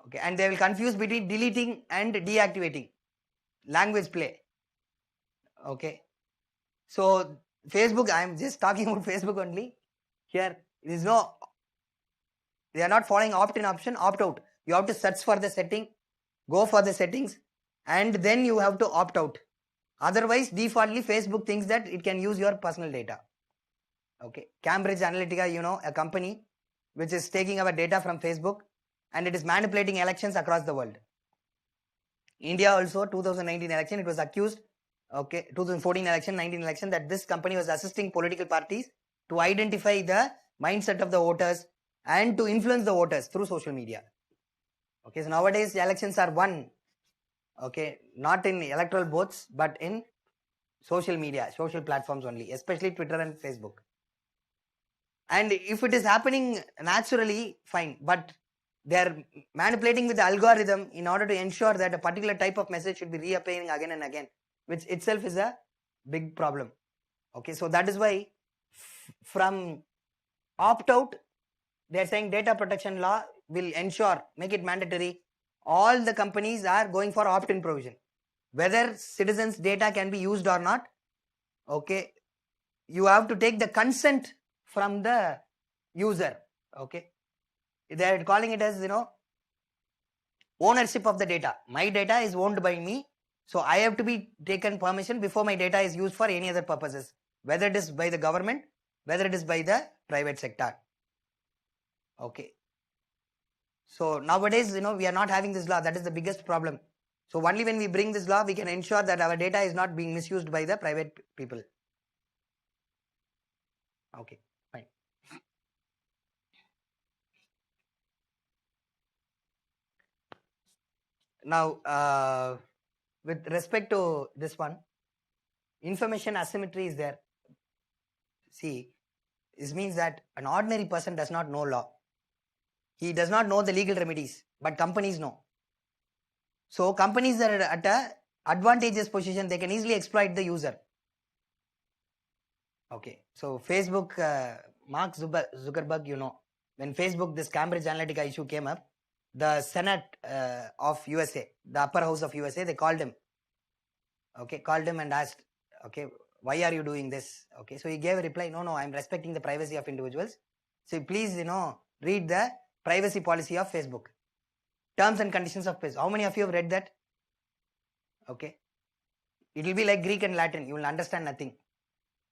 Okay, and they will confuse between deleting and deactivating. Language play. Okay. So Facebook, I am just talking about Facebook only. Here, there is no, they are not following opt-in option, opt-out. You have to search for the setting, go for the settings, and then you have to opt out. Otherwise, defaultly, Facebook thinks that it can use your personal data. Okay. Cambridge Analytica, you know, a company which is taking our data from Facebook and it is manipulating elections across the world. India also, 2019 election, it was accused, okay, 2014 election, 19 election, that this company was assisting political parties to identify the mindset of the voters and to influence the voters through social media. Okay, so nowadays the elections are won, okay, not in electoral booths, but in social media, social platforms only, especially Twitter and Facebook. And if it is happening naturally, fine, but they are manipulating with the algorithm in order to ensure that a particular type of message should be reappearing again and again, which itself is a big problem. Okay, so that is why from opt-out, they are saying data protection law will ensure, make it mandatory, all the companies are going for opt-in provision. Whether citizens' data can be used or not, okay, you have to take the consent from the user. Okay, they are calling it as, you know, ownership of the data. My data is owned by me, so I have to be taken permission before my data is used for any other purposes, whether it is by the government, whether it is by the private sector. Okay, so nowadays, you know, we are not having this law. That is the biggest problem. So only when we bring this law, we can ensure that our data is not being misused by the private people. Okay, fine. Now, with respect to this one, information asymmetry is there. See, this means that an ordinary person does not know law. He does not know the legal remedies, but companies know. So companies are at a advantageous position. They can easily exploit the user. Okay, so Facebook, Mark Zuckerberg, you know, when Facebook, this Cambridge Analytica issue came up, the Senate of USA, the upper house of USA, they called him. Okay, called him and asked, okay, why are you doing this? Okay, so he gave a reply, no, I'm respecting the privacy of individuals. So please, you know, read the privacy policy of Facebook. Terms and conditions of Facebook. How many of you have read that? Okay. It will be like Greek and Latin. You will understand nothing.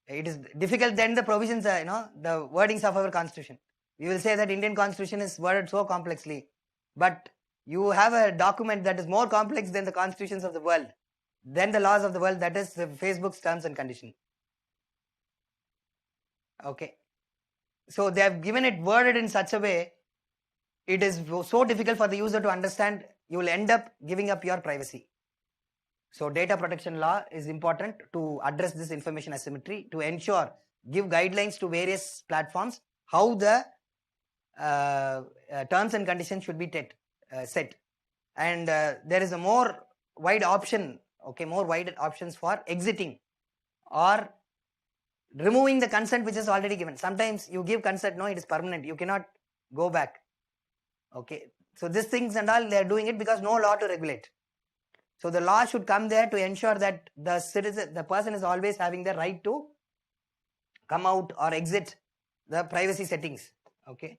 It is difficult than the provisions, you know, the wordings of our constitution. We will say that Indian constitution is worded so complexly. But you have a document that is more complex than the constitutions of the world, than the laws of the world, that is Facebook's terms and conditions. Okay. So they have given it worded in such a way, it is so difficult for the user to understand, you will end up giving up your privacy. So data protection law is important to address this information asymmetry, to ensure, give guidelines to various platforms, how the terms and conditions should be set. And there is a more wide option, okay, more wide options for exiting or removing the consent which is already given. Sometimes you give consent, no, it is permanent, you cannot go back. Okay, so these things and all, they are doing it because no law to regulate. So the law should come there to ensure that the citizen, the person is always having the right to come out or exit the privacy settings. Okay,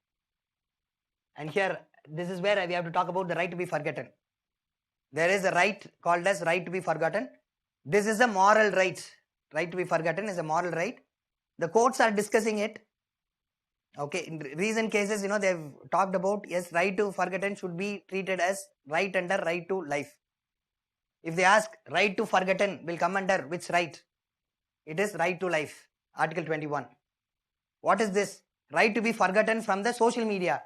and here, this is where we have to talk about the right to be forgotten. There is a right called as right to be forgotten. This is a moral right. Right to be forgotten is a moral right. The courts are discussing it. Okay, in recent cases, they've talked about, yes, right to forgotten should be treated as right under right to life. If they ask, right to forgotten will come under which right? It is right to life, Article 21. What is this? Right to be forgotten from the social media.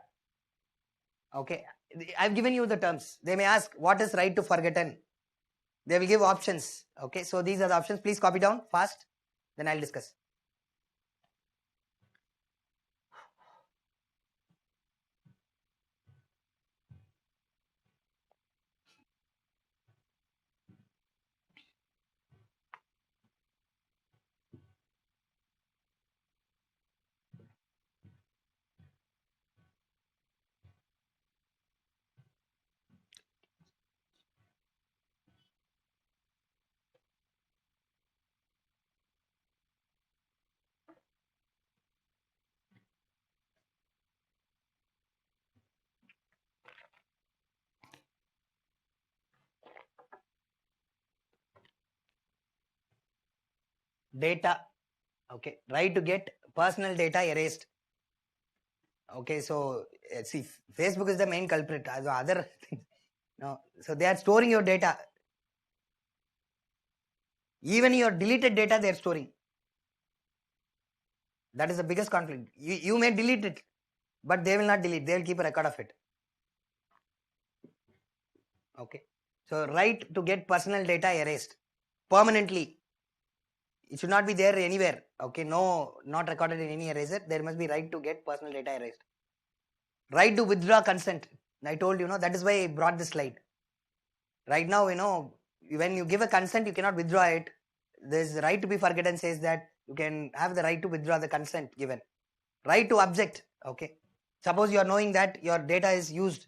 Okay, I've given you the terms. They may ask, what is right to forgotten? They will give options. Okay, so these are the options. Please copy down fast, then I'll discuss. Data. Okay, right to get personal data erased. Okay, so see, Facebook is the main culprit. The other thing, no, so they are storing your data. Even your deleted data, they are storing. That is the biggest conflict. You may delete it, but they will not delete. They will keep a record of it. Okay, so right to get personal data erased permanently. It should not be there anywhere. Okay, no, not recorded in any eraser. There must be right to get personal data erased. Right to withdraw consent. I told you, that is why I brought this slide. Right now, when you give a consent, you cannot withdraw it. This right to be forgotten says that you can have the right to withdraw the consent given. Right to object. Okay. Suppose you are knowing that your data is used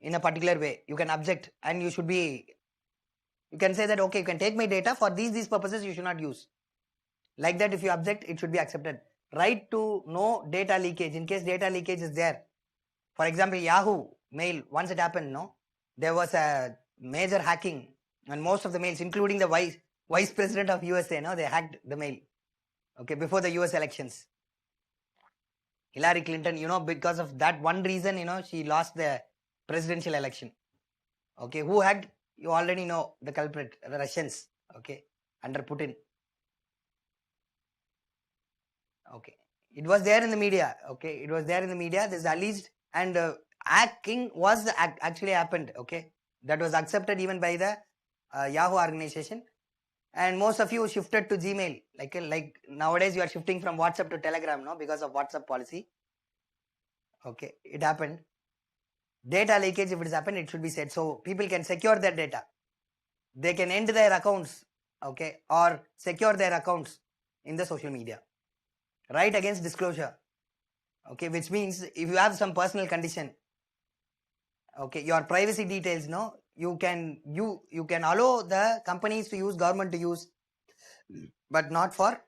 in a particular way. You can object and you can say that, okay, you can take my data for these purposes, you should not use. Like that, if you object, it should be accepted. Right to know data leakage. In case data leakage is there. For example, Yahoo mail, once it happened, there was a major hacking and most of the mails, including the vice president of USA, they hacked the mail. Okay, before the US elections. Hillary Clinton, because of that one reason, she lost the presidential election. Okay, who hacked? You already know the culprit, the Russians. Okay, under Putin. Okay, it was there in the media. Okay, it was there in the media. This is alleged, and hacking was actually happened. Okay, that was accepted even by the Yahoo organization, and most of you shifted to Gmail. Like nowadays, you are shifting from WhatsApp to Telegram, because of WhatsApp policy. Okay, it happened. Data leakage, if it has happened, it should be said. So people can secure their data. They can end their accounts, okay, or secure their accounts in the social media. Right against disclosure. Okay, which means if you have some personal condition, okay, your privacy details, you can allow the companies to use, government to use, but not for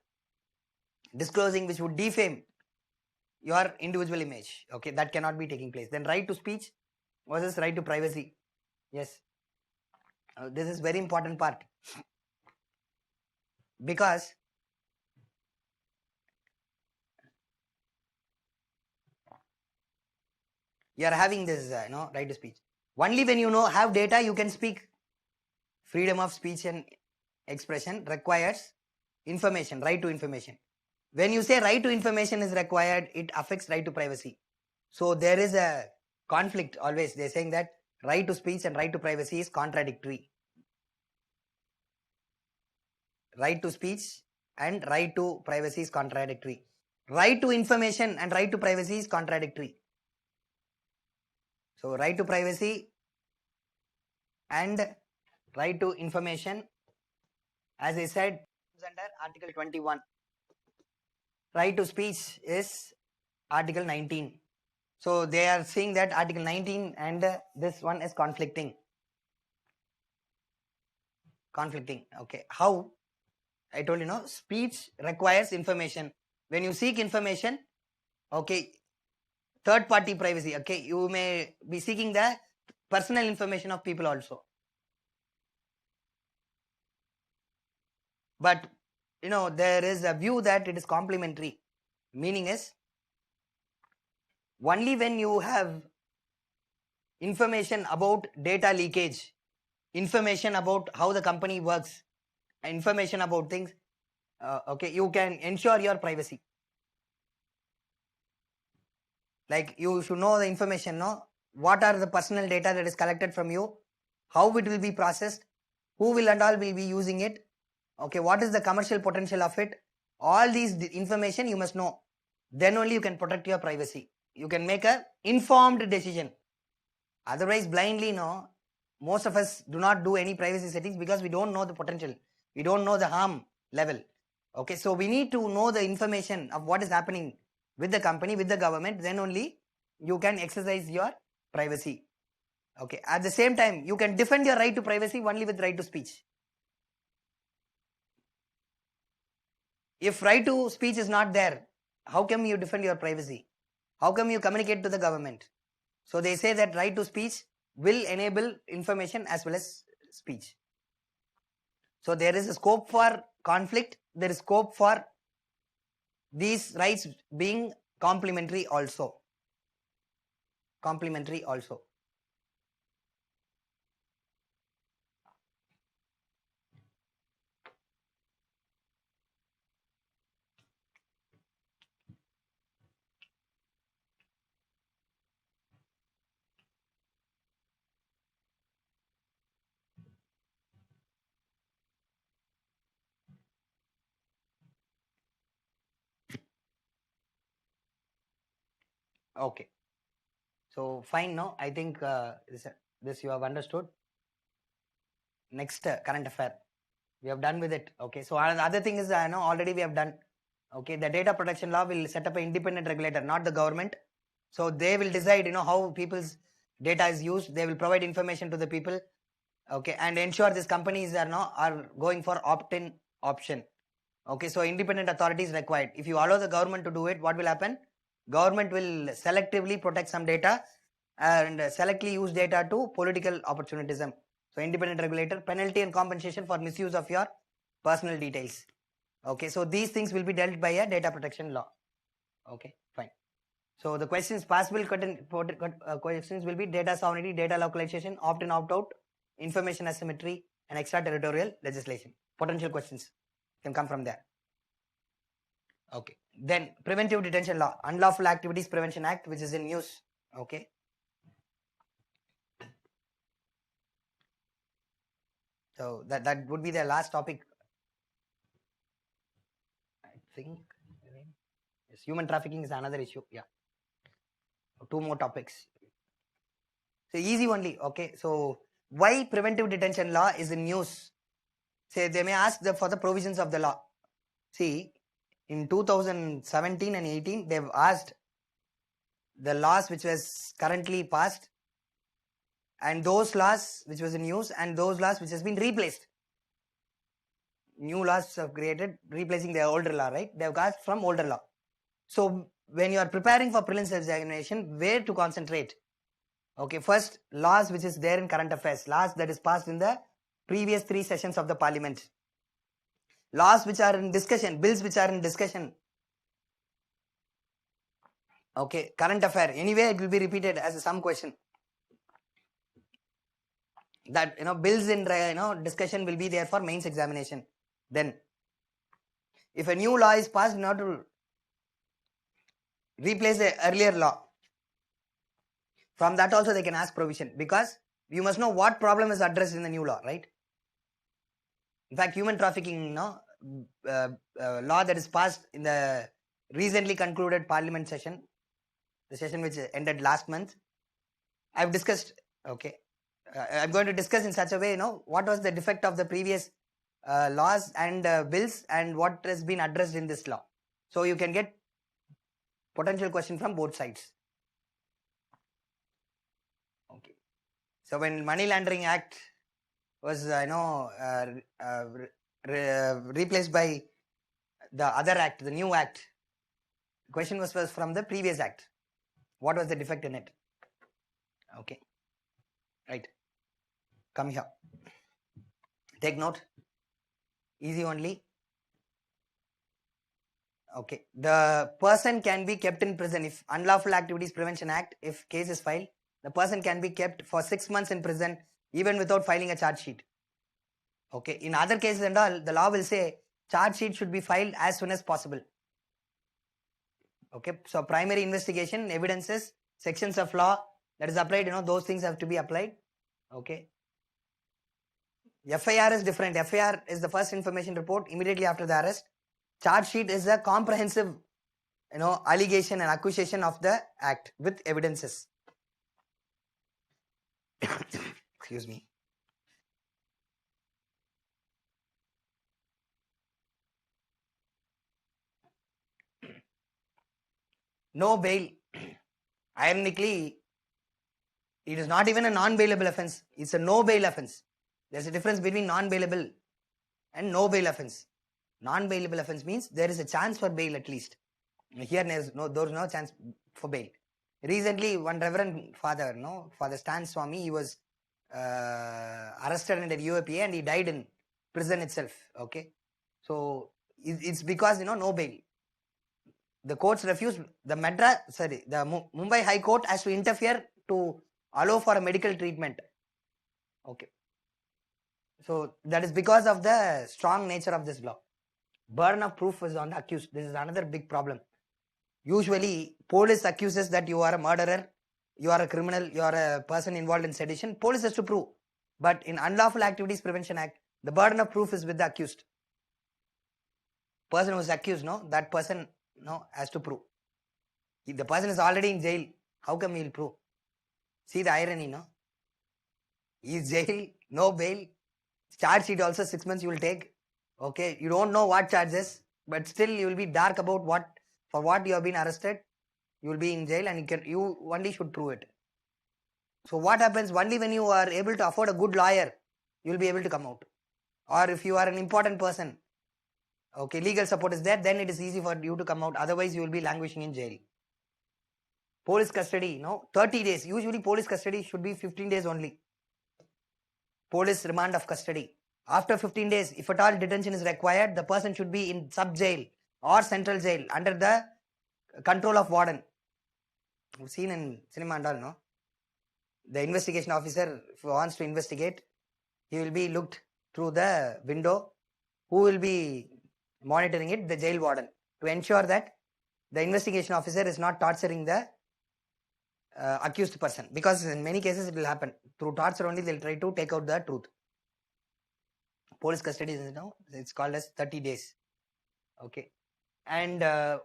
disclosing, which would defame your individual image. Okay, that cannot be taking place. Then right to speech versus right to privacy. Yes, this is very important part, because you are having this right to speech. Only when you have data, you can speak. Freedom of speech and expression requires information, right to information. When you say right to information is required, it affects right to privacy. So there is a conflict always. They're saying that right to speech and right to privacy is contradictory. Right to speech and right to privacy is contradictory. Right to information and right to privacy is contradictory. So right to privacy and right to information, as I said, is under Article 21. Right to speech is Article 19. So they are saying that Article 19 and this one is conflicting. Okay. How? I told you, speech requires information. When you seek information, okay, third party privacy, okay, you may be seeking the personal information of people also. But, there is a view that it is complementary. Meaning is, only when you have information about data leakage, information about how the company works, information about things, okay, you can ensure your privacy. Like you should know the information, no? What are the personal data that is collected from you, how it will be processed, who will and all will be using it, okay, what is the commercial potential of it, all these information you must know. Then only you can protect your privacy. You can make a informed decision. Otherwise, blindly, no, most of us do not do any privacy settings because we don't know the potential. We don't know the harm level. Okay, so we need to know the information of what is happening with the company, with the government, then only you can exercise your privacy. Okay, at the same time, you can defend your right to privacy only with right to speech. If right to speech is not there, how come you defend your privacy? How come you communicate to the government? So they say that right to speech will enable information as well as speech. So there is a scope for conflict, there is scope for these rights being complementary also. Complementary also. Okay. So fine, no? I think this you have understood. Next current affair. We have done with it. Okay. So the other thing is, I know already we have done. Okay. The data protection law will set up an independent regulator, not the government. So they will decide, how people's data is used. They will provide information to the people. Okay. And ensure these companies are going for opt-in option. Okay. So independent authority is required. If you allow the government to do it, what will happen? Government will selectively protect some data and selectively use data to political opportunism. So independent regulator, penalty and compensation for misuse of your personal details. Okay, so these things will be dealt by a data protection law. Okay, fine. So the questions, possible questions will be data sovereignty, data localization, opt-in, opt-out, information asymmetry, and extraterritorial legislation. Potential questions can come from there. Okay. Then preventive detention law, Unlawful Activities Prevention Act, which is in news. Okay. So that would be the last topic. I think yes, human trafficking is another issue. Yeah. Two more topics. So easy only. Okay. So why preventive detention law is in news? Say they may ask for the provisions of the law. See, in 2017 and 18, they've asked the laws which was currently passed and those laws which was in use and those laws which has been replaced. New laws have created replacing the older law, right? They have got from older law. So when you are preparing for prelims examination, where to concentrate? Okay, first laws which is there in current affairs, laws that is passed in the previous 3 sessions of the parliament, laws which are in discussion, bills which are in discussion. Okay, current affair. Anyway, it will be repeated as some question. That bills in discussion will be there for mains examination. Then, if a new law is passed, not to replace the earlier law. From that also they can ask provision because you must know what problem is addressed in the new law, right? In fact, human trafficking law that is passed in the recently concluded parliament session, the session which ended last month, I've discussed. Okay, I'm going to discuss in such a way, what was the defect of the previous laws and bills and what has been addressed in this law. So you can get potential question from both sides. Okay. So when Money Laundering Act was replaced by the other act, the new act, the question was from the previous act. What was the defect in it? Okay. Right. Come here. Take note. Easy only. Okay, the person can be kept in prison if Unlawful Activities Prevention Act, if case is filed, the person can be kept for 6 months in prison even without filing a charge sheet. Okay, in other cases and all, the law will say charge sheet should be filed as soon as possible. Okay, so primary investigation, evidences, sections of law that is applied, those things have to be applied. Okay. FIR is different. FIR is the first information report immediately after the arrest. Charge sheet is a comprehensive, allegation and accusation of the act with evidences. Excuse me. No bail. Ironically, it is not even a non-bailable offence. It's a no bail offence. There's a difference between non-bailable and no bail offence. Non-bailable offence means there is a chance for bail at least. Here there's no chance for bail. Recently, one Reverend Father, Father Stan Swami, he was arrested under UAPA and he died in prison itself. Okay, so it's because no bail. The courts refused. The Mumbai High Court has to interfere to allow for a medical treatment. Okay, so that is because of the strong nature of this law. Burden of proof is on the accused. This is another big problem. Usually, police accuses that you are a murderer, you are a criminal, you are a person involved in sedition. Police has to prove. But in Unlawful Activities Prevention Act, the burden of proof is with the accused. Person who is accused, that person has to prove. If the person is already in jail, how come he will prove? See the irony, He is jail, no bail, charge sheet also 6 months you will take. Okay, you don't know what charges, but still you will be dark about for what you have been arrested. You will be in jail and you only should prove it. So what happens? Only when you are able to afford a good lawyer, you will be able to come out. Or if you are an important person, okay, legal support is there, then it is easy for you to come out. Otherwise, you will be languishing in jail. Police custody, 30 days. Usually police custody should be 15 days only. Police remand of custody. After 15 days, if at all detention is required, the person should be in sub-jail or central jail under the control of warden. We've seen in cinema and all, the investigation officer, if he wants to investigate, he will be looked through the window. Who will be monitoring it? The jail warden, to ensure that the investigation officer is not torturing the accused person, because in many cases it will happen. Through torture only they'll try to take out the truth. Police custody is it's called as 30 days. Okay. And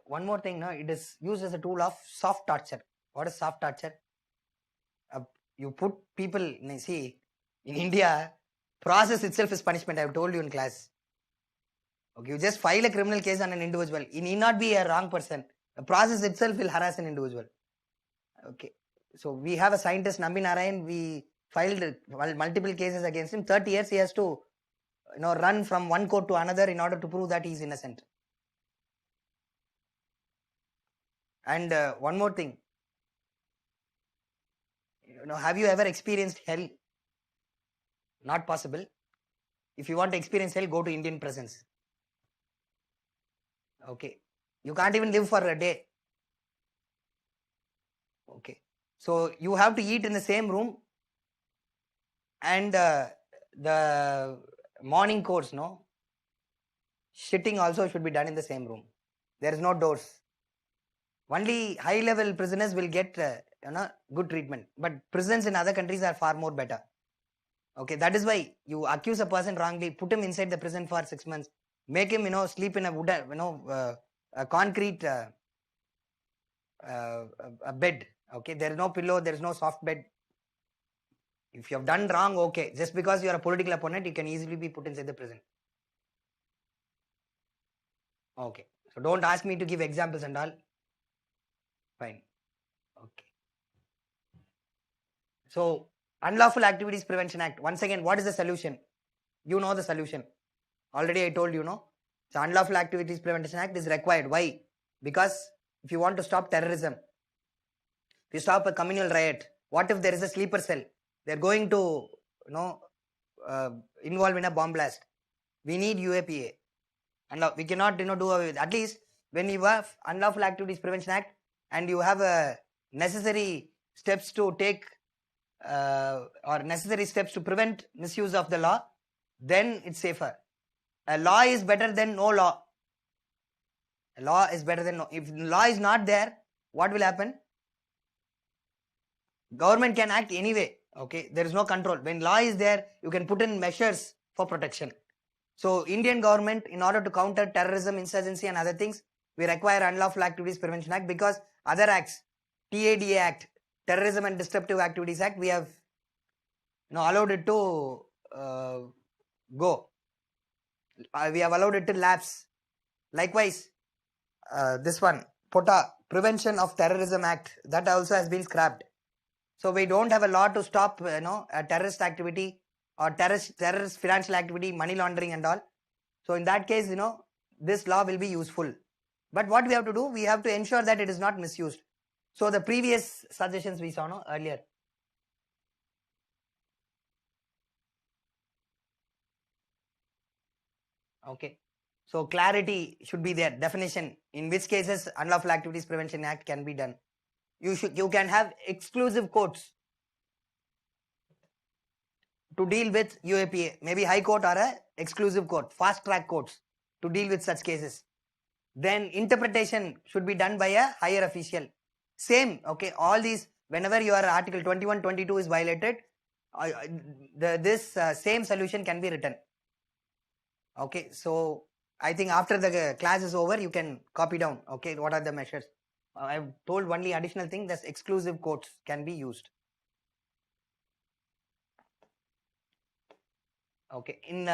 one more thing, it is used as a tool of soft torture. What is soft torture? You put people, see, in India, process itself is punishment. I have told you in class. Okay, you just file a criminal case on an individual. He need not be a wrong person. The process itself will harass an individual. Okay, so we have a scientist, Nambi Narayan. We filed multiple cases against him. 30 years he has to, run from one court to another in order to prove that he is innocent. And one more thing, have you ever experienced hell? Not possible. If you want to experience hell, go to Indian prisons. Okay, you can't even live for a day. Okay, so you have to eat in the same room, and the morning course, shitting also should be done in the same room. There is no doors. Only high-level prisoners will get good treatment, but prisons in other countries are far more better. Okay, that is why you accuse a person wrongly, put him inside the prison for 6 months, make him sleep in a wooden, a concrete a bed. Okay, there is no pillow, there is no soft bed. If you have done wrong, okay, just because you are a political opponent, you can easily be put inside the prison. Okay, so don't ask me to give examples and all. Fine. Okay. So, Unlawful Activities Prevention Act. Once again, what is the solution? You know the solution. Already I told you, So, Unlawful Activities Prevention Act is required. Why? Because if you want to stop terrorism, if you stop a communal riot, what if there is a sleeper cell? They're going to, involve in a bomb blast. We need UAPA. And we cannot, do away with. At least when you have Unlawful Activities Prevention Act and you have necessary steps to take or necessary steps to prevent misuse of the law, then it's safer. A law is better than no law. A law is better than no. If law is not there, what will happen? Government can act anyway. Okay, there is no control. When law is there, you can put in measures for protection. So Indian government, in order to counter terrorism, insurgency and other things, we require Unlawful Activities Prevention Act, because other acts, TADA Act, Terrorism and Disruptive Activities Act, we have allowed it to go. We have allowed it to lapse. Likewise, this one, POTA, Prevention of Terrorism Act, that also has been scrapped. So we don't have a law to stop a terrorist activity or terrorist financial activity, money laundering and all. So in that case, this law will be useful. But what we have to do, we have to ensure that it is not misused. So the previous suggestions we saw earlier. Okay. So clarity should be there. Definition. In which cases Unlawful Activities Prevention Act can be done. You can have exclusive courts to deal with UAPA. Maybe High Court or a exclusive court, fast track courts to deal with such cases. Then interpretation should be done by a higher official. Same. Okay. All these, whenever your Article 21, 22 is violated, this same solution can be written. Okay. So I think after the class is over, you can copy down. Okay. What are the measures? I've told only additional thing, that exclusive courts can be used. Okay. In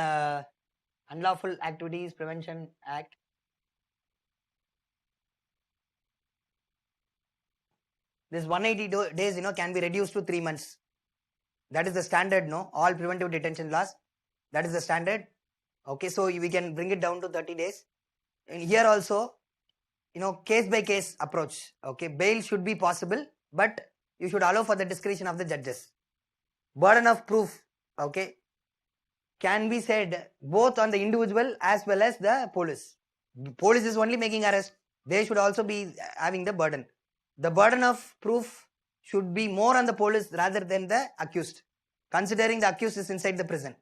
Unlawful Activities Prevention Act, this 180 days, can be reduced to 3 months. That is the standard, all preventive detention laws. That is the standard. Okay, so we can bring it down to 30 days. And here also, case by case approach. Okay, bail should be possible, but you should allow for the discretion of the judges. Burden of proof, okay, can be said both on the individual as well as the police. The police is only making arrest. They should also be having the burden. The burden of proof should be more on the police rather than the accused, considering the accused is inside the prison.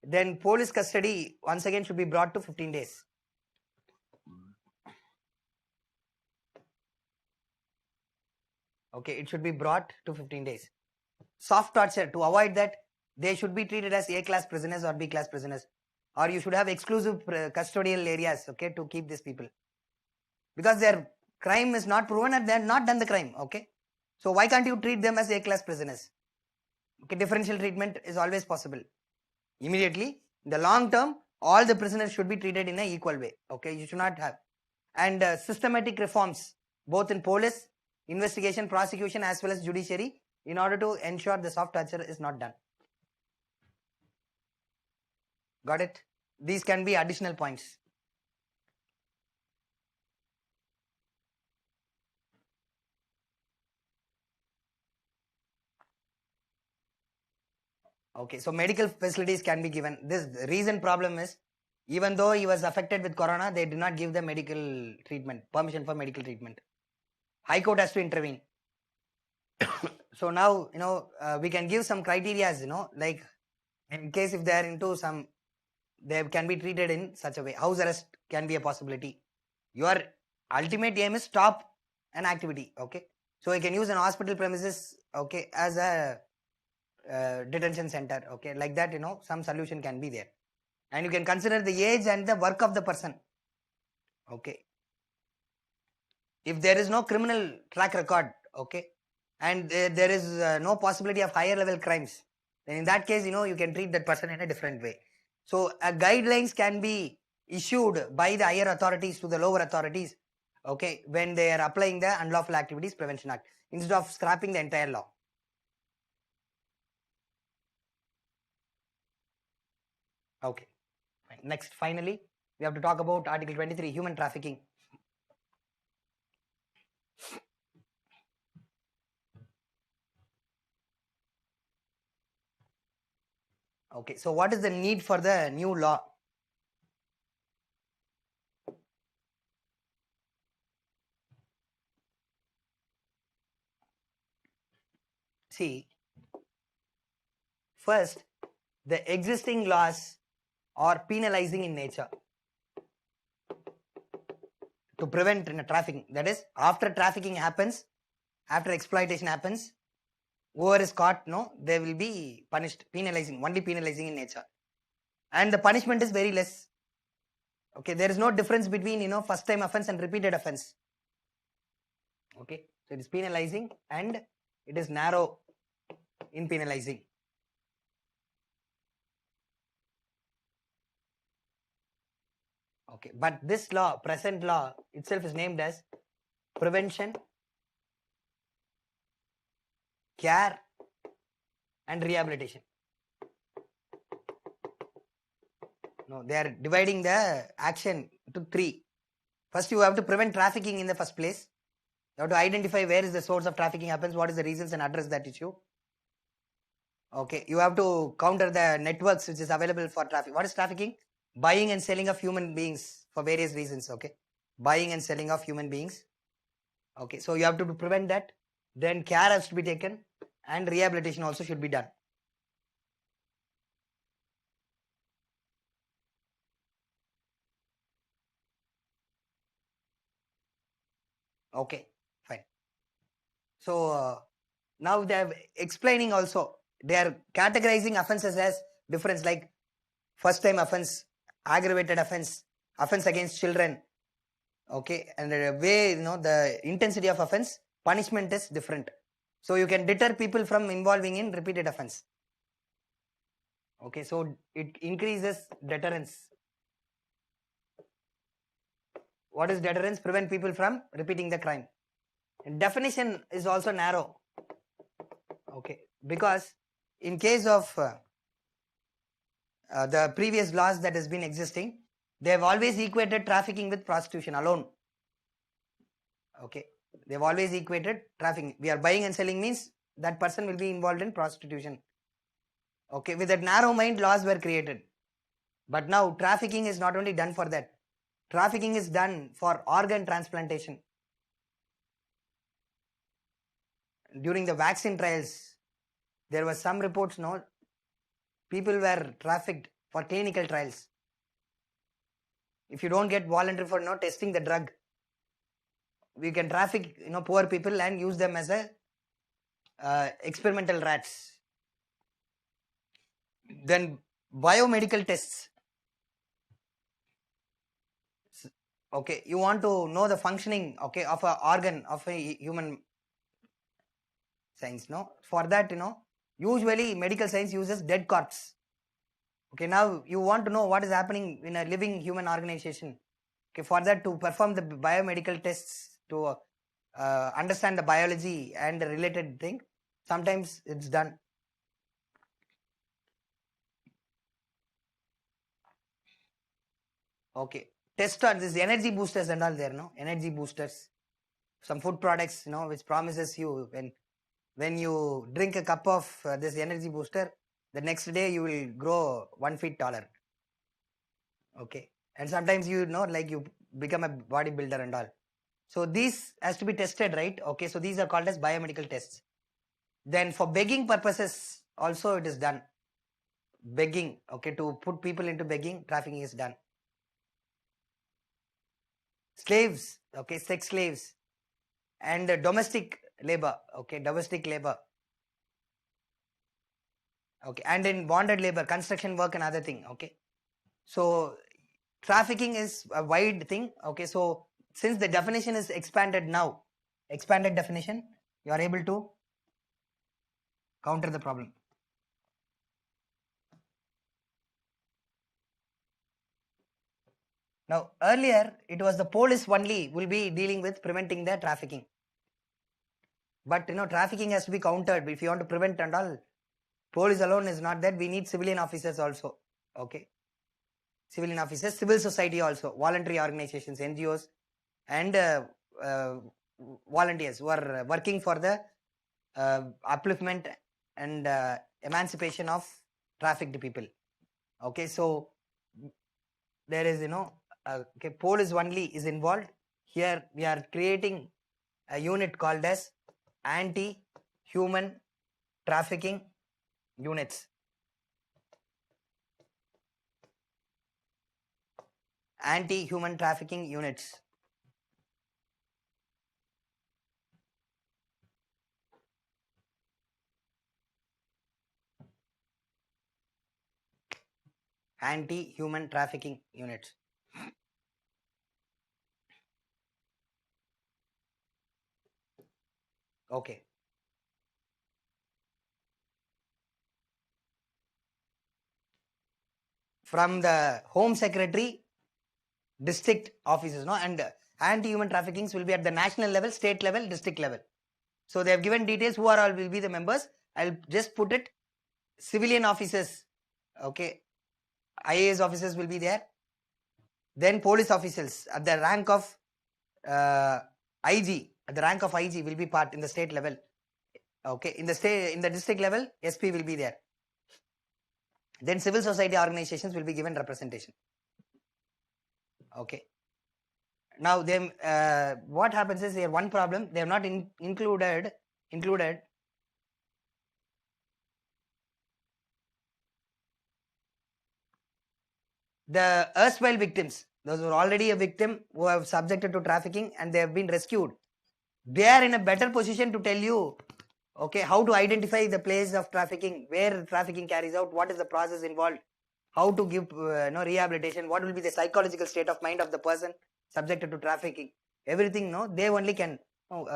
Then police custody once again should be brought to 15 days. Okay, it should be brought to 15 days. Soft torture, to avoid that, they should be treated as A-class prisoners or B-class prisoners. Or you should have exclusive custodial areas, okay, to keep these people. Because their crime is not proven and they have not done the crime, okay. So why can't you treat them as A-class prisoners? Okay, differential treatment is always possible. Immediately, in the long term, all the prisoners should be treated in an equal way, okay. You should not have. And systematic reforms, both in police, investigation, prosecution as well as judiciary, in order to ensure the soft torture is not done. Got it? These can be additional points. Okay, so medical facilities can be given. This recent problem is, even though he was affected with corona, they did not give the medical treatment, permission for medical treatment. High Court has to intervene. So now, we can give some criteria, like in case if they are into some, they can be treated in such a way. House arrest can be a possibility. Your ultimate aim is stop an activity, okay. So you can use an hospital premises, okay, as a detention center, okay, like that, some solution can be there. And you can consider the age and the work of the person, okay. If there is no criminal track record, okay, and there is no possibility of higher level crimes, then in that case, you can treat that person in a different way. So guidelines can be issued by the higher authorities to the lower authorities, okay, when they are applying the Unlawful Activities Prevention Act, instead of scrapping the entire law. Okay. Next, finally, we have to talk about Article 23, human trafficking. Okay, so what is the need for the new law? See, first, the existing laws are penalizing in nature to prevent trafficking. That is, after trafficking happens, after exploitation happens, whoever is caught, no, they will be punished, only penalizing in nature. And the punishment is very less. Okay, there is no difference between, first time offense and repeated offense. Okay, so it is penalizing and it is narrow in penalizing. Okay, but this law, present law itself is named as prevention, care and rehabilitation. No, they are dividing the action to 3. First, you have to prevent trafficking in the first place. You have to identify where is the source of trafficking happens, what is the reasons, and address that issue. Okay, you have to counter the networks which is available for traffic. What is trafficking? Buying and selling of human beings for various reasons. Okay, buying and selling of human beings. Okay, so you have to prevent that. Then care has to be taken and rehabilitation also should be done. Okay, fine. So now they are explaining also. They are categorizing offences as difference, like first time offence, aggravated offence, offence against children. Okay, and the way, the intensity of offence, punishment is different. So you can deter people from involving in repeated offence. Okay, so it increases deterrence. What is deterrence? Prevent people from repeating the crime. And definition is also narrow. Okay, because in case of the previous laws that has been existing, they have always equated trafficking with prostitution alone. Okay, they have always equated trafficking. We are buying and selling means that person will be involved in prostitution. Okay, with that narrow mind, laws were created. But now trafficking is not only done for that. Trafficking is done for organ transplantation. During the vaccine trials, there were some reports, people were trafficked for clinical trials. If you don't get voluntary for testing the drug, we can traffic poor people and use them as a experimental rats. Then biomedical tests. Okay, you want to know the functioning, okay, of an organ of a human science, for that, usually medical science uses dead corpse. Okay, now you want to know what is happening in a living human organization. Okay, for that, to perform the biomedical tests to understand the biology and the related thing, sometimes it's done. Okay, test on this energy boosters and all there, energy boosters, some food products, which promises you when you drink a cup of this energy booster, the next day you will grow 1 feet taller. Okay, and sometimes like you become a bodybuilder and all. So these has to be tested, right? Okay, so these are called as biomedical tests. Then for begging purposes also it is done. Begging, okay, to put people into begging, trafficking is done. Slaves, okay, sex slaves and domestic labor, okay, domestic labor. Okay, and in bonded labor, construction work and other thing. Okay, so trafficking is a wide thing. Okay, so since the definition is expanded now, expanded definition, you are able to counter the problem. Now earlier it was the police only will be dealing with preventing the trafficking, but trafficking has to be countered. If you want to prevent and all, police alone is not that. We need civilian officers also. Okay, civilian officers, civil society also, voluntary organizations, NGOs, and volunteers who are working for the upliftment and emancipation of trafficked people. Okay, so there is okay, police only is involved. Here we are creating a unit called as anti-human trafficking units. Anti-human trafficking units. Anti-human trafficking units. Okay. From the Home Secretary, district offices, no, and anti-human traffickings will be at the national level, state level, district level. So they have given details who are all will be the members. I'll just put it. Civilian officers, okay, IAS officers will be there. Then police officials at the rank of IG, at the rank of IG will be part in the state level. Okay, in the district level, SP will be there. Then civil society organizations will be given representation. Okay. Now then, what happens is here one problem, they have not included the erstwhile victims. Those who are already a victim who have subjected to trafficking and they have been rescued. They are in a better position to tell you, okay, how to identify the place of trafficking, where trafficking carries out, what is the process involved, how to give rehabilitation, what will be the psychological state of mind of the person subjected to trafficking. Everything, no, they only can.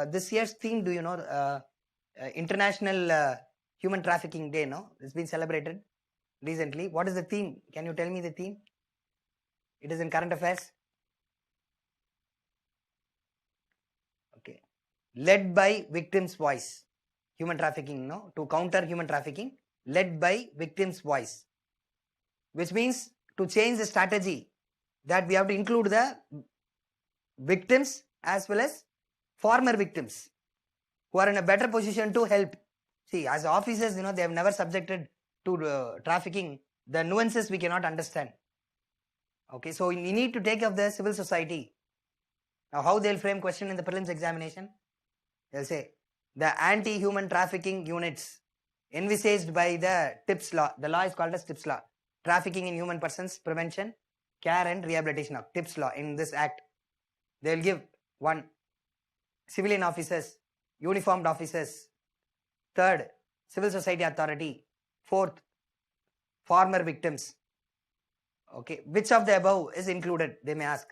This year's theme, do you know, International Human Trafficking Day, no? It's been celebrated recently. What is the theme? Can you tell me the theme? It is in current affairs. Okay. Led by victim's voice. Human trafficking, no? To counter human trafficking, led by victim's voice. Which means to change the strategy that we have to include the victims as well as former victims who are in a better position to help. See, as officers, you know, they have never subjected to trafficking. The nuances we cannot understand. Okay, so we need to take up the civil society. Now, how they'll frame question in the prelims examination? They'll say, the anti-human trafficking units envisaged by the TIPS law. The law is called as TIPS law. Trafficking in Human Persons Prevention, Care and Rehabilitation of TIPS law. In this act, they will give 1. Civilian officers, uniformed officers. 3rd, civil society authority. 4th, former victims. Okay, which of the above is included? They may ask.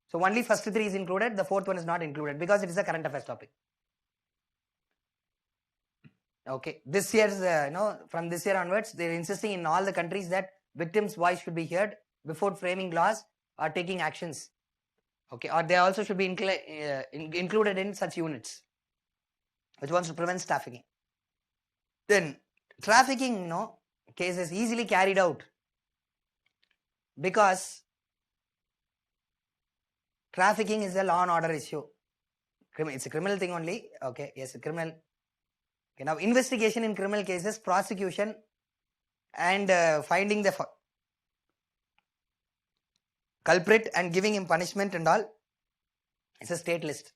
So only first 3 is included, the 4th one is not included because it is a current affairs topic. Okay, this year's, from this year onwards, they are insisting in all the countries that victims' voice should be heard before framing laws or taking actions. Okay, or they also should be included in such units which wants to prevent trafficking. Then trafficking, cases easily carried out because trafficking is a law and order issue. It's a criminal thing only. Okay, yes, a criminal. Okay, now investigation in criminal cases, prosecution and finding the culprit and giving him punishment and all, it's a state list.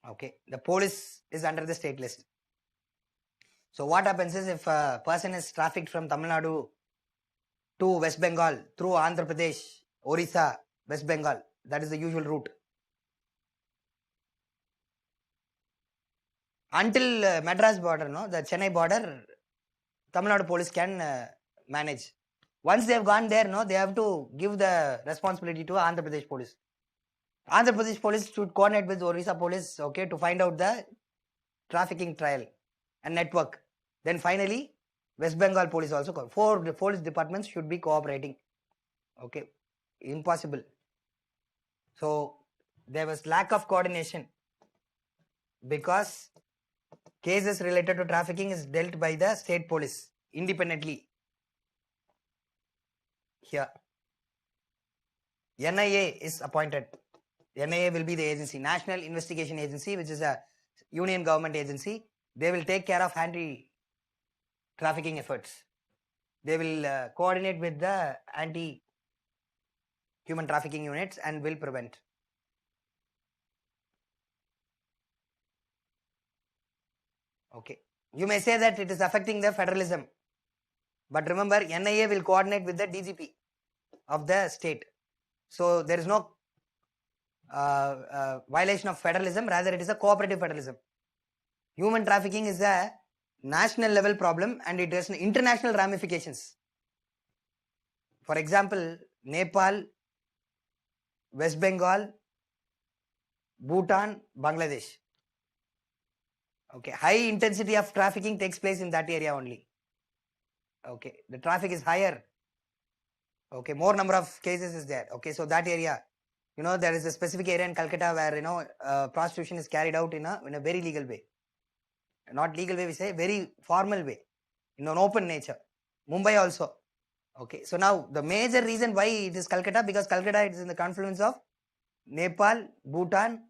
Okay, the police is under the state list. So what happens is if a person is trafficked from Tamil Nadu to West Bengal through Andhra Pradesh, Orissa, West Bengal, that is the usual route. Until Madras border, the Chennai border, Tamil Nadu police can manage. Once they have gone there, they have to give the responsibility to Andhra Pradesh police. Andhra Pradesh police should coordinate with Orissa police, okay, to find out the trafficking trial and network. Then finally, West Bengal police also. 4 police departments should be cooperating. Okay, impossible. So there was lack of coordination because cases related to trafficking is dealt by the state police independently. Here, NIA is appointed. NIA will be the agency, National Investigation Agency, which is a union government agency. They will take care of anti-trafficking efforts. They will coordinate with the anti-human trafficking units and will prevent. Okay. You may say that it is affecting the federalism. But remember, NIA will coordinate with the DGP of the state. So there is no violation of federalism, rather it is a cooperative federalism. Human trafficking is a national level problem and it has international ramifications. For example, Nepal, West Bengal, Bhutan, Bangladesh. Okay, high intensity of trafficking takes place in that area only. Okay, the traffic is higher. Okay, more number of cases is there. Okay, so that area, there is a specific area in Calcutta where prostitution is carried out in a very legal way. Not legal way, we say very formal way, in an open nature. Mumbai also. Okay, so now the major reason why it is Calcutta, because Calcutta is in the confluence of Nepal, Bhutan,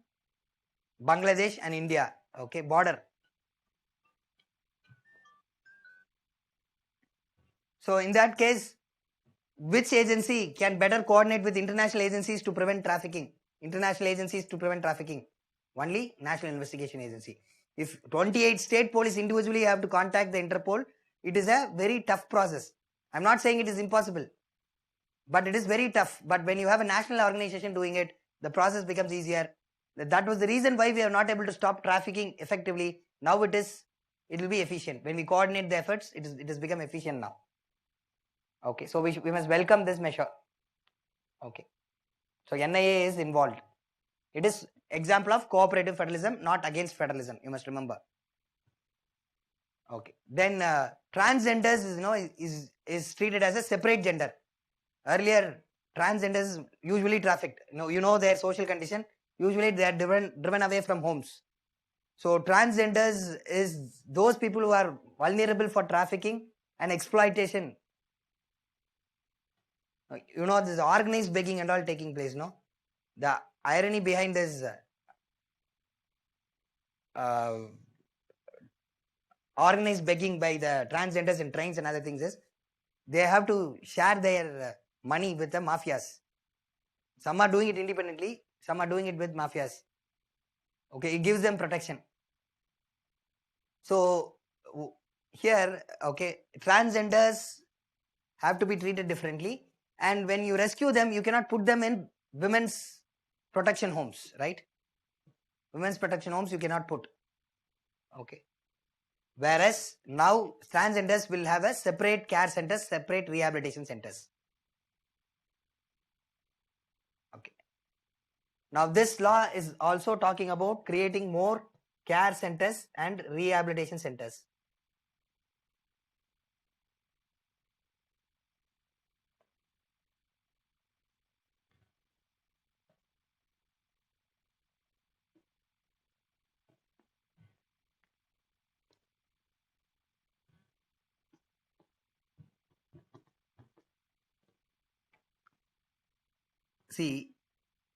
Bangladesh and India. Okay, border. So in that case, which agency can better coordinate with international agencies to prevent trafficking? International agencies to prevent trafficking? Only National Investigation Agency. If 28 state police individually have to contact the Interpol, it is a very tough process. I'm not saying it is impossible, but it is very tough. But when you have a national organization doing it, the process becomes easier. That was the reason why we are not able to stop trafficking effectively. Now it will be efficient. When we coordinate the efforts, it has become efficient now. Okay, so we must welcome this measure. Okay, so NIA is involved. It is example of cooperative federalism, not against federalism. You must remember. Okay, then transgenders is treated as a separate gender. Earlier, transgenders usually trafficked. You know their social condition. Usually they are driven away from homes. So transgenders is those people who are vulnerable for trafficking and exploitation. This organized begging and all taking place, no? The irony behind this organized begging by the transgenders in trains and other things is, they have to share their money with the mafias. Some are doing it independently, some are doing it with mafias. Okay, it gives them protection. So here, okay, transgenders have to be treated differently. And when you rescue them, you cannot put them in women's protection homes, right? Women's protection homes you cannot put. Okay. Whereas now transgenders will have a separate care centers, separate rehabilitation centers. Okay. Now this law is also talking about creating more care centers and rehabilitation centers. See,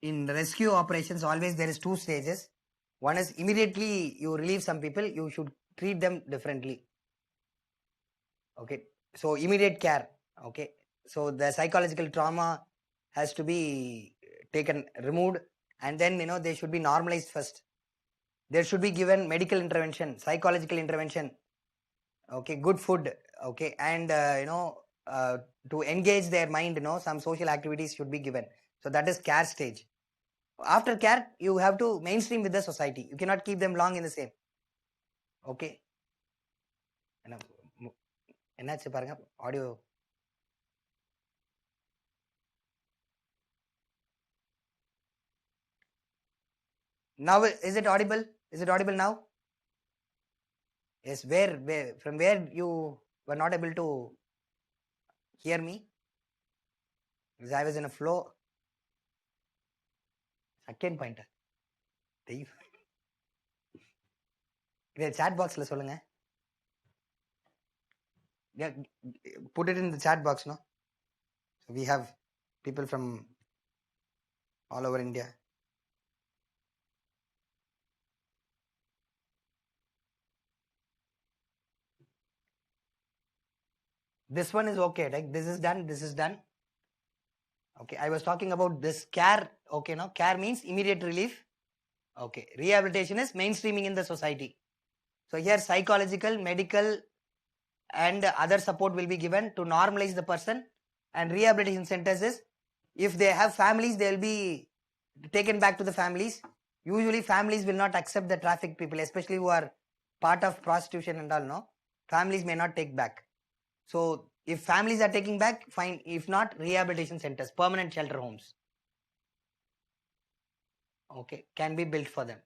in rescue operations, always there is two stages. One is immediately you relieve some people, you should treat them differently. Okay, so immediate care. Okay, so the psychological trauma has to be removed, and then they should be normalized first. There should be given medical intervention, psychological intervention. Okay, good food. Okay, and to engage their mind, some social activities should be given. So that is care stage. After care, you have to mainstream with the society. You cannot keep them long in the same. Okay. என்னாச்சு பாருங்க audio. Now is it audible? Is it audible now? Yes. From where you were not able to hear me? Because I was in a flow. Second pointer. இதை chat boxல சொல்லுங்க. Yeah, put it in the chat box, no? So we have people from all over India. This one is okay, like this is done, this is done. Okay, I was talking about this care. Okay, now care means immediate relief. Okay, rehabilitation is mainstreaming in the society. So here psychological, medical and other support will be given to normalize the person. And rehabilitation centers is, if they have families, they will be taken back to the families. Usually families will not accept the traffic people, especially who are part of prostitution and all, no? Families may not take back. So if families are taking back, fine. If not, rehabilitation centers, permanent shelter homes, okay, can be built for them.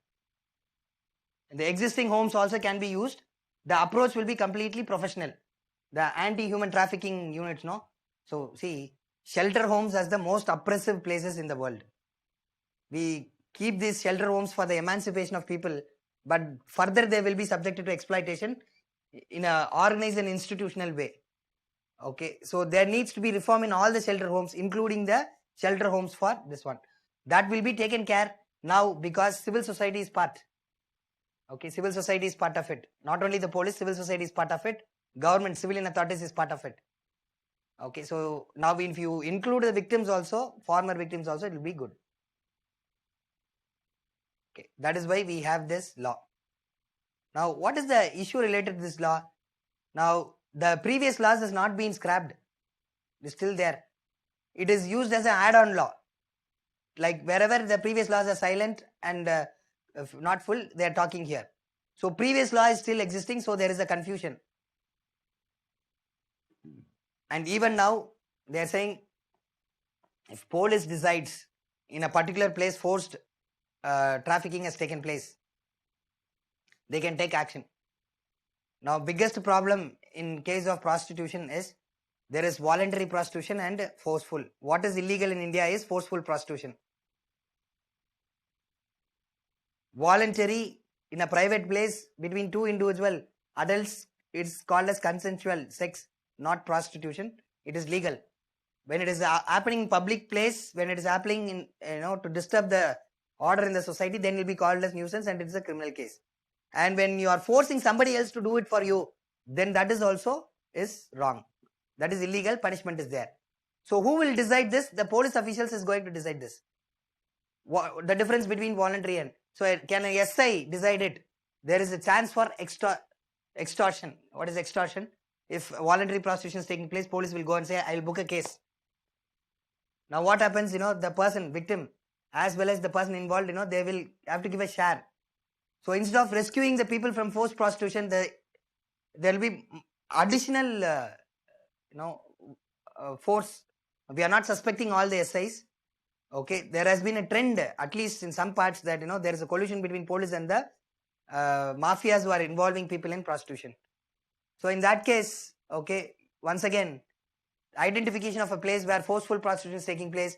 The existing homes also can be used. The approach will be completely professional. The anti-human trafficking units, no? So see, shelter homes as the most oppressive places in the world. We keep these shelter homes for the emancipation of people, but further they will be subjected to exploitation in a organized and institutional way. Okay, so there needs to be reform in all the shelter homes, including the shelter homes for this one. That will be taken care now because civil society is part. Okay, civil society is part of it. Not only the police, civil society is part of it. Government, civilian authorities is part of it. Okay, so now if you include the victims also, former victims also, it will be good. Okay, that is why we have this law. Now, what is the issue related to this law? Now, the previous laws has not been scrapped. It is still there. It is used as an add-on law. Like wherever the previous laws are silent and not full, they are talking here. So previous law is still existing, so there is a confusion. And even now, they are saying if police decides in a particular place forced trafficking has taken place, they can take action. Now, biggest problem in case of prostitution is there is voluntary prostitution and forceful. What is illegal in India is forceful prostitution. Voluntary in a private place between two individual adults, it's called as consensual sex, not prostitution. It is legal. When it is happening in public place, when it is happening in to disturb the order in the society, then it will be called as nuisance and it is a criminal case. And when you are forcing somebody else to do it for you, then that is also is wrong. That is illegal. Punishment is there. So who will decide this? The police officials is going to decide this. The difference between voluntary and, so can a SI decide it? There is a chance for extortion. What is extortion? If voluntary prostitution is taking place, police will go and say, I will book a case. Now what happens, the person, victim, as well as the person involved, they will have to give a share. So instead of rescuing the people from forced prostitution, there will be additional, force. We are not suspecting all the SIs. Okay, there has been a trend, at least in some parts, that there is a collusion between police and the mafias who are involving people in prostitution. So in that case, okay, once again, identification of a place where forceful prostitution is taking place,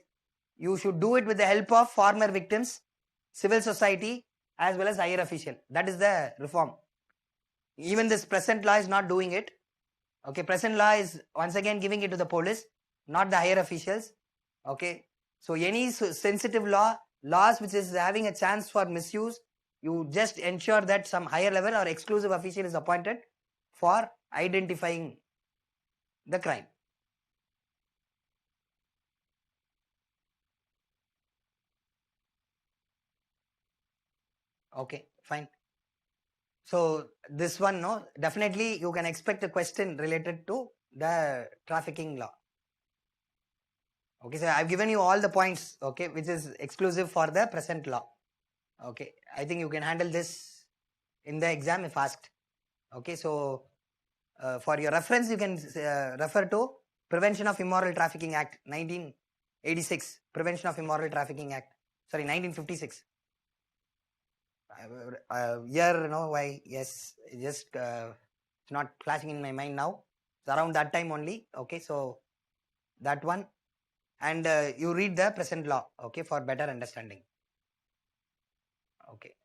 you should do it with the help of former victims, civil society, as well as higher official. That is the reform. Even this present law is not doing it. Okay, present law is once again giving it to the police, not the higher officials. Okay, so any sensitive laws which is having a chance for misuse, you just ensure that some higher level or exclusive official is appointed for identifying the crime. Okay, fine. So this one, definitely you can expect a question related to the trafficking law. Okay, so I've given you all the points, okay, which is exclusive for the present law. Okay, I think you can handle this in the exam if asked. Okay, so for your reference, you can refer to Prevention of Immoral Trafficking Act 1986, Prevention of Immoral Trafficking Act, sorry, 1956. Year, why? Yes, just it's not flashing in my mind now. It's around that time only. Okay, so that one, and you read the present law. Okay, for better understanding. Okay,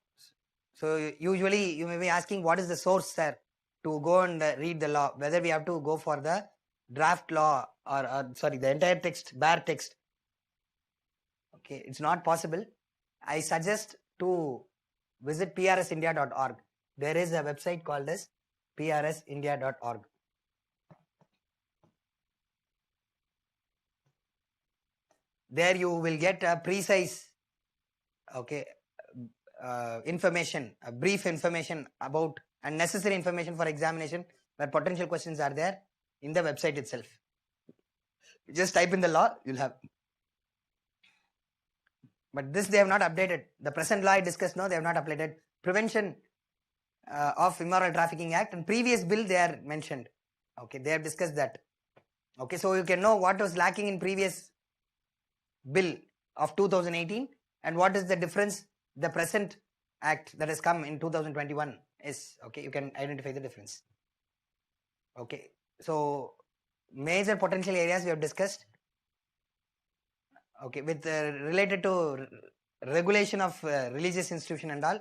so usually you may be asking what is the source, sir, to go and read the law. Whether we have to go for the draft law or sorry, the entire text, bare text. Okay, it's not possible. I suggest to visit prsindia.org. There is a website called as prsindia.org. There you will get a precise, okay, information, a brief information about and necessary information for examination where potential questions are there in the website itself. Just type in the law, you'll have. But this they have not updated. The present law I discussed, no, they have not updated. Prevention of Immoral Trafficking Act and previous bill they are mentioned. Okay, they have discussed that. Okay, so you can know what was lacking in previous bill of 2018 and what is the difference the present act that has come in 2021 is. Okay, you can identify the difference. Okay, so major potential areas we have discussed. Okay, with related to regulation of religious institution and all,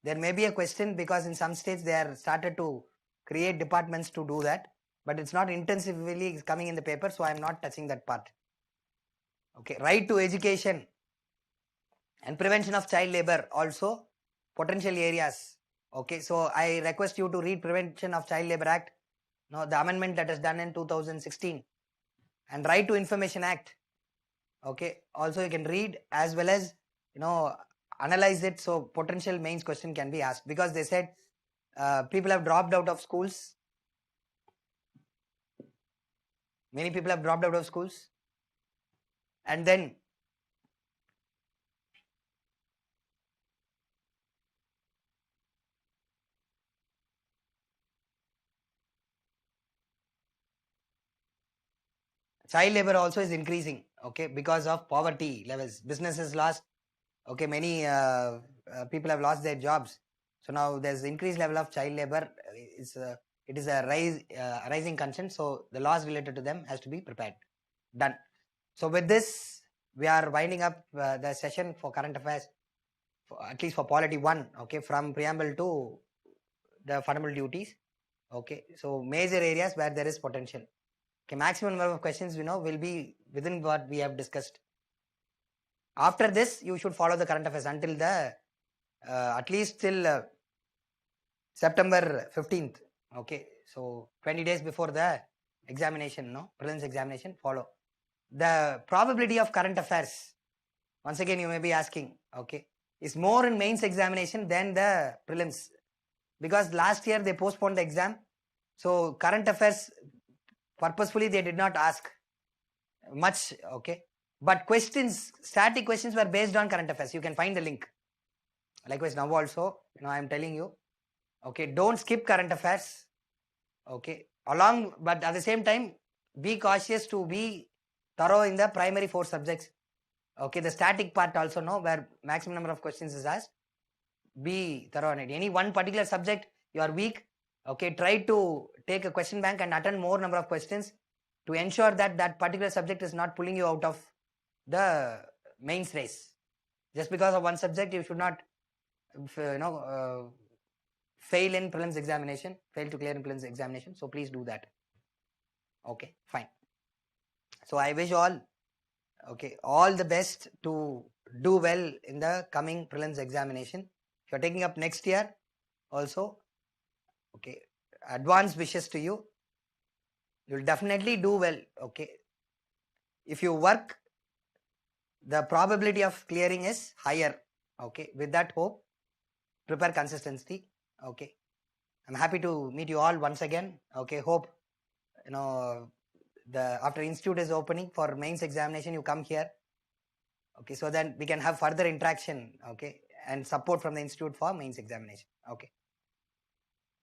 there may be a question because in some states they are started to create departments to do that, but it's not intensively coming in the paper, so I am not touching that part. Okay, right to education and prevention of child labor also potential areas. Okay, so I request you to read Prevention of Child Labor Act, no, the amendment that is done in 2016, and Right to Information Act. Okay, also you can read as well as analyze it, so potential mains question can be asked, because they said people have dropped out of schools. Many people have dropped out of schools, and then child labor also is increasing. Okay, because of poverty levels, businesses lost. Okay, many people have lost their jobs, so now there's increased level of child labor. It is a rising concern, so the laws related to them has to be prepared. Done. So with this we are winding up the session for current affairs, at least for polity 1. Okay, from preamble to the fundamental duties. Okay, so major areas where there is potential. Okay, maximum number of questions will be within what we have discussed. After this you should follow the current affairs until the at least till September 15th. Okay, so 20 days before the examination, prelims examination, follow. The probability of current affairs, once again you may be asking, okay, is more in mains examination than the prelims, because last year they postponed the exam, so current affairs purposefully they did not ask much. Okay, but questions, static questions were based on current affairs. You can find the link. Likewise now also, I am telling you, okay, don't skip current affairs. Okay, but at the same time be cautious to be thorough in the primary 4 subjects. Okay, the static part also, where maximum number of questions is asked, be thorough on it. Any one particular subject you are weak, okay, try to take a question bank and attend more number of questions to ensure that that particular subject is not pulling you out of the mains race. Just because of one subject you should not fail in prelims examination, fail to clear in prelims examination, so please do that. Okay, fine. So I wish all the best to do well in the coming prelims examination. If you are taking up next year also, okay, advance wishes to you. You will definitely do well. Okay, if you work, the probability of clearing is higher. Okay, with that hope, prepare consistently. Okay, I'm happy to meet you all once again. Okay, hope after institute is opening for mains examination, you come here. Okay, so then we can have further interaction. Okay, and support from the institute for mains examination. Okay,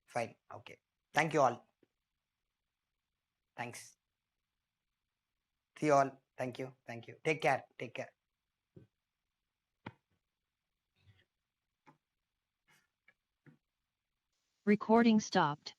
fine. Okay, thank you all. Thanks. See you all. Thank you. Take care. Recording stopped.